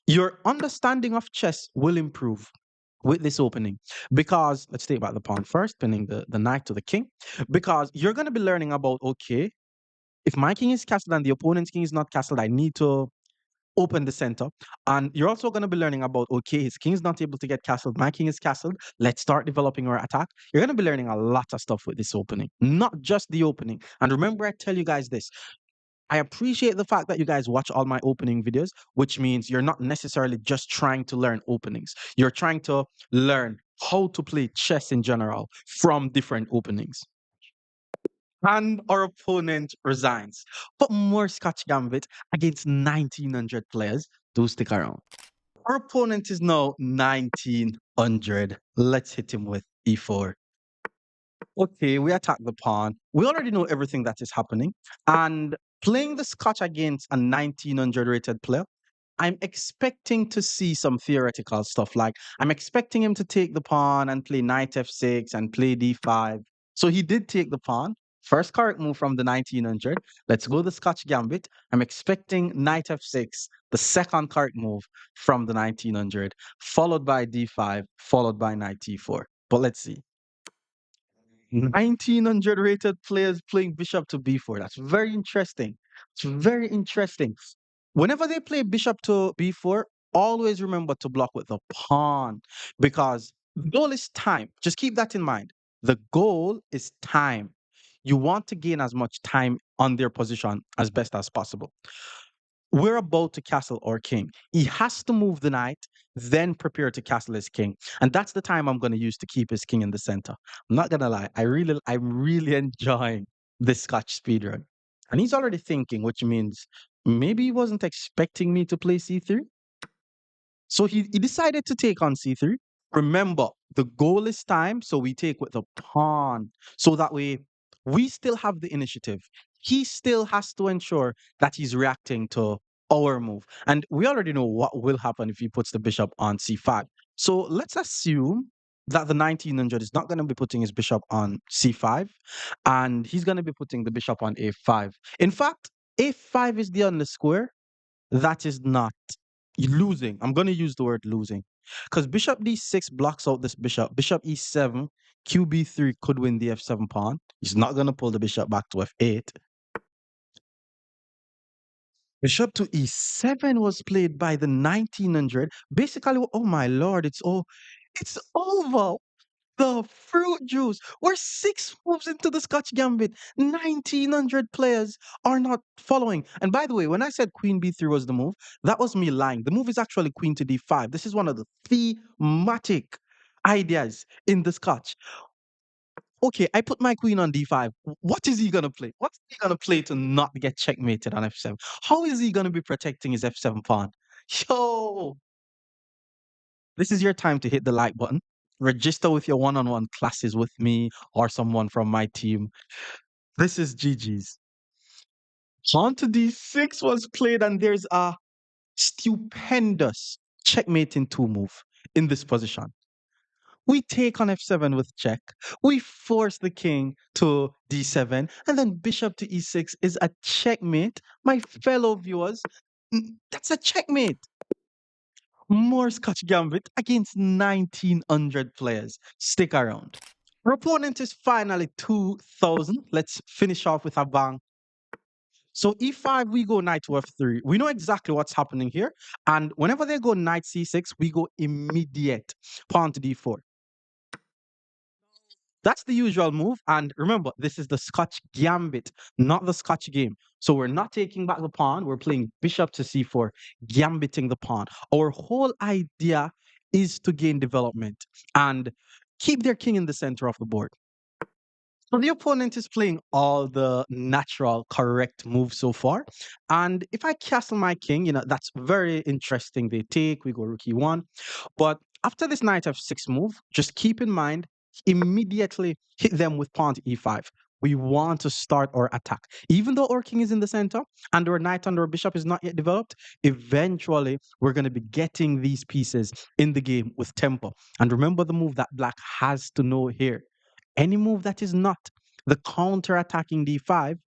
your understanding of chess will improve with this opening because let's take back the pawn first, pinning the knight to the king, because you're going to be learning about, okay, if my king is castled and the opponent's king is not castled, I need to open the center. And you're also going to be learning about, okay, his king is not able to get castled, my king is castled, let's start developing our attack. You're going to be learning a lot of stuff with this opening, not just the opening. And remember, I tell you guys this, I appreciate the fact that you guys watch all my opening videos, which means you're not necessarily just trying to learn openings. You're trying to learn how to play chess in general from different openings. And our opponent resigns. But more Scotch Gambit against 1900 players. Do stick around. Our opponent is now 1900. Let's hit him with e4. Okay, we attack the pawn. We already know everything that is happening. And playing the Scotch against a 1900 rated player, I'm expecting to see some theoretical stuff. Like, I'm expecting him to take the pawn and play knight f6 and play d5. So he did take the pawn. First correct move from the 1900. Let's go the Scotch Gambit. I'm expecting knight f6, the second correct move from the 1900, followed by d5, followed by knight e4. But let's see. 1900 rated players playing bishop to b4. That's very interesting. It's very interesting. Whenever they play bishop to b4, always remember to block with the pawn because the goal is time. Just keep that in mind. The goal is time. You want to gain as much time on their position as best as possible. We're about to castle our king. He has to move the knight, then prepare to castle his king. And that's the time I'm going to use to keep his king in the center. I'm not going to lie. I'm really enjoying this Scotch speedrun. And he's already thinking, which means maybe he wasn't expecting me to play c3. So he decided to take on c3. Remember, the goal is time, so we take with the pawn. So that way, we still have the initiative. He still has to ensure that he's reacting to our move. And we already know what will happen if he puts the bishop on c5. So let's assume that the 1900 is not going to be putting his bishop on c5, and he's going to be putting the bishop on a5. In fact, a5 is the only square that is not losing. I'm going to use the word losing because bishop d6 blocks out this bishop. Bishop e7, qb3 could win the f7 pawn. He's not going to pull the bishop back to f8. Bishop to e7 was played by the 1900. Basically, oh my lord, it's over. The fruit juice. We're six moves into the Scotch Gambit. 1900 players are not following. And by the way, when I said Queen B3 was the move, that was me lying. The move is actually Queen to D5. This is one of the thematic ideas in the Scotch. Okay, I put my queen on D5. What is he gonna play? What's he gonna play to not get checkmated on F7? How is he gonna be protecting his F7 pawn? Yo, this is your time to hit the like button. Register with your one-on-one classes with me or someone from my team. This is GG's. Pawn to D6 was played, and there's a stupendous checkmate in two move in this position. We take on F7 with check. We force the king to D7, and then bishop to E6 is a checkmate. My fellow viewers, that's a checkmate. More Scotch Gambit against 1900 players. Stick around. Our opponent is finally 2000. Let's finish off with a bang. So e5, we go knight to f3. We know exactly what's happening here. And whenever they go knight c6, we go immediate pawn to d4. That's the usual move. And remember, this is the Scotch Gambit, not the Scotch game. So we're not taking back the pawn. We're playing bishop to c4, gambiting the pawn. Our whole idea is to gain development and keep their king in the center of the board. So the opponent is playing all the natural, correct moves so far. And if I castle my king, that's very interesting. They take, we go rook e1. But after this knight f6 move, just keep in mind, immediately hit them with pawn to e5. We want to start our attack. Even though our king is in the center and our knight and our bishop is not yet developed, eventually we're going to be getting these pieces in the game with tempo. And remember the move that black has to know here. Any move that is not the counter-attacking d5,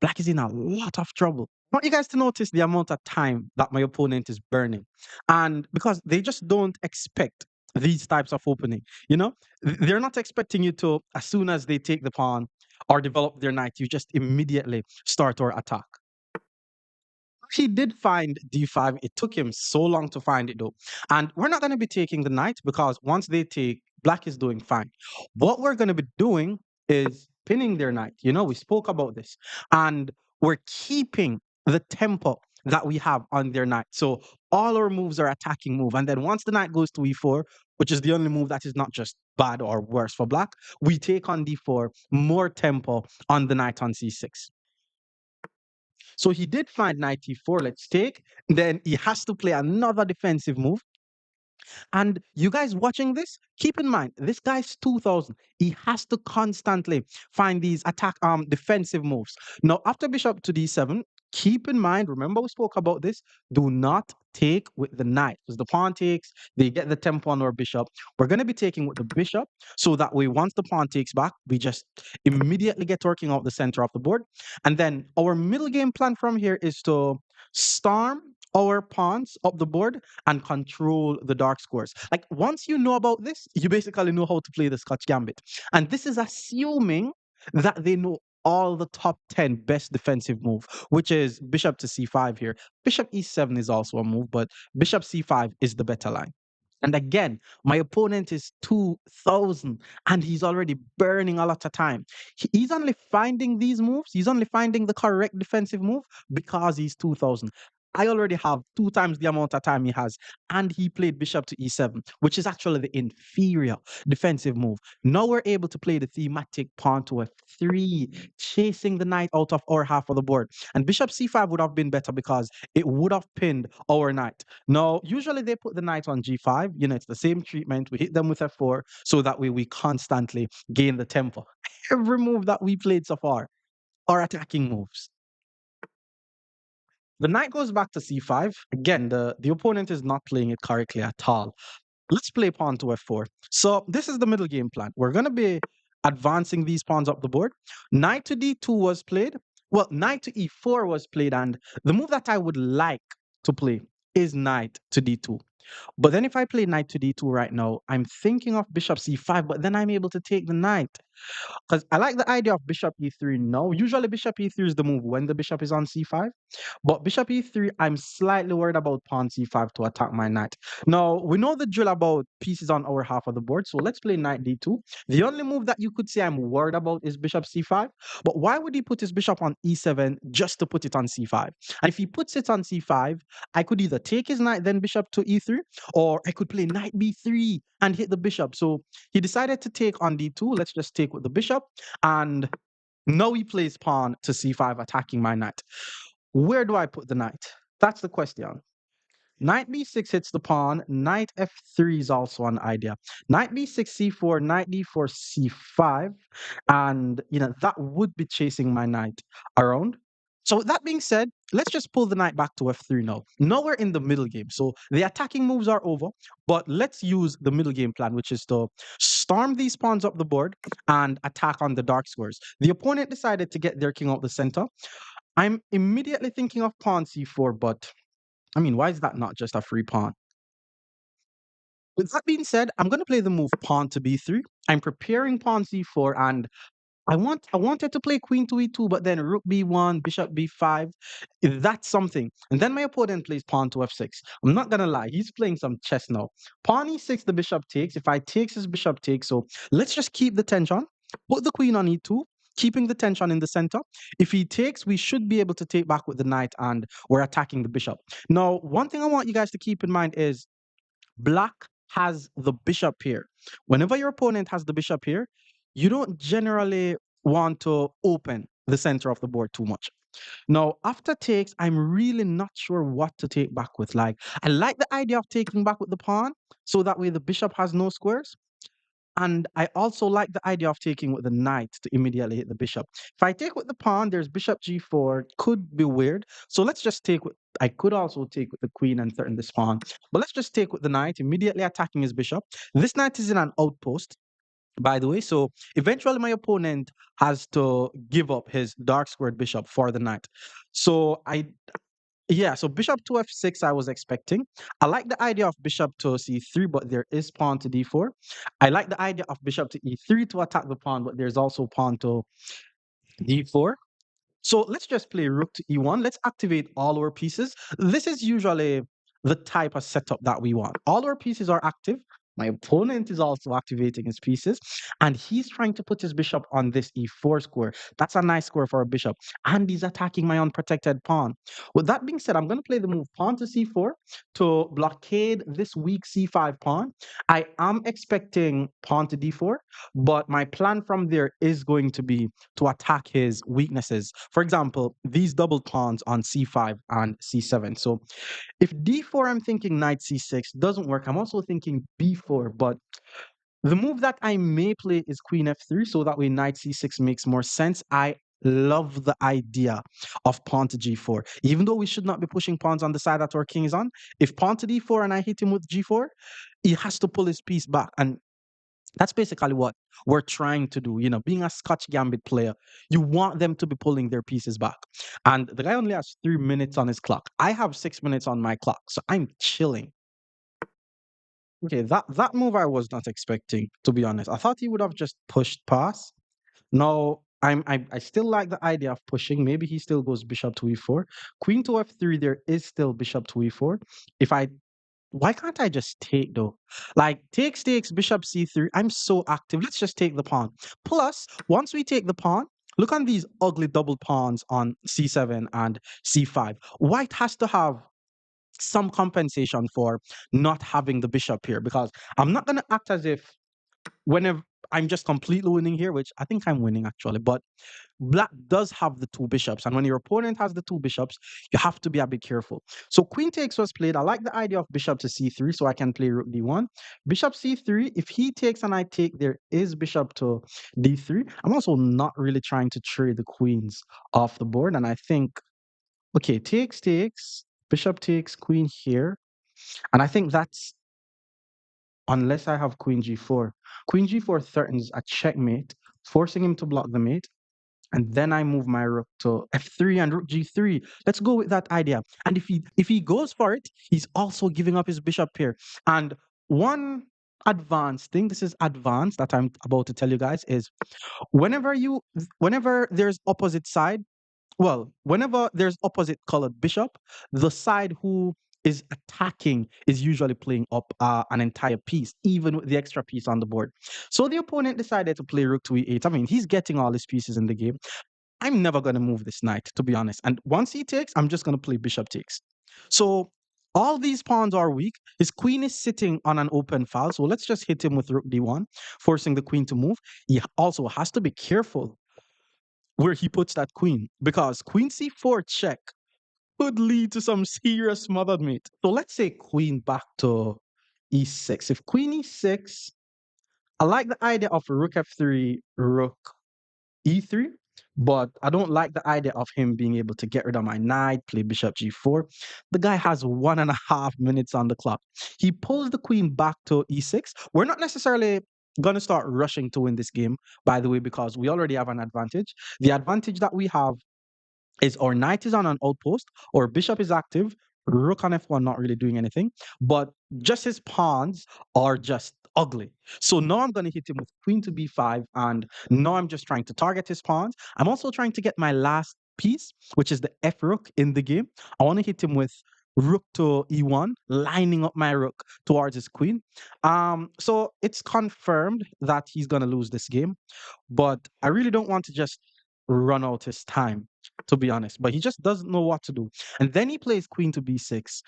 black is in a lot of trouble. I want you guys to notice the amount of time that my opponent is burning. And because they just don't expect these types of opening, they're not expecting you to, as soon as they take the pawn or develop their knight, you just immediately start or attack. He did find d5. It took him so long to find it though. And we're not going to be taking the knight because once they take, black is doing fine. What we're going to be doing is pinning their knight. We spoke about this. And we're keeping the tempo that we have on their knight. So all our moves are attacking move. And then once the knight goes to e4, which is the only move that is not just bad or worse for black, we take on d4, more tempo on the knight on c6. So he did find knight e4, let's take. Then he has to play another defensive move. And you guys watching this, keep in mind, this guy's 2000. He has to constantly find these defensive moves. Now, after bishop to d7, keep in mind, remember we spoke about this, do not take with the knight. Because the pawn takes, they get the tempo on our bishop. We're going to be taking with the bishop, so that way, once the pawn takes back, we just immediately get working out the center of the board. And then our middle game plan from here is to storm our pawns up the board and control the dark squares. Like once you know about this, you basically know how to play the Scotch Gambit. And this is assuming that they know all the top 10 best defensive move, which is bishop to c5 here. Bishop e7 is also a move, but bishop c5 is the better line. And again, my opponent is 2000 and he's already burning a lot of time. He's only finding these moves, he's only finding the correct defensive move because he's 2000. I already have two times the amount of time he has. And he played bishop to e7, which is actually the inferior defensive move. Now we're able to play the thematic pawn to f3, chasing the knight out of our half of the board. And bishop c5 would have been better because it would have pinned our knight. Now, usually they put the knight on g5. It's the same treatment. We hit them with f4 so that way we constantly gain the tempo. Every move that we played so far are attacking moves. The knight goes back to c5. Again, the opponent is not playing it correctly at all. Let's play pawn to f4. So this is the middle game plan. We're going to be advancing these pawns up the board. Knight to d2 was played. Well, knight to e4 was played. And the move that I would like to play is knight to d2. But then if I play knight to d2 right now, I'm thinking of bishop c5, but then I'm able to take the knight. Because I like the idea of bishop e3 now. Usually bishop e3 is the move when the bishop is on c5. But bishop e3, I'm slightly worried about pawn c5 to attack my knight. Now, we know the drill about pieces on our half of the board, so let's play knight d2. The only move that you could say I'm worried about is bishop c5. But why would he put his bishop on e7 just to put it on c5? And if he puts it on c5, I could either take his knight, then bishop to e3, or I could play knight b3 and hit the bishop. So he decided to take on d2. Let's just take with the bishop. And now he plays pawn to c5, attacking my knight. Where do I put the knight? That's the question. Knight b6 hits the pawn. Knight f3 is also an idea. Knight b6, c4, knight d4, c5. And, that would be chasing my knight around. So with that being said, let's just pull the knight back to f3 now. Now we're in the middle game. So the attacking moves are over, but let's use the middle game plan, which is to storm these pawns up the board and attack on the dark squares. The opponent decided to get their king out the center. I'm immediately thinking of pawn c4, but I mean, why is that not just a free pawn? With that being said, I'm going to play the move pawn to b3. I'm preparing pawn c4, and I wanted to play queen to e2, but then rook b1, bishop b5. That's something. And then my opponent plays pawn to f6. I'm not gonna lie, he's playing some chess now. Pawn e6, the bishop takes. If I takes, his bishop takes. So let's just keep the tension. Put the queen on e2, keeping the tension in the center. If he takes, we should be able to take back with the knight, and we're attacking the bishop. Now, one thing I want you guys to keep in mind is black has the bishop here. Whenever your opponent has the bishop here, you don't generally want to open the center of the board too much. Now, after takes, I'm really not sure what to take back with. Like, I like the idea of taking back with the pawn, so that way the bishop has no squares. And I also like the idea of taking with the knight to immediately hit the bishop. If I take with the pawn, there's bishop g4, could be weird. So let's just take with, I could also take with the queen and threaten this pawn. But let's just take with the knight, immediately attacking his bishop. This knight is in an outpost, by the way. So eventually my opponent has to give up his dark squared bishop for the knight. So yeah, so bishop to f6 I was expecting. I like the idea of bishop to c3, but there is pawn to d4. I like the idea of bishop to e3 to attack the pawn, but there's also pawn to d4. So let's just play rook to e1. Let's activate all our pieces. This is usually the type of setup that we want. All our pieces are active. My opponent is also activating his pieces, and he's trying to put his bishop on this e4 square. That's a nice square for a bishop, and he's attacking my unprotected pawn. With that being said, I'm going to play the move pawn to c4 to blockade this weak c5 pawn. I am expecting pawn to d4, but my plan from there is going to be to attack his weaknesses. For example, these double pawns on c5 and c7. So if d4, I'm thinking knight c6 doesn't work. I'm also thinking b4, but the move that I may play is queen f3, so that way knight c6 makes more sense. I love the idea of pawn to g4. Even though we should not be pushing pawns on the side that our king is on, if pawn to d4 and I hit him with g4, he has to pull his piece back. And that's basically what we're trying to do. Being a Scotch Gambit player, you want them to be pulling their pieces back. And the guy only has 3 minutes on his clock. I have 6 minutes on my clock, so I'm chilling. Okay, that move I was not expecting, to be honest. I thought he would have just pushed past. No, I still like the idea of pushing. Maybe he still goes bishop to e4. Queen to f3, there is still bishop to e4. If I Why can't I just take though? Like takes bishop c3. I'm so active. Let's just take the pawn. Plus, once we take the pawn, Look on these ugly double pawns on c7 and c5. White has to have some compensation for not having the bishop here, because I'm not going to act as if whenever I'm just completely winning here, which I think I'm winning actually, but black does have the two bishops, and when your opponent has the two bishops, you have to be a bit careful. So queen takes was played. I like the idea of bishop to c3, so I can play rook d1. Bishop c3. If he takes and I take, there is bishop to d3. I'm also not really trying to trade the queens off the board, and I think okay, takes, bishop takes, queen here, and I think that's unless I have queen g4. Queen g4 threatens a checkmate, forcing him to block the mate. And then I move my rook to f3 and rook g3. Let's go with that idea. And if he goes for it, he's also giving up his bishop here. And one advanced thing, this is advanced that I'm about to tell you guys, is whenever there's opposite side, well, whenever there's opposite colored bishop, the side who is attacking is usually playing up an entire piece, even with the extra piece on the board. So the opponent decided to play rook to e8. I mean, he's getting all his pieces in the game. I'm never going to move this knight, to be honest. And once he takes, I'm just going to play bishop takes. So all these pawns are weak. His queen is sitting on an open file. So let's just hit him with rook d1, forcing the queen to move. He also has to be careful where he puts that queen, because queen c4 check could lead to some serious smothered mate. So let's say queen back to e6. If queen e6, I like the idea of rook f3, rook e3, but I don't like the idea of him being able to get rid of my knight, play bishop g4. The guy has 1.5 minutes on the clock. He pulls the queen back to e6. We're not necessarily going to start rushing to win this game, by the way, because we already have an advantage. The advantage that we have is our knight is on an outpost, or bishop is active, rook on f1 not really doing anything, but just his pawns are just ugly. So now I'm going to hit him with queen to b5, and now I'm just trying to target his pawns. I'm also trying to get my last piece, which is the f rook in the game. I want to hit him with rook to e1, lining up my rook towards his queen. So it's confirmed that he's going to lose this game, but I really don't want to just run out his time, to be honest. But he just doesn't know what to do. And then he plays queen to b6.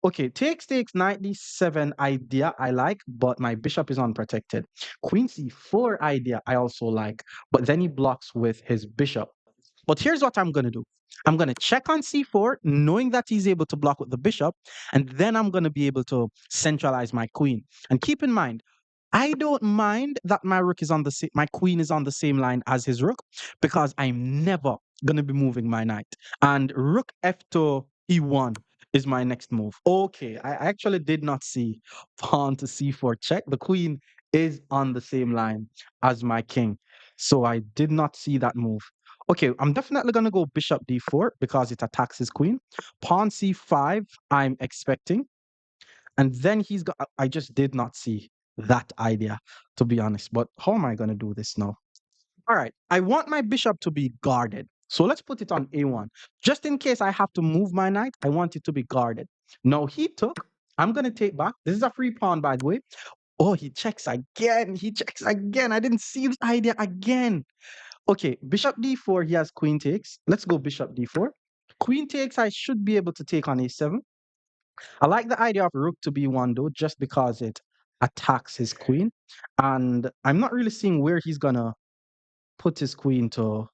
Okay, takes knight d7 idea I like, but my bishop is unprotected. Queen c4 idea I also like, but then he blocks with his bishop. But here's what I'm going to do. I'm going to check on c4, knowing that he's able to block with the bishop, and then I'm going to be able to centralize my queen. And keep in mind, I don't mind that my rook is on the my queen is on the same line as his rook, because I'm never going to be moving my knight. And rook f to e1 is my next move. Okay, I actually did not see pawn to c4 check. The queen is on the same line as my king. So I did not see that move. Okay, I'm definitely going to go bishop d4 because it attacks his queen. Pawn c5, I'm expecting. And then he's got, I just did not see that idea, to be honest. But how am I going to do this now? All right, I want my bishop to be guarded. So let's put it on a1. Just in case I have to move my knight, I want it to be guarded. Now he took, I'm going to take back. This is a free pawn, by the way. Oh, he checks again. He checks again. I didn't see this idea again. Okay, bishop d4, he has queen takes. Let's go bishop d4. Queen takes, I should be able to take on a7. I like the idea of rook to b1 though, just because it attacks his queen. And I'm not really seeing where he's gonna put his queen to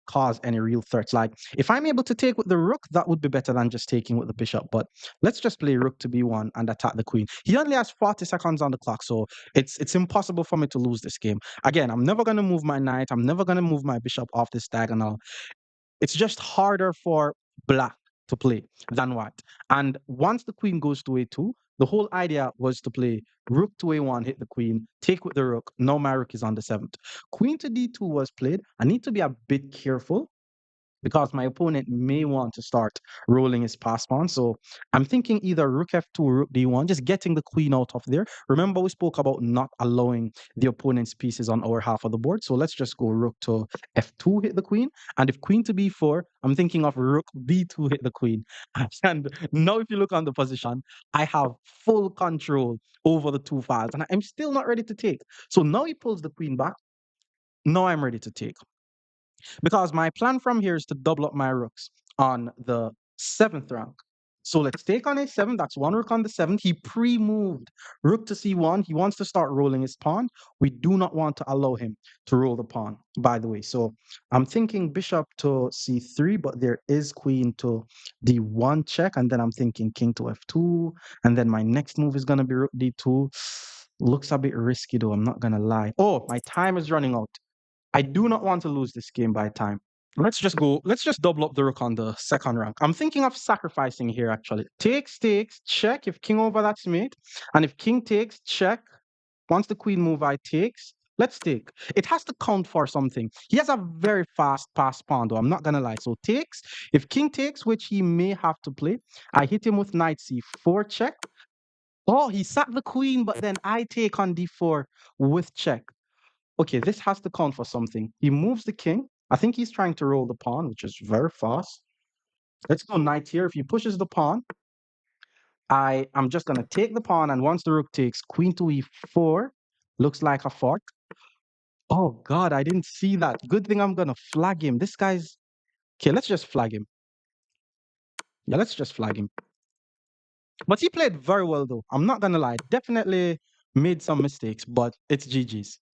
cause any real threats. Like, if I'm able to take with the rook, that would be better than just taking with the bishop. But let's just play rook to b1 and attack the queen. He only has 40 seconds on the clock, so it's impossible for me to lose this game. Again, I'm never gonna move my knight. I'm never gonna move my bishop off this diagonal. It's just harder for black to play than white. And once the queen goes to a2, the whole idea was to play rook to a1, hit the queen, take with the rook. Now my rook is on the seventh. Queen to d2 was played. I need to be a bit careful because my opponent may want to start rolling his pass pawn. So I'm thinking either rook f2 or rook d1, just getting the queen out of there. Remember, we spoke about not allowing the opponent's pieces on our half of the board. So let's just go rook to f2, hit the queen. And if queen to b4, I'm thinking of rook b2, hit the queen. And now if you look on the position, I have full control over the two files and I'm still not ready to take. So now he pulls the queen back. Now I'm ready to take. because my plan from here is to double up my rooks on the seventh rank. So let's take on a7. That's one rook on the seventh. He pre-moved rook to c1. He wants to start rolling his pawn. We do not want to allow him to roll the pawn, by the way. So I'm thinking bishop to c3, but there is queen to d1 check. And then I'm thinking king to f2. And then my next move is going to be rook d2. Looks a bit risky, though. I'm not going to lie. Oh, my time is running out. I do not want to lose this game by time. Let's just double up the rook on the second rank. I'm thinking of sacrificing here actually. Takes, check. If king over, that's mate. And if king takes, check. Once the queen move, I takes. Let's take. It has to count for something. He has a very fast pass pawn, though. I'm not gonna lie. So takes. If king takes, which he may have to play, I hit him with knight c4 check. Oh, he sacked the queen, but then I take on d4 with check. Okay, this has to count for something. He moves the king. I think he's trying to roll the pawn, which is very fast. Let's go knight here. If he pushes the pawn, I'm just gonna take the pawn, and once the rook takes, queen to e4, looks like a fork. Oh God, I didn't see that. Good thing I'm gonna flag him. This guy's okay. Let's just flag him. Yeah, let's just flag him. But he played very well, though. I'm not gonna lie. Definitely made some mistakes, but it's GG's.